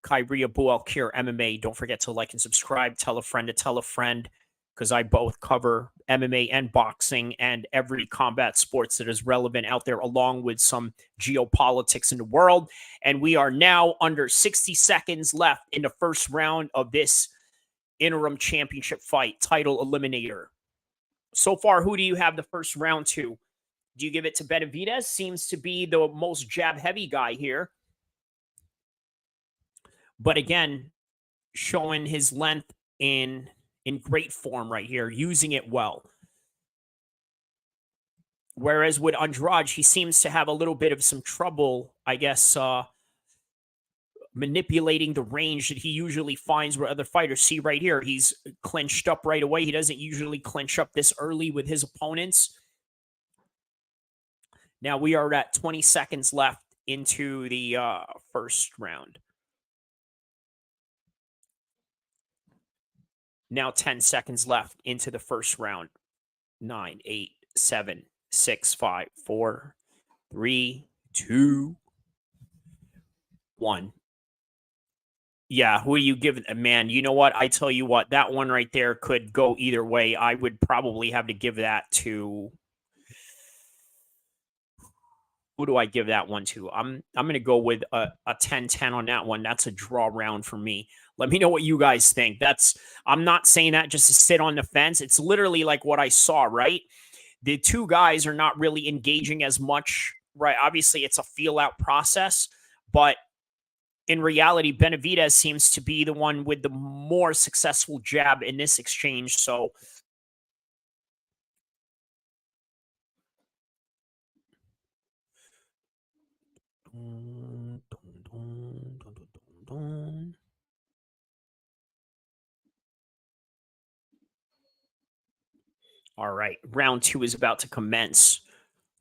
Kyrie El-Kheer MMA. Don't forget to like and subscribe. Tell a friend to tell a friend, because I both cover MMA and boxing and every combat sports that is relevant out there, along with some geopolitics in the world. And we are now under 60 seconds left in the first round of this interim championship fight, title eliminator. So far, who do you have the first round to? Do you give it to Benavidez? Seems to be the most jab-heavy guy here. But again, showing his length in great form right here, using it well. Whereas with Andrade, he seems to have a little bit of some trouble, I guess, manipulating the range that he usually finds where other fighters. See right here, he's clinched up right away. He doesn't usually clinch up this early with his opponents. Now we are at 20 seconds left into the first round. Now 10 seconds left into the first round. 9, 8, 7, 6, 5, 4, 3, 2, 1. Yeah, who are you giving? Man, you know what? I tell you what, that one right there could go either way. I would probably have to give that to... Who do I give that one to? I'm going to go with a 10-10 on that one. That's a draw round for me. Let me know what you guys think. I'm not saying that just to sit on the fence. It's literally like what I saw, right? The two guys are not really engaging as much, right? Obviously, it's a feel-out process, but in reality, Benavidez seems to be the one with the more successful jab in this exchange, so... All right, round 2 is about to commence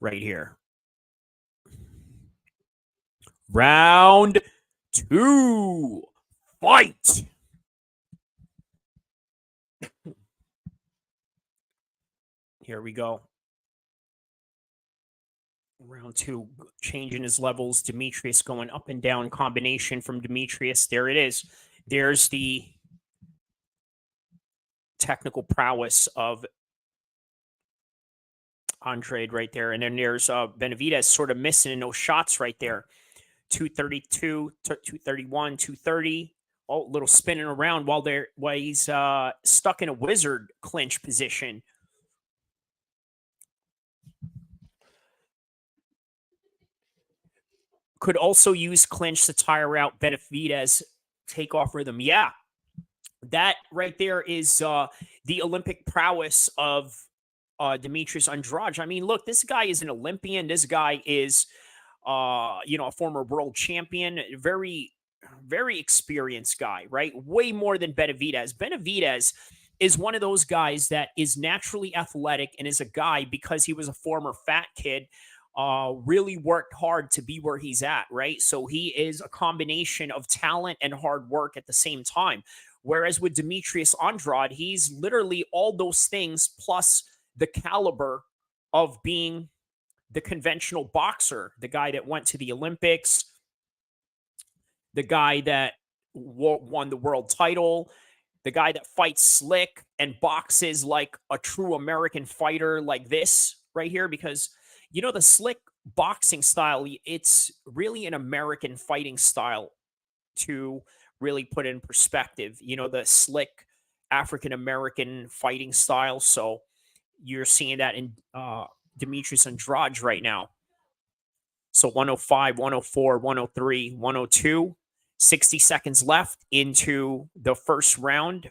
right here. Round 2, fight! Here we go. Round 2, changing his levels. Demetrius going up and down. Combination from Demetrius. There it is. There's the technical prowess of Andrade right there. And then there's Benavidez sort of missing in those shots right there. 232, 231, 230. Oh, little spinning around while he's stuck in a wizard clinch position. Could also use clinch to tire out Benavidez, take off rhythm. Yeah, that right there is the Olympic prowess of Demetrius Andrade. I mean, look, this guy is an Olympian. This guy is, a former world champion. Very, very experienced guy, right? Way more than Benavidez. Benavidez is one of those guys that is naturally athletic and is a guy, because he was a former fat kid, really worked hard to be where he's at, right? So he is a combination of talent and hard work at the same time. Whereas with Demetrius Andrade, he's literally all those things plus the caliber of being the conventional boxer, the guy that went to the Olympics, the guy that won the world title, the guy that fights slick and boxes like a true American fighter like this right here. Because, the slick boxing style, it's really an American fighting style, to really put in perspective, the slick African-American fighting style. So you're seeing that in Demetrius Andrade right now. So 105, 104, 103, 102, 60 seconds left into the first round.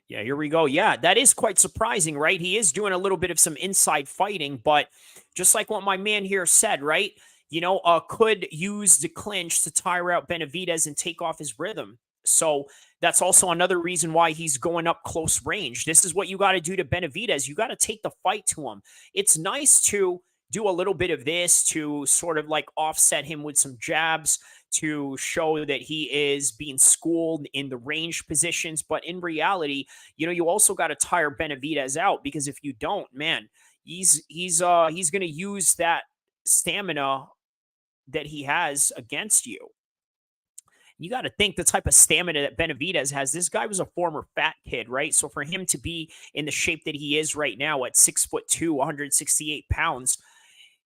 Yeah, here we go. Yeah, that is quite surprising, right? He is doing a little bit of some inside fighting, but just like what my man here said, right? Could use the clinch to tire out Benavidez and take off his rhythm. So that's also another reason why he's going up close range. This is what you got to do to Benavidez. You got to take the fight to him. It's nice to do a little bit of this to sort of like offset him with some jabs to show that he is being schooled in the range positions. But in reality, you also got to tire Benavidez out, because if you don't, man, he's going to use that stamina that he has against you. You got to think the type of stamina that Benavidez has. This guy was a former fat kid, right? So for him to be in the shape that he is right now at 6'2", 168 pounds,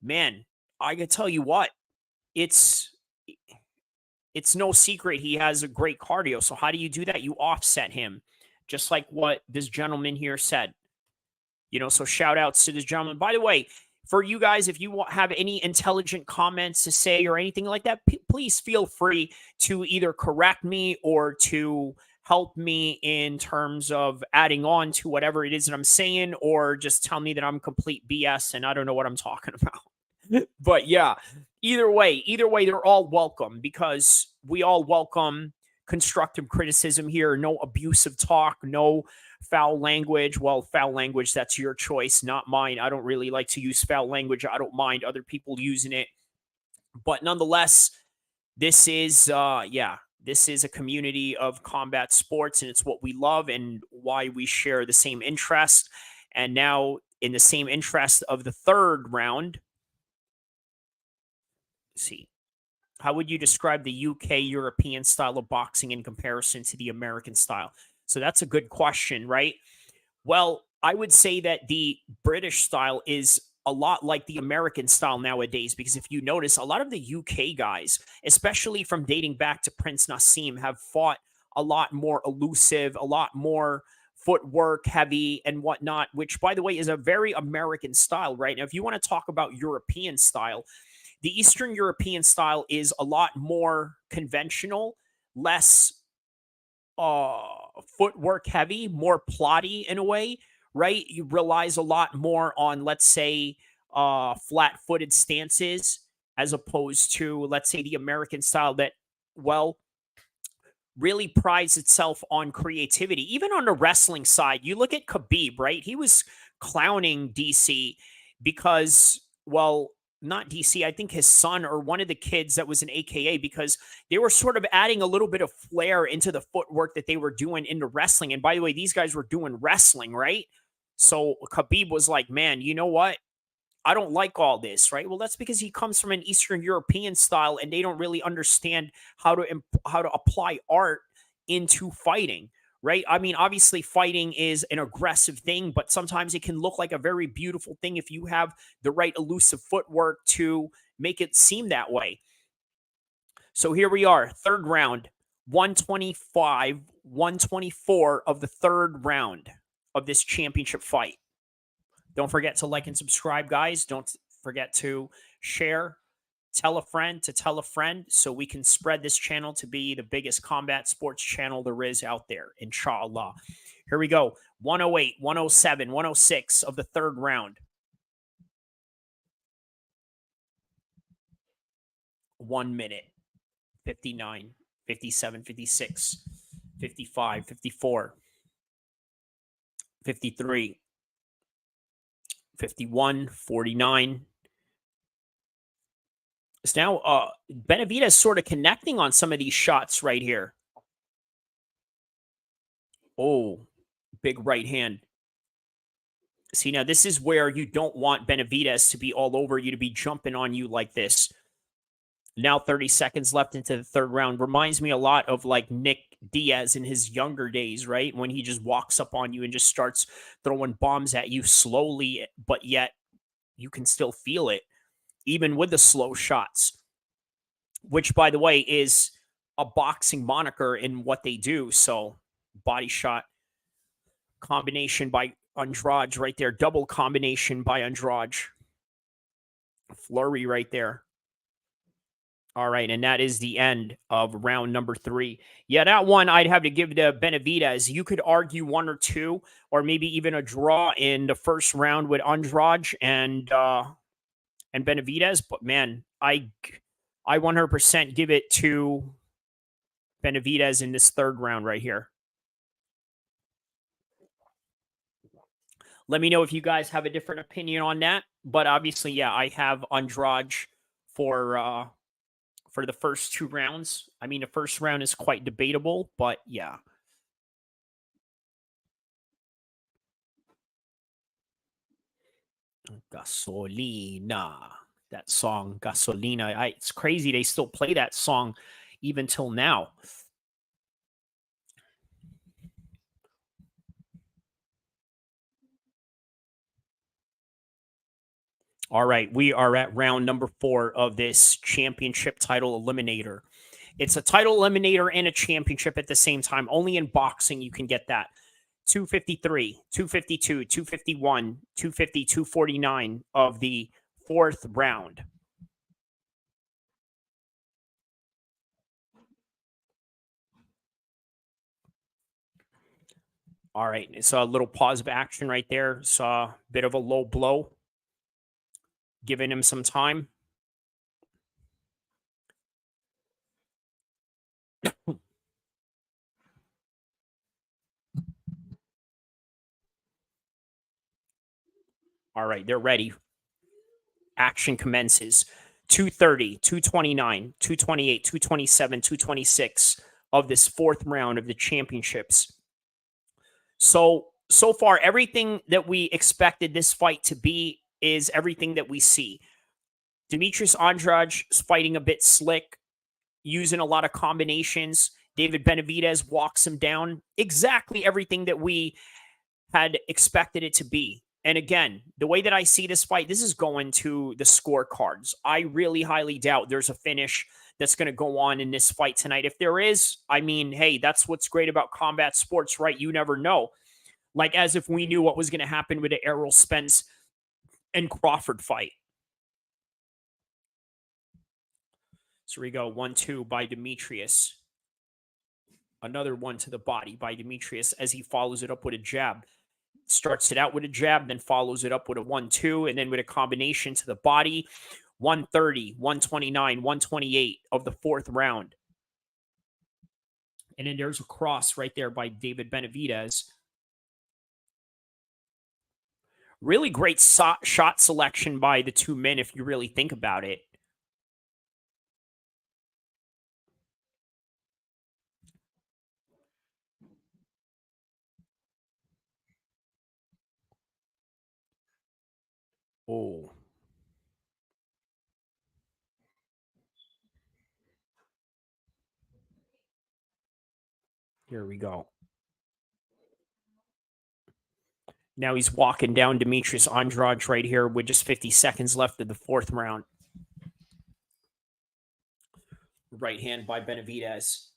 man, I can tell you what, it's no secret he has a great cardio. So how do you do that? You offset him, just like what this gentleman here said. So shout outs to this gentleman. By the way, for you guys, if you have any intelligent comments to say or anything like that, please feel free to either correct me or to help me in terms of adding on to whatever it is that I'm saying, or just tell me that I'm complete BS and I don't know what I'm talking about. But yeah, either way, they're all welcome, because we all welcome constructive criticism here. No abusive talk, no foul language. Well, foul language, that's your choice, not mine. I don't really like to use foul language. I don't mind other people using it. But nonetheless, this is this is a community of combat sports, and it's what we love and why we share the same interest. And now, in the same interest of the third round, let's see. How would you describe the UK European style of boxing in comparison to the American style? So that's a good question, right? Well, I would say that the British style is a lot like the American style nowadays, because if you notice, a lot of the UK guys, especially from dating back to Prince Nassim, have fought a lot more elusive, a lot more footwork heavy and whatnot, which, by the way, is a very American style, right? Now, if you want to talk about European style, the Eastern European style is a lot more conventional, less footwork heavy, more plotty in a way, right? You relies a lot more on, let's say, flat-footed stances, as opposed to, let's say, the American style that, well, really prides itself on creativity. Even on the wrestling side, you look at Khabib, right? He was clowning DC because, well, not DC, I think his son or one of the kids that was an AKA, because they were sort of adding a little bit of flair into the footwork that they were doing into wrestling. And by the way, these guys were doing wrestling, right? So Khabib was like, man, you know what? I don't like all this, right? Well, that's because he comes from an Eastern European style, and they don't really understand how to apply art into fighting, right? I mean, obviously, fighting is an aggressive thing, but sometimes it can look like a very beautiful thing if you have the right elusive footwork to make it seem that way. So here we are, third round, 125, 124 of the third round of this championship fight. Don't forget to like and subscribe, guys. Don't forget to share, tell a friend to tell a friend, so we can spread this channel to be the biggest combat sports channel there is out there, inshallah. Here we go. 108, 107, 106 of the third round. 1 minute. 59, 57, 56, 55, 54, 53. 51, 49. It's now Benavidez sort of connecting on some of these shots right here. Oh, big right hand. See, now this is where you don't want Benavidez to be all over you, to be jumping on you like this. Now 30 seconds left into the third round. Reminds me a lot of like Nick Diaz in his younger days, right? When he just walks up on you and just starts throwing bombs at you slowly, but yet you can still feel it, even with the slow shots, which, by the way, is a boxing moniker in what they do. So body shot combination by Andrade right there. Double combination by Andrade. Flurry right there. All right, and that is the end of round number 3. Yeah, that one I'd have to give to Benavidez. You could argue 1 or 2, or maybe even a draw in the first round with Andrade and Benavidez. But man, I 100% give it to Benavidez in this third round right here. Let me know if you guys have a different opinion on that. But obviously, yeah, I have Andrade for the first 2 rounds. I mean, the first round is quite debatable, but yeah. Gasolina. That song, Gasolina. It's crazy they still play that song even till now. All right, we are at round number 4 of this championship title eliminator. It's a title eliminator and a championship at the same time. Only in boxing you can get that. 253, 252, 251, 250, 249 of the 4th round. All right, it's a little pause of action right there. Saw a bit of a low blow, giving him some time. All right, they're ready. Action commences. 230, 229, 228, 227, 226 of this 4th round of the championships. So far, everything that we expected this fight to be is everything that we see. Demetrius Andrade is fighting a bit slick, using a lot of combinations. David Benavidez walks him down. Exactly everything that we had expected it to be. And again, the way that I see this fight, this is going to the scorecards. I really highly doubt there's a finish that's going to go on in this fight tonight. If there is, I mean, hey, that's what's great about combat sports, right? You never know. Like as if we knew what was going to happen with the Errol Spence and Crawford fight. So we go 1-2 by Demetrius. Another one to the body by Demetrius as he follows it up with a jab. Starts it out with a jab, then follows it up with a 1-2, and then with a combination to the body. 130, 129, 128 of the 4th round. And then there's a cross right there by David Benavidez. Really great shot selection by the 2 men if you really think about it. Oh. Here we go. Now he's walking down Demetrius Andrade right here with just 50 seconds left of the 4th round. Right hand by Benavidez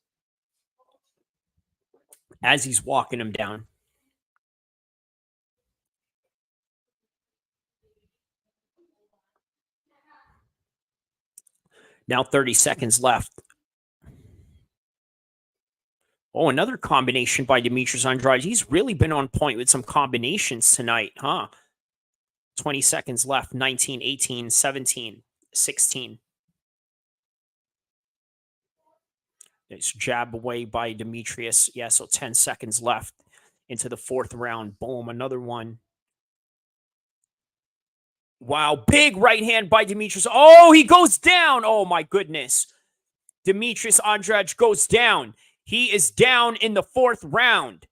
as he's walking him down. Now 30 seconds left. Oh, another combination by Demetrius Andrade. He's really been on point with some combinations tonight, huh? 20 seconds left. 19, 18, 17, 16. Nice jab away by Demetrius. Yeah, so 10 seconds left into the 4th round. Boom, another one. Wow, big right hand by Demetrius. Oh, he goes down. Oh, my goodness. Demetrius Andrade goes down. He is down in the 4th round.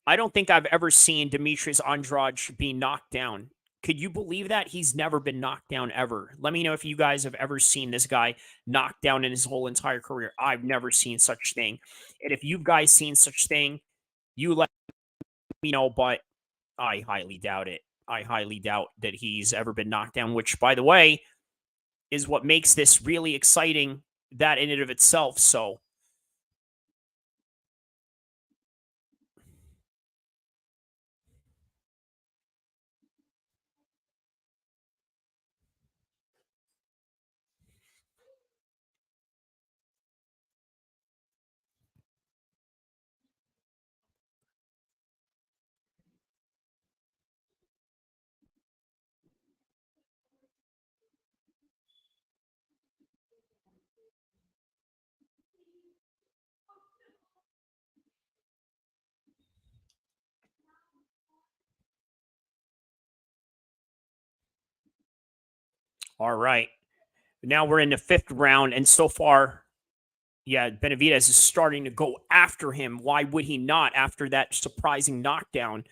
I don't think I've ever seen Demetrius Andrade be knocked down. Could you believe that? He's never been knocked down ever. Let me know if you guys have ever seen this guy knocked down in his whole entire career. I've never seen such thing. And if you guys seen such thing, you let me know, but I highly doubt it. I highly doubt that he's ever been knocked down, which, by the way, is what makes this really exciting, that in and of itself. So All right. Now we're in the 5th round, and so far, yeah, Benavidez is starting to go after him. Why would he not after that surprising knockdown?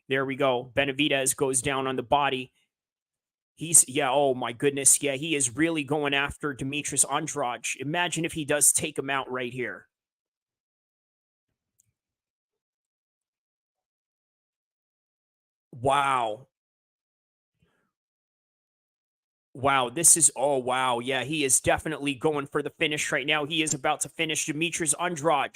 There we go. Benavidez goes down on the body. He's, yeah, oh my goodness. Yeah, he is really going after Demetrius Andrade. Imagine if he does take him out right here. Wow. Wow, this is, oh wow. Yeah, he is definitely going for the finish right now. He is about to finish Demetrius Andrade.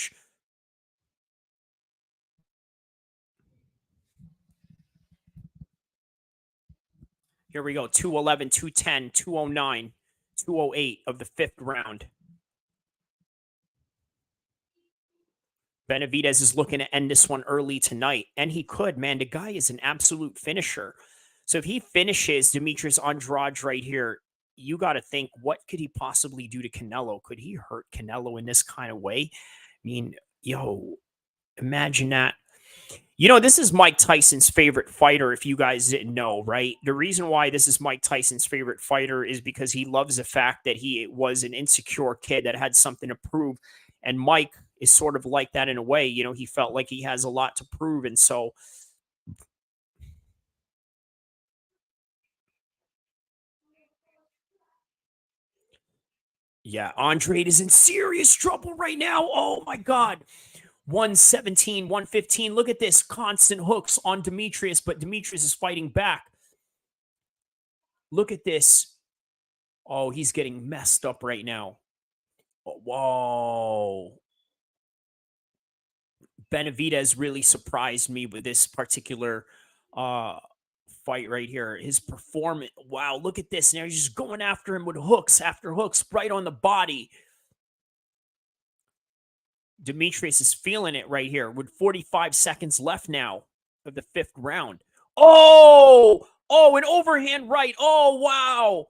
Here we go. 211, 210, 209, 208 of the 5th round. Benavidez is looking to end this one early tonight, and he could, man. The guy is an absolute finisher. So if he finishes Demetrius Andrade right here, you got to think, what could he possibly do to Canelo? Could he hurt Canelo in this kind of way? I mean, yo, imagine that. You know, this is Mike Tyson's favorite fighter, if you guys didn't know, right? The reason why this is Mike Tyson's favorite fighter is because he loves the fact that he was an insecure kid that had something to prove. And Mike is sort of like that in a way. You know, he felt like he has a lot to prove. And so, yeah, Andrade is in serious trouble right now. Oh, my God. 117, 115. Look at this. Constant hooks on Demetrius, but Demetrius is fighting back. Look at this. Oh, he's getting messed up right now. Oh, whoa. Benavidez really surprised me with this particular uh fight right here. His performance. Wow, look at this. Now he's just going after him with hooks after hooks right on the body. Demetrius is feeling it right here with 45 seconds left now of the 5th round. Oh, oh, an overhand right. Oh, wow.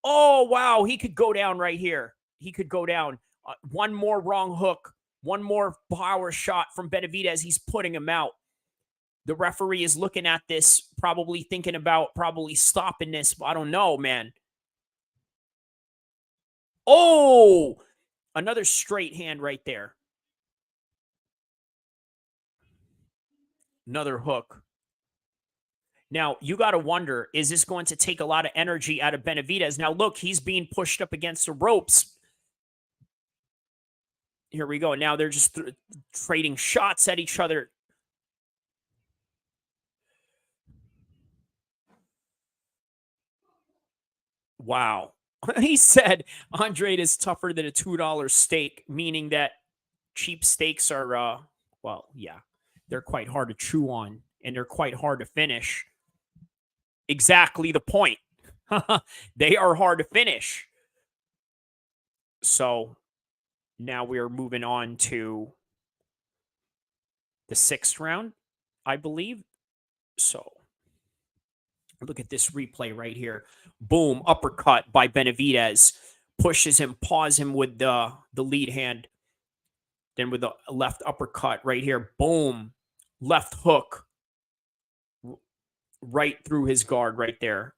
Oh, wow. He could go down right here. He could go down. One more wrong hook, one more power shot from Benavidez. He's putting him out. The referee is looking at this, probably thinking about probably stopping this. But I don't know, man. Oh, another straight hand right there. Another hook. Now, you got to wonder, is this going to take a lot of energy out of Benavidez? Now, look, he's being pushed up against the ropes. Here we go. Now they're just trading shots at each other. Wow. He said Andrade is tougher than a $2 steak, meaning that cheap steaks are, well, yeah, they're quite hard to chew on and they're quite hard to finish. Exactly the point. They are hard to finish. So now we are moving on to the 6th round, I believe. So look at this replay right here. Boom, uppercut by Benavidez. Pushes him, paws him with the lead hand. Then with the left uppercut right here. Boom. Left hook. Right through his guard right there.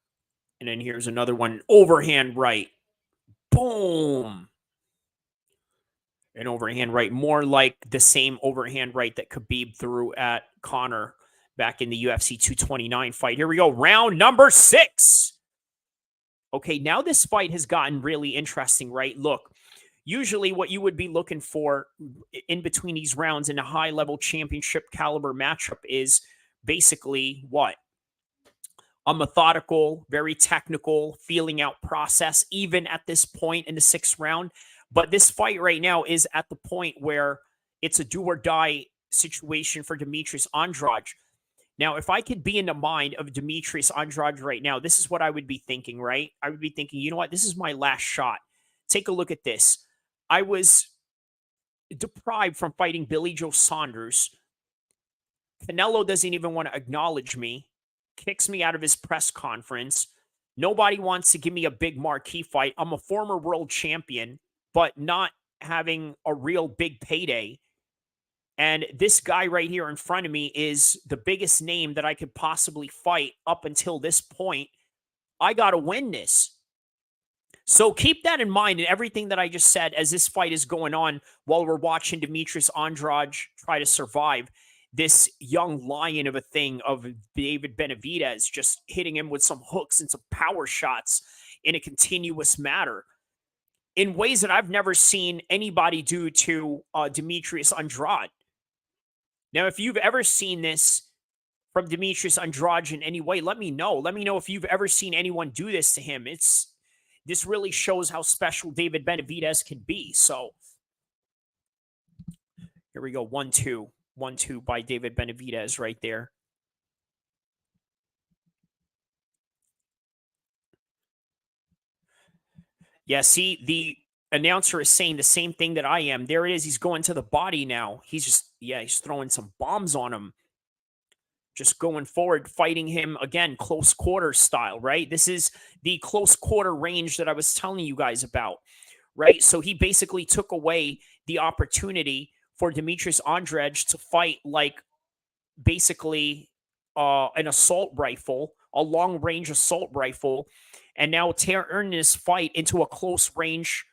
And then here's another one. Overhand right. Boom. An overhand right. More like the same overhand right that Khabib threw at Conor back in the UFC 229 fight. Here we go. Round number 6. Okay, now this fight has gotten really interesting, right? Look, usually what you would be looking for in between these rounds in a high-level championship caliber matchup is basically what? A methodical, very technical, feeling out process, even at this point in the 6th round. But this fight right now is at the point where it's a do or die situation for Demetrius Andrade. Now, if I could be in the mind of Demetrius Andrade right now, this is what I would be thinking, right? I would be thinking, you know what? This is my last shot. Take a look at this. I was deprived from fighting Billy Joe Saunders. Canelo doesn't even want to acknowledge me, kicks me out of his press conference. Nobody wants to give me a big marquee fight. I'm a former world champion, but not having a real big payday. And this guy right here in front of me is the biggest name that I could possibly fight up until this point. I got to win this. So keep that in mind and everything that I just said as this fight is going on while we're watching Demetrius Andrade try to survive this young lion of a thing of David Benavidez, just hitting him with some hooks and some power shots in a continuous manner in ways that I've never seen anybody do to Demetrius Andrade. Now, if you've ever seen this from Demetrius Andrade in any way, let me know. Let me know if you've ever seen anyone do this to him. This really shows how special David Benavidez can be. So here we go. 1-2. 1-2 by David Benavidez right there. Yeah, see, the announcer is saying the same thing that I am. There it is. He's going to the body now. He's throwing some bombs on him. Just going forward, fighting him again, close quarter style, right? This is the close quarter range that I was telling you guys about, right? So he basically took away the opportunity for Demetrius Andrade to fight like basically an assault rifle, a long range assault rifle, and now turn this fight into a close range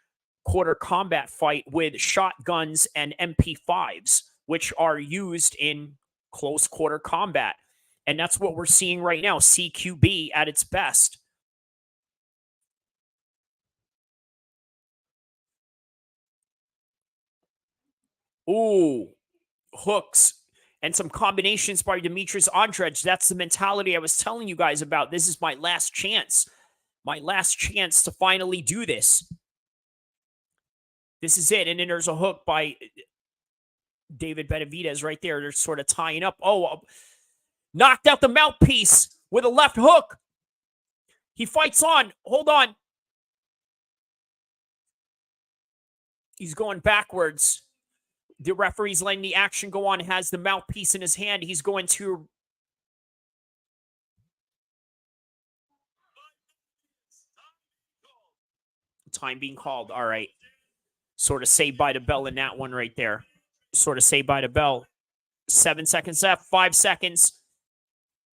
quarter combat fight with shotguns and MP5s, which are used in close quarter combat. And that's what we're seeing right now. CQB at its best. Ooh, hooks and some combinations by Demetrius Andrade. That's the mentality I was telling you guys about. This is my last chance. My last chance to finally do this. This is it. And then there's a hook by David Benavidez right there. They're sort of tying up. Oh, knocked out the mouthpiece with a left hook. He fights on. Hold on. He's going backwards. The referee's letting the action go on. Has the mouthpiece in his hand. He's going to... Time being called. All right. Sort of saved by the bell in that one right there. Sort of saved by the bell. 7 seconds left. 5 seconds.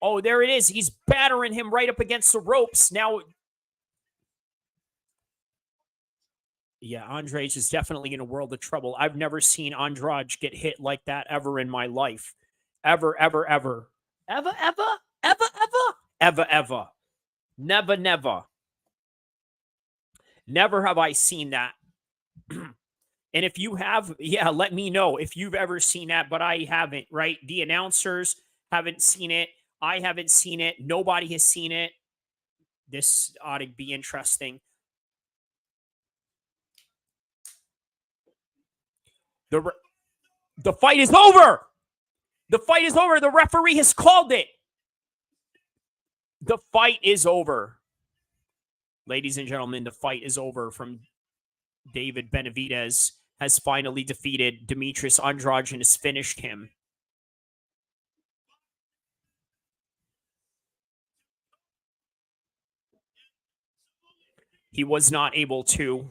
Oh, there it is. He's battering him right up against the ropes. Now, yeah, Andrade is definitely in a world of trouble. I've never seen Andrade get hit like that ever in my life. Ever, ever, ever. Ever, ever? Ever, ever? Ever, ever. Never, never. Never have I seen that. And if you have, yeah, let me know if you've ever seen that, but I haven't, right? The announcers haven't seen it. I haven't seen it. Nobody has seen it. This ought to be interesting. The fight is over. The fight is over. The referee has called it. The fight is over. Ladies and gentlemen, the fight is over. From David Benavidez has finally defeated Demetrius Andrade and has finished him. He was not able to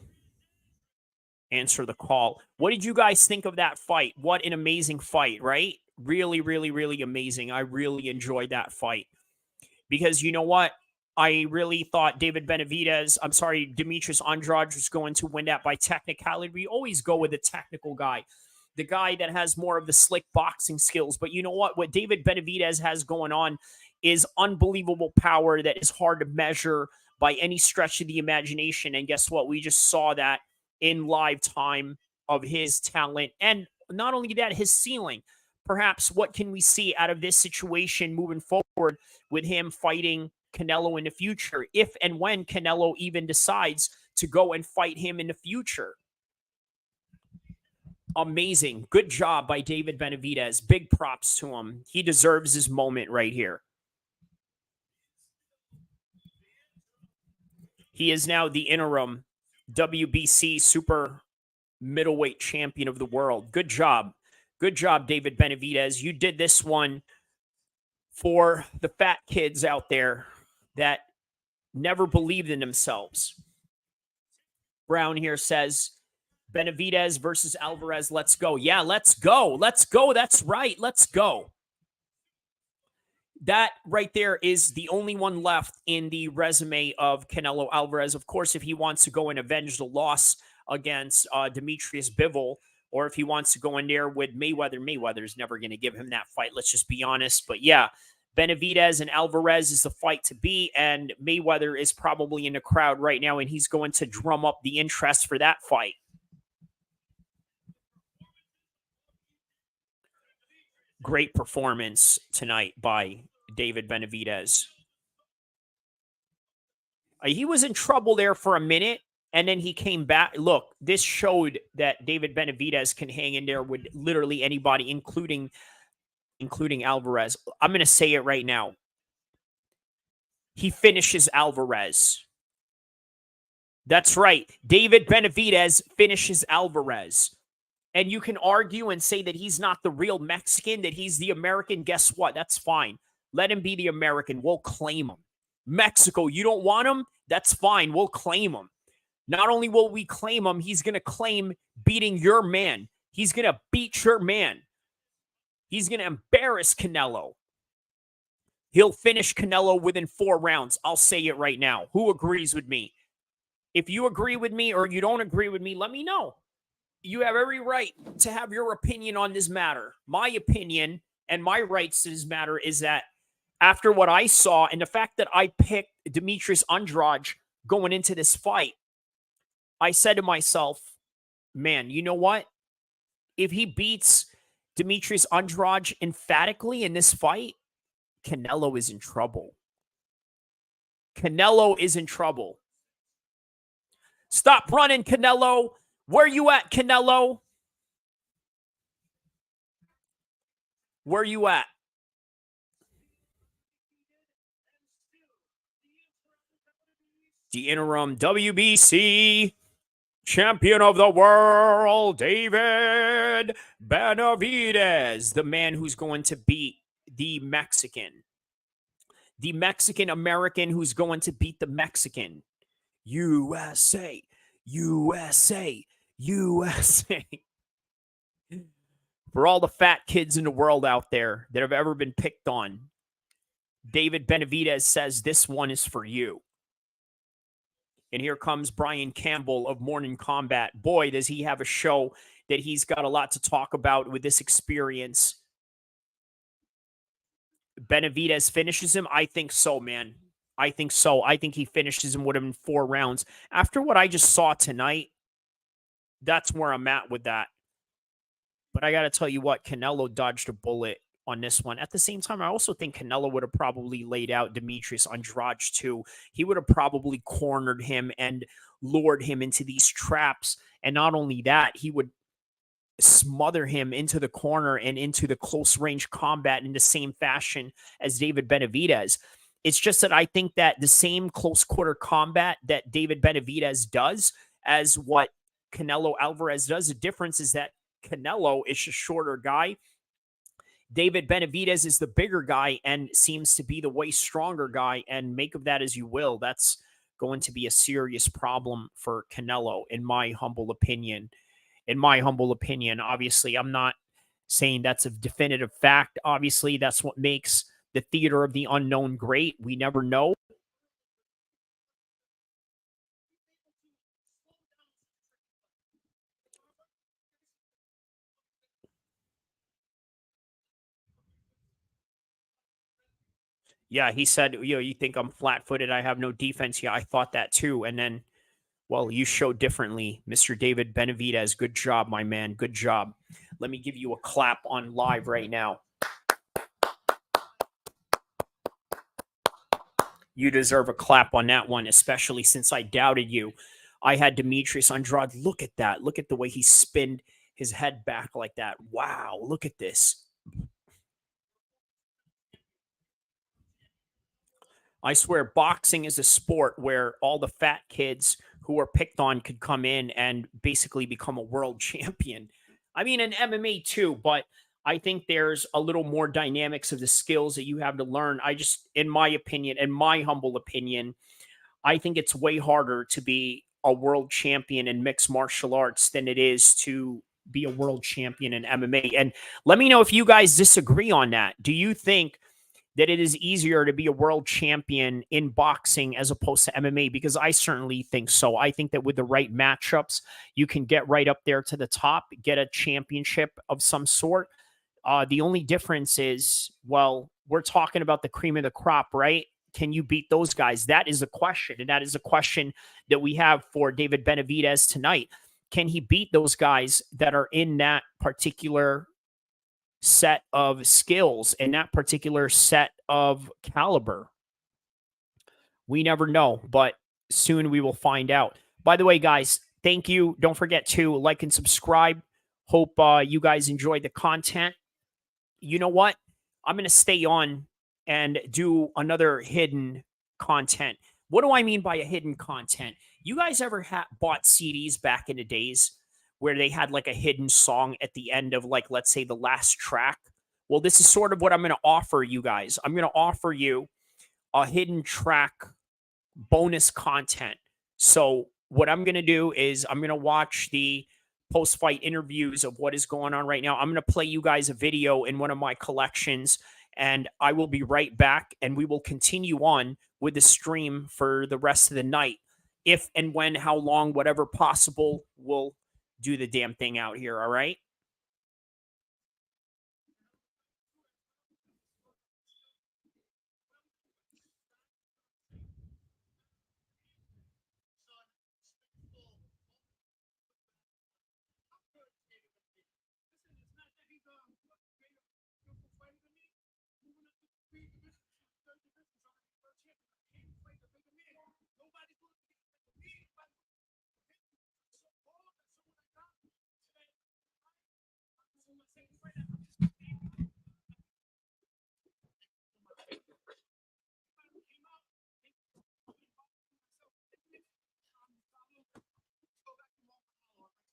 answer the call. What did you guys think of that fight? What an amazing fight, right? Really, really, really amazing. I really enjoyed that fight. Because you know what? I really thought Demetrius Andrade was going to win that by technicality. We always go with the technical guy, the guy that has more of the slick boxing skills. But you know what? What David Benavidez has going on is unbelievable power that is hard to measure by any stretch of the imagination. And guess what? We just saw that in live time of his talent. And not only that, his ceiling. Perhaps what can we see out of this situation moving forward with him fighting Canelo in the future, if and when Canelo even decides to go and fight him in the future. Amazing. Good job by David Benavidez. Big props to him. He deserves his moment right here. He is now the interim WBC super middleweight champion of the world. Good job. Good job, David Benavidez. You did this one for the fat kids out there that never believed in themselves. Brown here says, Benavidez versus Alvarez, let's go. Yeah, let's go. Let's go. That's right. Let's go. that right there is the only one left in the resume of Canelo Alvarez. Of course, if he wants to go and avenge the loss against Demetrius Bivol, or if he wants to go in there with Mayweather, Mayweather's never going to give him that fight. Let's just be honest. But yeah, Benavidez and Alvarez is the fight to be, and Mayweather is probably in the crowd right now, and he's going to drum up the interest for that fight. Great performance tonight by David Benavidez. He was in trouble there for a minute, and then he came back. Look, this showed that David Benavidez can hang in there with literally anybody, including Alvarez. I'm going to say it right now. He finishes Alvarez. That's right. David Benavidez finishes Alvarez. And you can argue and say that he's not the real Mexican, that he's the American. Guess what? That's fine. Let him be the American. We'll claim him. Mexico, you don't want him? That's fine. We'll claim him. Not only will we claim him, he's going to claim beating your man. He's going to beat your man. He's going to embarrass Canelo. He'll finish Canelo within 4 rounds. I'll say it right now. Who agrees with me? If you agree with me or you don't agree with me, let me know. You have every right to have your opinion on this matter. My opinion and my rights to this matter is that after what I saw and the fact that I picked Demetrius Andrade going into this fight, I said to myself, man, you know what? If he beats Demetrius Andrade emphatically in this fight, Canelo is in trouble. Canelo is in trouble. Stop running, Canelo. Where you at, Canelo? Where you at? The interim WBC champion of the world, David Benavidez, the man who's going to beat the Mexican American who's going to beat the Mexican. USA, USA, USA. For all the fat kids in the world out there that have ever been picked on, David Benavidez says this one is for you. And here comes Brian Campbell of Morning Combat. Boy, does he have a show that he's got a lot to talk about with this experience. Benavidez finishes him? I think so, man. I think so. I think he finishes him with him in 4 rounds. After what I just saw tonight, that's where I'm at with that. But I got to tell you what, Canelo dodged a bullet on this one. At the same time, I also think Canelo would have probably laid out Demetrius Andrade too. He would have probably cornered him and lured him into these traps. And not only that, he would smother him into the corner and into the close range combat in the same fashion as David Benavidez. It's just that I think that the same close quarter combat that David Benavidez does as what Canelo Alvarez does, the difference is that Canelo is a shorter guy. David Benavidez is the bigger guy and seems to be the way stronger guy, and make of that as you will. That's going to be a serious problem for Canelo, in my humble opinion. In my humble opinion, obviously, I'm not saying that's a definitive fact. Obviously, that's what makes the theater of the unknown great. We never know. Yeah, he said, you think I'm flat-footed, I have no defense. Yeah, I thought that too. And then, well, you showed differently, Mr. David Benavidez. Good job, my man. Good job. Let me give you a clap on live right now. You deserve a clap on that one, especially since I doubted you. I had Demetrius Andrade. Look at that. Look at the way he spinned his head back like that. Wow, look at this. I swear, boxing is a sport where all the fat kids who are picked on could come in and basically become a world champion. I mean, in MMA too, but I think there's a little more dynamics of the skills that you have to learn. I just, in my opinion, in my humble opinion, I think it's way harder to be a world champion in mixed martial arts than it is to be a world champion in MMA. And let me know if you guys disagree on that. Do you think that it is easier to be a world champion in boxing as opposed to MMA? Because I certainly think so. I think that with the right matchups, you can get right up there to the top, get a championship of some sort. The only difference is, well, we're talking about the cream of the crop, right? Can you beat those guys? That is a question. And that is a question that we have for David Benavidez tonight. Can he beat those guys that are in that particular set of skills and that particular set of caliber? We never know, but soon we will find out. By the way, guys, thank you. Don't forget to like and subscribe. Hope you guys enjoyed the content. You know what? I'm going to stay on and do another hidden content. What do I mean by a hidden content? You guys ever bought CDs back in the days where they had like a hidden song at the end of, like, let's say the last track? Well, this is sort of what I'm going to offer you guys. I'm going to offer you a hidden track bonus content. So what I'm going to do is I'm going to watch the post-fight interviews of what is going on right now. I'm going to play you guys a video in one of my collections, and I will be right back, and we will continue on with the stream for the rest of the night. If and when, how long, whatever possible, we'll do the damn thing out here, all right?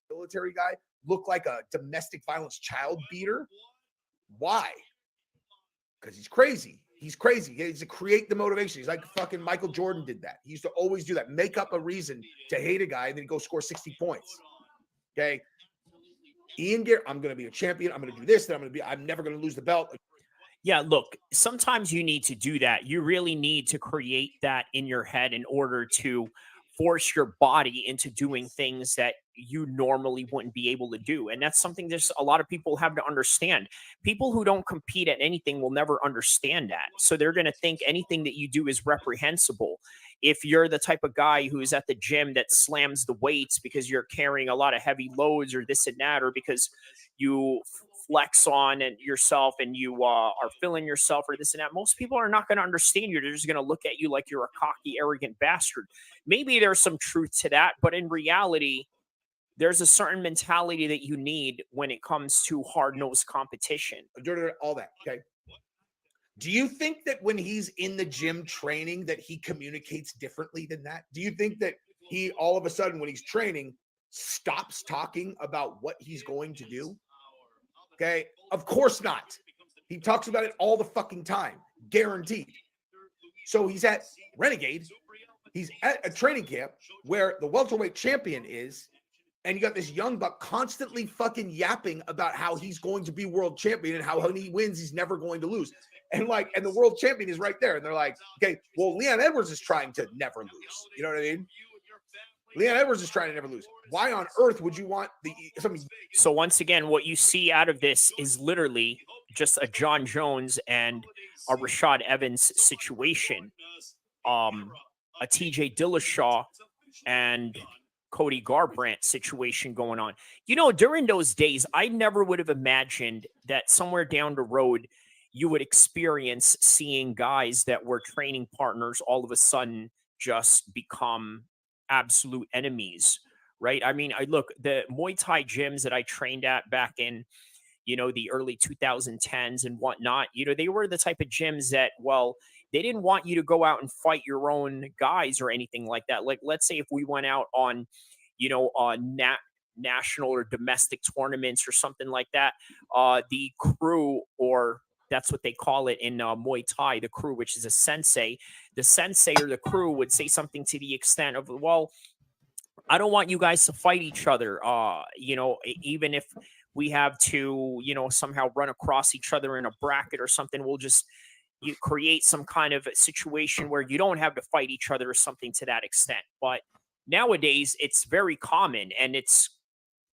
Military guy look like a domestic violence child beater. Why? Because he's crazy. He's crazy. He needs to create the motivation. He's like fucking Michael Jordan did that. He used to always do that. Make up a reason to hate a guy and then go score 60 points. Okay. Ian Garrett, I'm going to be a champion. I'm going to do this. Then I'm never going to lose the belt. Yeah, look, sometimes you need to do that. You really need to create that in your head in order to force your body into doing things that you normally wouldn't be able to do. And that's something there's a lot of people have to understand. People who don't compete at anything will never understand that. So they're going to think anything that you do is reprehensible. If you're the type of guy who's at the gym that slams the weights because you're carrying a lot of heavy loads or this and that, or because you flex on and yourself and you are feeling yourself or this and that, most people are not going to understand you. They're just going to look at you like you're a cocky, arrogant bastard. Maybe there's some truth to that, but in reality, there's a certain mentality that you need when it comes to hard-nosed competition. All that, okay? Do you think that when he's in the gym training that he communicates differently than that? Do you think that he all of a sudden when he's training stops talking about what he's going to do? Okay, of course not. He talks about it all the fucking time, guaranteed. So he's at Renegade. He's at a training camp where the welterweight champion is, and you got this young buck constantly fucking yapping about how he's going to be world champion and how when he wins, he's never going to lose. And the world champion is right there. And they're like, okay, well, Leon Edwards is trying to never lose. You know what I mean? Leon Edwards is trying to never lose. Why on earth would you want So once again, what you see out of this is literally just a John Jones and a Rashad Evans situation. A TJ Dillashaw and Cody Garbrandt situation going on. You know, during those days, I never would have imagined that somewhere down the road, you would experience seeing guys that were training partners all of a sudden just become absolute enemies, right? I mean, I look, the Muay Thai gyms that I trained at back in, the early 2010s and whatnot, they were the type of gyms that, well, they didn't want you to go out and fight your own guys or anything like that. Like, let's say if we went out on, on national or domestic tournaments or something like that, the crew, or that's what they call it in Muay Thai, the crew, which is a sensei, the sensei or the crew would say something to the extent of, well, I don't want you guys to fight each other. Even if we have to, somehow run across each other in a bracket or something, we'll just, you create some kind of a situation where you don't have to fight each other or something to that extent. But nowadays, it's very common and it's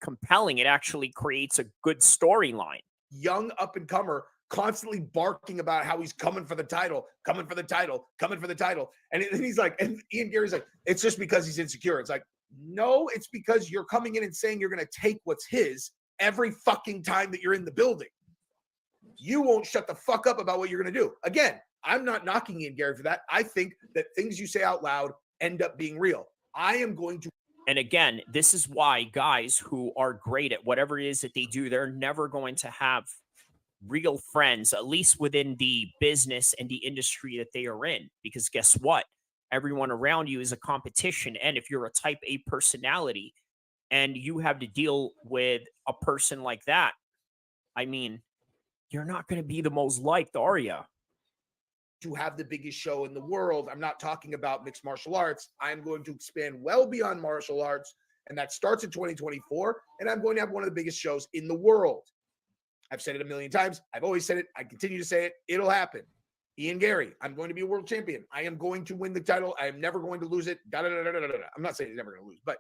compelling. It actually creates a good storyline. Young up and comer constantly barking about how he's coming for the title, coming for the title, coming for the title. And he's like, and Ian Gary's like, it's just because he's insecure. It's like, no, it's because you're coming in and saying you're going to take what's his every fucking time that you're in the building. You won't shut the fuck up about what you're going to do. Again, I'm not knocking Ian Gary for that. I think that things you say out loud end up being real. I am going to. And again, this is why guys who are great at whatever it is that they do, they're never going to have real friends, at least within the business and the industry that they are in. Because guess what? Everyone around you is a competition. And if you're a type A personality and you have to deal with a person like that, I mean, you're not going to be the most liked, are you? To have the biggest show in the world. I'm not talking about mixed martial arts. I'm going to expand well beyond martial arts, and that starts in 2024, and I'm going to have one of the biggest shows in the world. I've said it a million times. I've always said it. I continue to say it. It'll happen. Ian Gary, I'm going to be a world champion. I am going to win the title. I am never going to lose it. I'm not saying he's never going to lose, but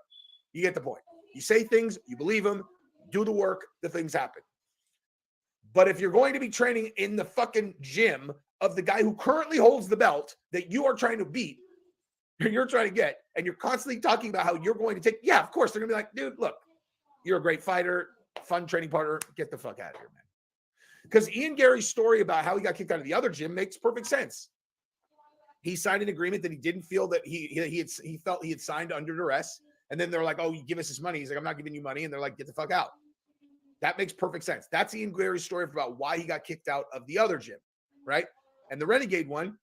you get the point. You say things, you believe them, do the work, the things happen. But if you're going to be training in the fucking gym of the guy who currently holds the belt that you are trying to beat, or you're trying to get, and you're constantly talking about how you're going to take, yeah, of course, they're going to be like, dude, look, you're a great fighter, fun training partner, get the fuck out of here, man. Because Ian Gary's story about how he got kicked out of the other gym makes perfect sense. He signed an agreement that he didn't feel that he felt he had signed under duress. And then they're like, oh, you give us this money. He's like, I'm not giving you money. And they're like, get the fuck out. That makes perfect sense. That's Ian Gary's story about why he got kicked out of the other gym, right? And the Renegade one,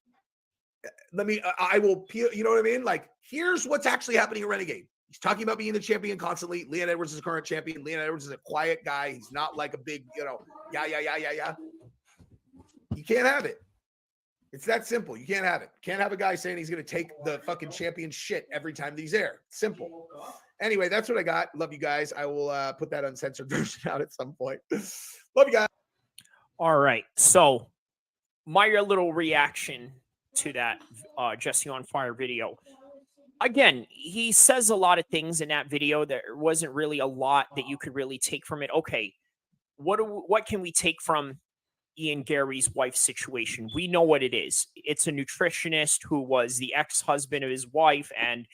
I will peel, you know what I mean? Like, here's what's actually happening at Renegade. He's talking about being the champion constantly. Leon Edwards is the current champion. Leon Edwards is a quiet guy. He's not like a big, yeah. You can't have it. It's that simple. You can't have it. Can't have a guy saying he's going to take the fucking champion shit every time that he's there. Simple. Anyway, that's what I got. Love you guys. I will put that uncensored version out at some point. Love you guys. All right. So my little reaction to that Jesse on Fire video. Again, he says a lot of things in that video. There wasn't really a lot that you could really take from it. Okay, what can we take from Ian Gary's wife's situation? We know what it is. It's a nutritionist who was the ex-husband of his wife, and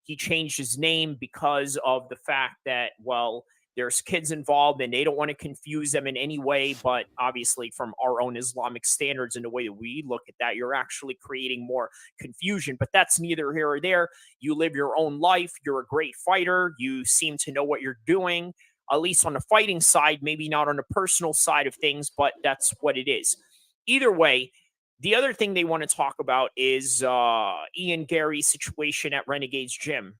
he changed his name because of the fact that, well, there's kids involved and they don't want to confuse them in any way. But obviously, from our own Islamic standards and the way that we look at that, you're actually creating more confusion. But that's neither here or there. You live your own life. You're a great fighter. You seem to know what you're doing, at least on the fighting side, maybe not on the personal side of things, but that's what it is. Either way, the other thing they want to talk about is Ian Gary's situation at Renegade's gym.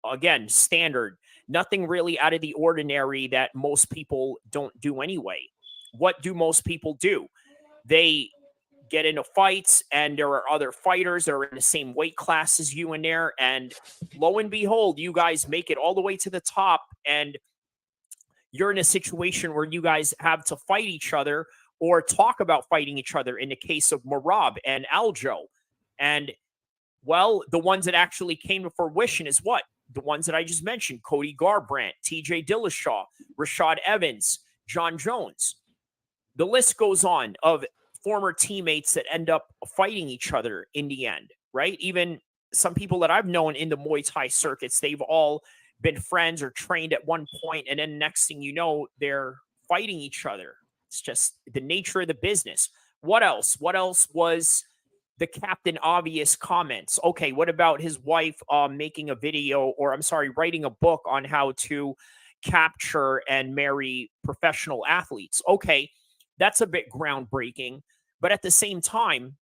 Again, standard. Nothing really out of the ordinary that most people don't do anyway. What do most people do? They get into fights, and there are other fighters that are in the same weight class as you in there. And lo and behold, you guys make it all the way to the top, and you're in a situation where you guys have to fight each other or talk about fighting each other in the case of Marab and Aljo. And, well, the ones that actually came to fruition is what? The ones that I just mentioned: Cody Garbrandt, TJ Dillashaw, Rashad Evans, John Jones. The list goes on of former teammates that end up fighting each other in the end, right? Even some people that I've known in the Muay Thai circuits, they've all been friends or trained at one point, and then next thing you know, they're fighting each other. It's just the nature of the business. What else? What else was the Captain Obvious comments? Okay, what about his wife making a video, or I'm sorry, writing a book on how to capture and marry professional athletes? Okay, that's a bit groundbreaking, but at the same time,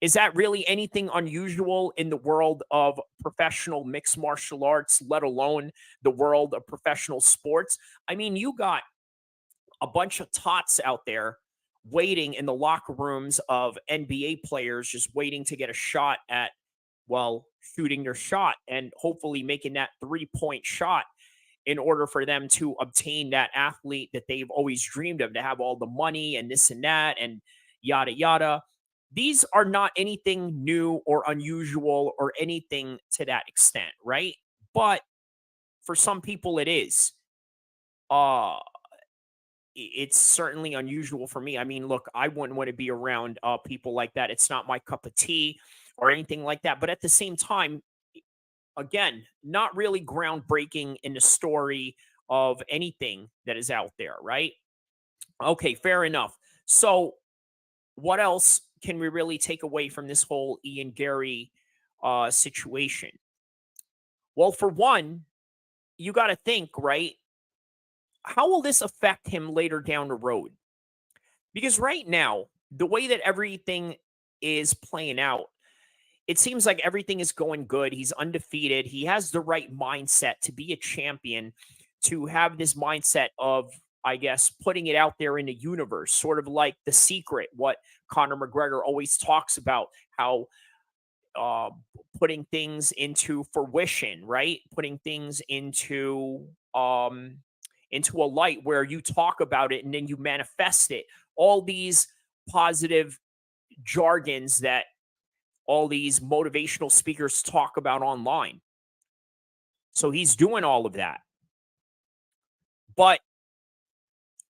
is that really anything unusual in the world of professional mixed martial arts, let alone the world of professional sports? I mean, you got a bunch of tots out there waiting in the locker rooms of NBA players, just waiting to get a shot at, well, shooting their shot and hopefully making that 3-point shot in order for them to obtain that athlete that they've always dreamed of, to have all the money and this and that and yada, yada. these are not anything new or unusual or anything to that extent, right? But for some people, it is. Uh, it's certainly unusual for me. I mean, look, I wouldn't want to be around people like that. It's not my cup of tea or anything like that. But at the same time, again, not really groundbreaking in the story of anything that is out there, right? Okay, fair enough. So, what else can we really take away from this whole Ian Gary situation? Well, for one, you got to think, right? How will this affect him later down the road? Because right now, the way that everything is playing out, it seems like everything is going good. He's undefeated. He has the right mindset to be a champion, to have this mindset of, I guess, putting it out there in the universe, sort of like The Secret, what Conor McGregor always talks about, how uh, putting things into fruition, right? Putting things into a light where you talk about it and then you manifest it. All these positive jargons that all these motivational speakers talk about online. So he's doing all of that. But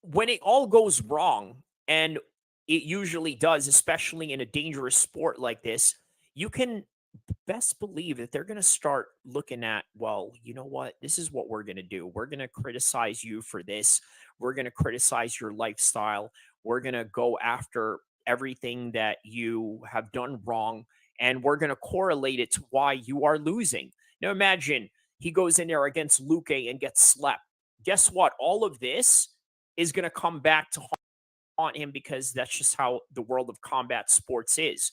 when it all goes wrong, and it usually does, especially in a dangerous sport like this, you can best believe that they're going to start looking at, well, you know what? This is what we're going to do. We're going to criticize you for this. We're going to criticize your lifestyle. We're going to go after everything that you have done wrong. And we're going to correlate it to why you are losing. Now, imagine he goes in there against Luque and gets slept. Guess what? All of this is going to come back to haunt him because that's just how the world of combat sports is.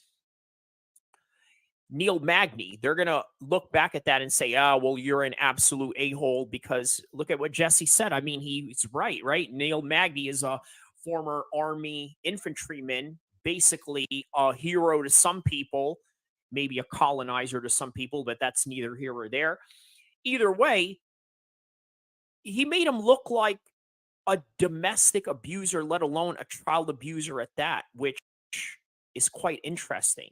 Neil Magny, they're going to look back at that and say, oh, well, you're an absolute a-hole because look at what Jesse said. I mean, he's right? Neil Magny is a former Army infantryman, basically a hero to some people, maybe a colonizer to some people, but that's neither here or there. Either way, he made him look like a domestic abuser, let alone a child abuser at that, which is quite interesting,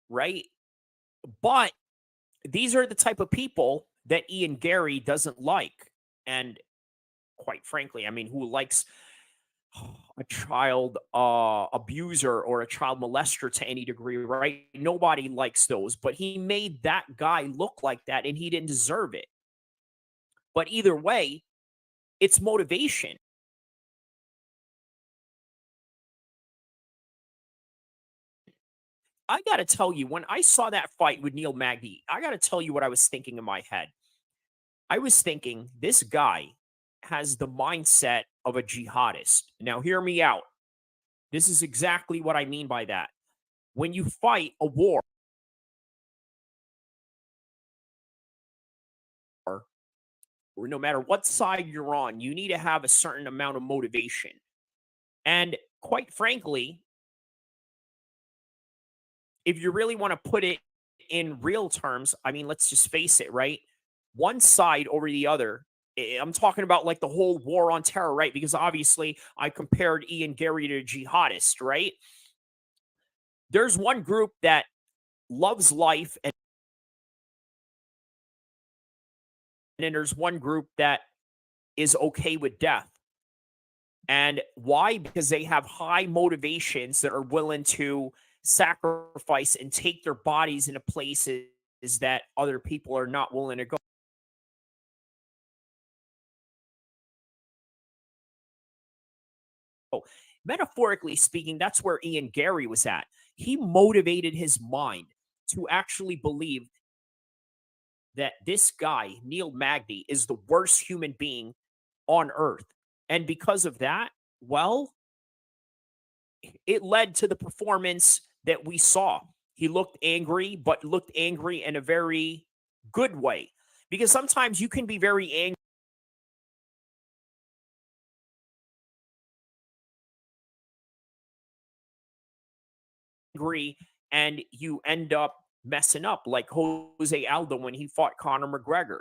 right? But these are the type of people that Ian Gary doesn't like. And quite frankly, I mean, who likes a child abuser or a child molester to any degree, right? Nobody likes those. But he made that guy look like that and he didn't deserve it. But either way, it's motivation. I got to tell you, when I saw that fight with Neil Magny, I got to tell you what I was thinking in my head. I was thinking this guy has the mindset of a jihadist. Now, hear me out. This is exactly what I mean by that. When you fight a war, or no matter what side you're on, you need to have a certain amount of motivation. And quite frankly, if you really want to put it in real terms, I mean, let's just face it, right? One side over the other. I'm talking about like the whole war on terror, right? Because obviously I compared Ian Gary to a jihadist, right? There's one group that loves life, and then there's one group that is okay with death. And why? Because they have high motivations that are willing to sacrifice and take their bodies into places that other people are not willing to go. Metaphorically speaking, that's where Ian Gary was at. He motivated his mind to actually believe that this guy, Neil Magny, is the worst human being on earth. And because of that, well, it led to the performance that we saw. He looked angry, but looked angry in a very good way. Because sometimes you can be very angry and you end up messing up, like Jose Aldo when he fought Conor McGregor.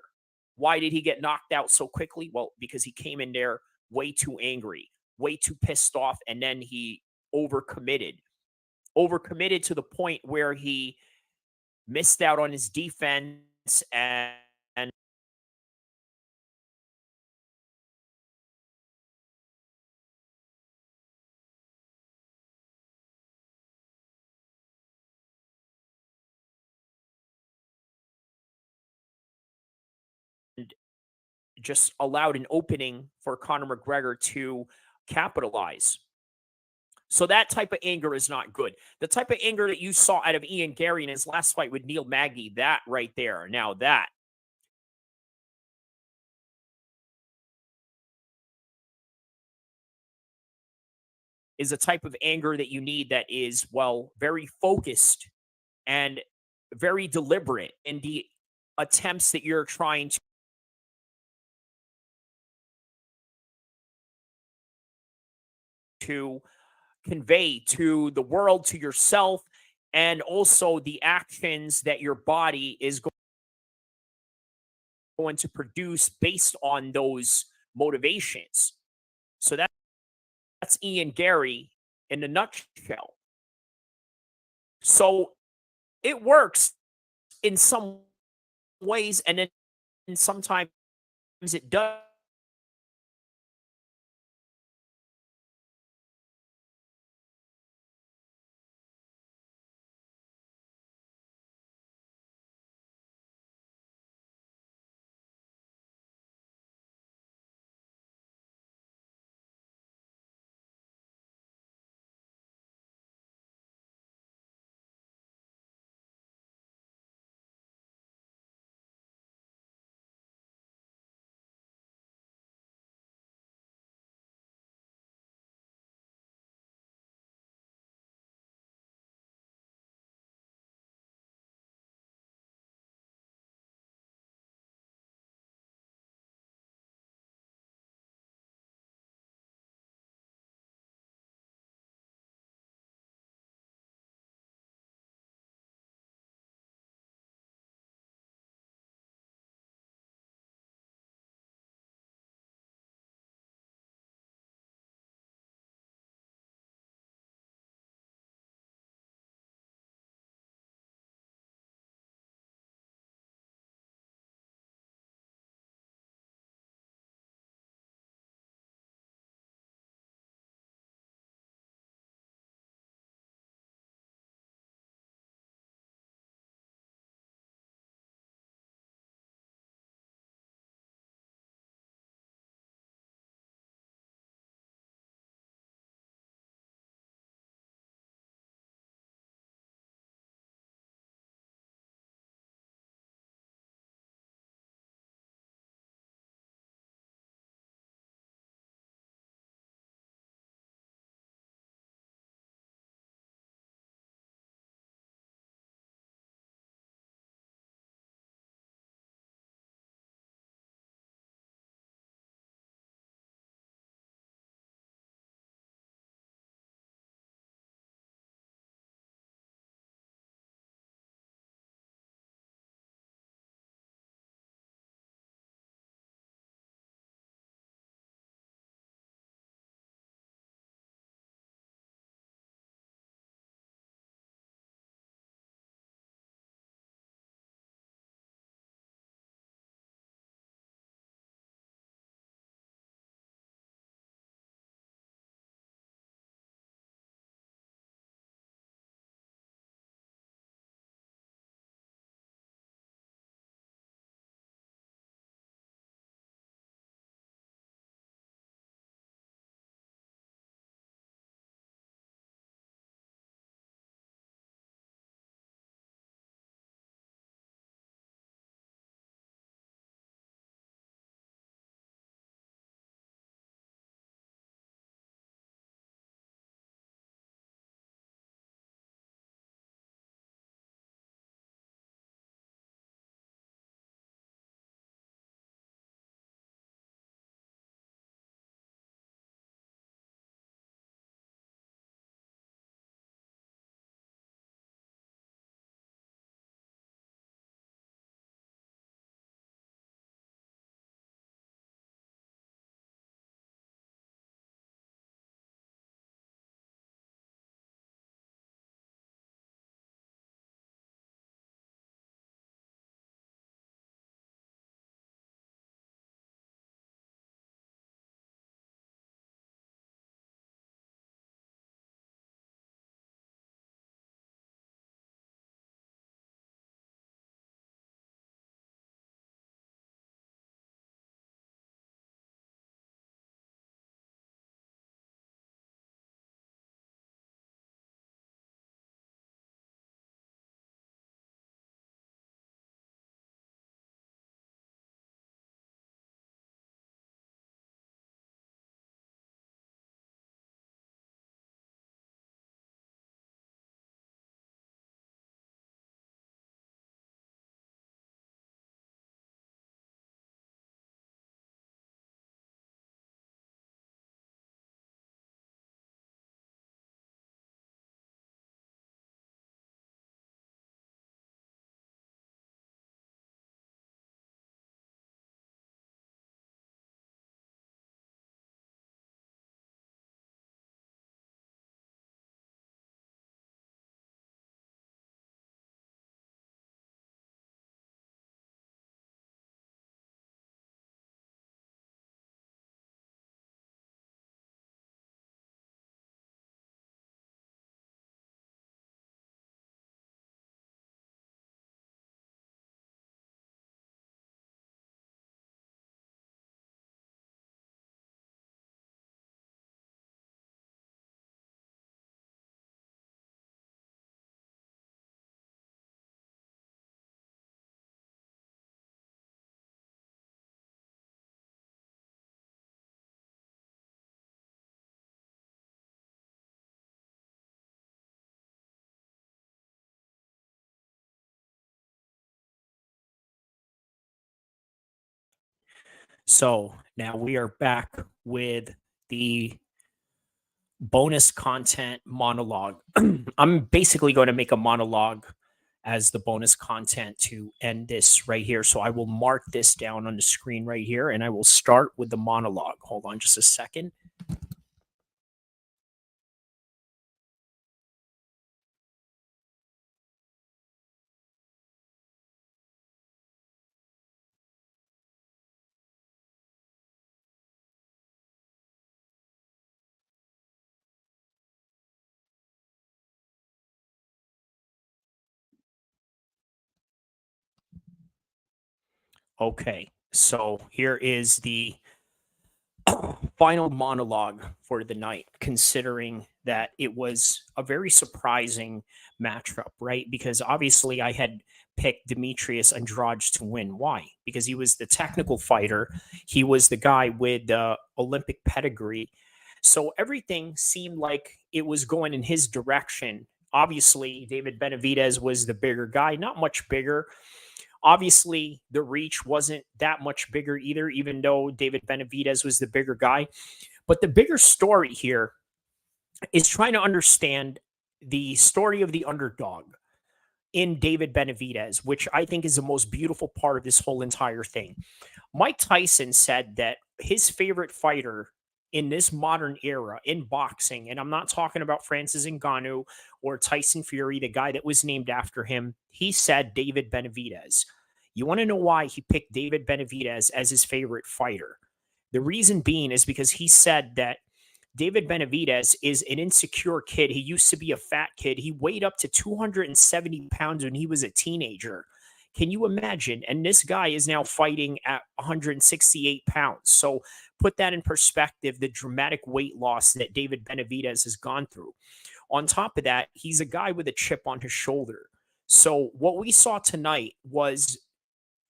Why did he get knocked out so quickly? Well, because he came in there way too angry, way too pissed off, and then he overcommitted. overcommitted to the point where he missed out on his defense and just allowed an opening for Conor McGregor to capitalize. So that type of anger is not good. The type of anger that you saw out of Ian Gary in his last fight with Neil Magny, that right there, now that is a type of anger that you need that is, well, very focused and very deliberate in the attempts that you're trying to convey to the world, to yourself, and also the actions that your body is going to produce based on those motivations. So that's Ian Gary in a nutshell. So it works in some ways, and then sometimes it does. So now we are back with the bonus content monologue. I'm basically going to make a monologue as the bonus content to end this right here. So I will mark this down on the screen right here, and I will start with the monologue. Hold on just a second. Okay, so here is the final monologue for the night, considering that it was a very surprising matchup, right? Because obviously I had picked Demetrius Andrade to win. Why? Because he was the technical fighter, he was the guy with the Olympic pedigree. So everything seemed like it was going in his direction. Obviously, David Benavidez was the bigger guy, not much bigger. Obviously, the reach wasn't that much bigger either, even though David Benavidez was the bigger guy. But the bigger story here is trying to understand the story of the underdog in David Benavidez, which I think is the most beautiful part of this whole entire thing. Mike Tyson said that his favorite fighter in this modern era in boxing, and I'm not talking about Francis Ngannou or Tyson Fury, the guy that was named after him, he said David Benavidez. You want to know why he picked David Benavidez as his favorite fighter? The reason being is because he said that David Benavidez is an insecure kid. He used to be a fat kid. He weighed up to 270 pounds when he was a teenager. Can you imagine? And this guy is now fighting at 168 pounds. So put that in perspective, the dramatic weight loss that David Benavidez has gone through. On top of that, he's a guy with a chip on his shoulder. So what we saw tonight was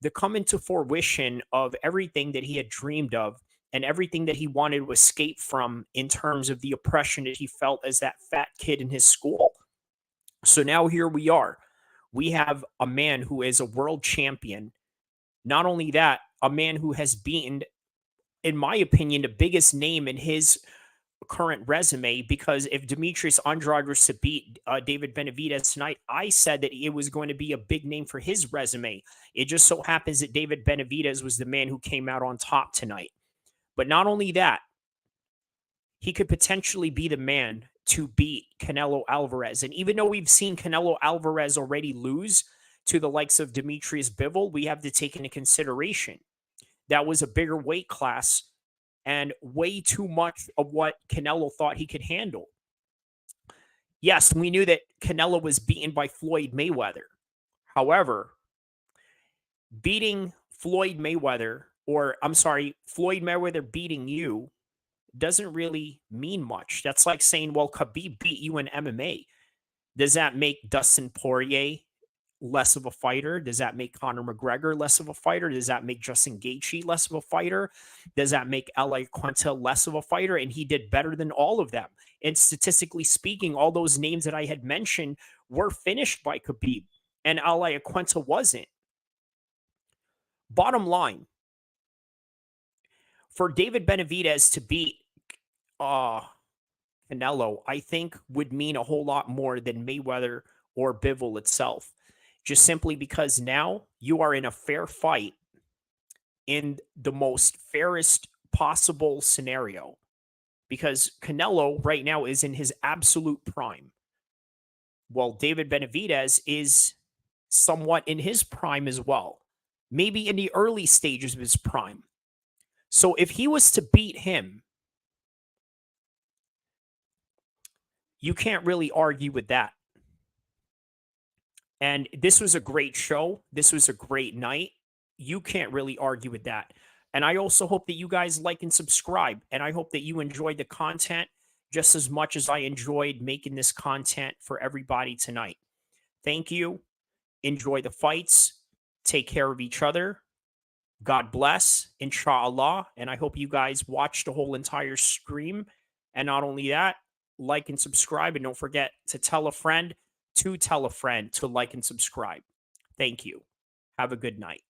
the come into fruition of everything that he had dreamed of and everything that he wanted to escape from in terms of the oppression that he felt as that fat kid in his school. So now here we are. We have a man who is a world champion. Not only that, a man who has beaten, in my opinion, the biggest name in his current resume, because if Demetrius Andrade was to beat David Benavidez tonight, I said that it was going to be a big name for his resume. It just so happens that David Benavidez was the man who came out on top tonight. But not only that, he could potentially be the man to beat Canelo Alvarez. And even though we've seen Canelo Alvarez already lose to the likes of Demetrius Bivol, we have to take into consideration that was a bigger weight class and way too much of what Canelo thought he could handle. Yes, we knew that Canelo was beaten by Floyd Mayweather. However, beating Floyd Mayweather, or I'm sorry, Floyd Mayweather beating you doesn't really mean much. That's like saying, well, Khabib beat you in MMA. Does that make Dustin Poirier less of a fighter? Does that make Conor McGregor less of a fighter? Does that make Justin Gaethje less of a fighter? Does that make El-Kheer less of a fighter? And he did better than all of them. And statistically speaking, all those names that I had mentioned were finished by Khabib, and El-Kheer wasn't. Bottom line, for David Benavidez to beat Canelo, I think would mean a whole lot more than Mayweather or Bivol itself. Just simply because now you are in a fair fight in the most fairest possible scenario. Because Canelo right now is in his absolute prime. Well, David Benavidez is somewhat in his prime as well. Maybe in the early stages of his prime. So if he was to beat him, you can't really argue with that. And this was a great show. This was a great night. You can't really argue with that. And I also hope that you guys like and subscribe. And I hope that you enjoyed the content just as much as I enjoyed making this content for everybody tonight. Thank you. Enjoy the fights. Take care of each other. God bless, inshallah. And I hope you guys watch the whole entire stream. And not only that, like and subscribe. And don't forget to tell a friend to like and subscribe. Thank you. Have a good night.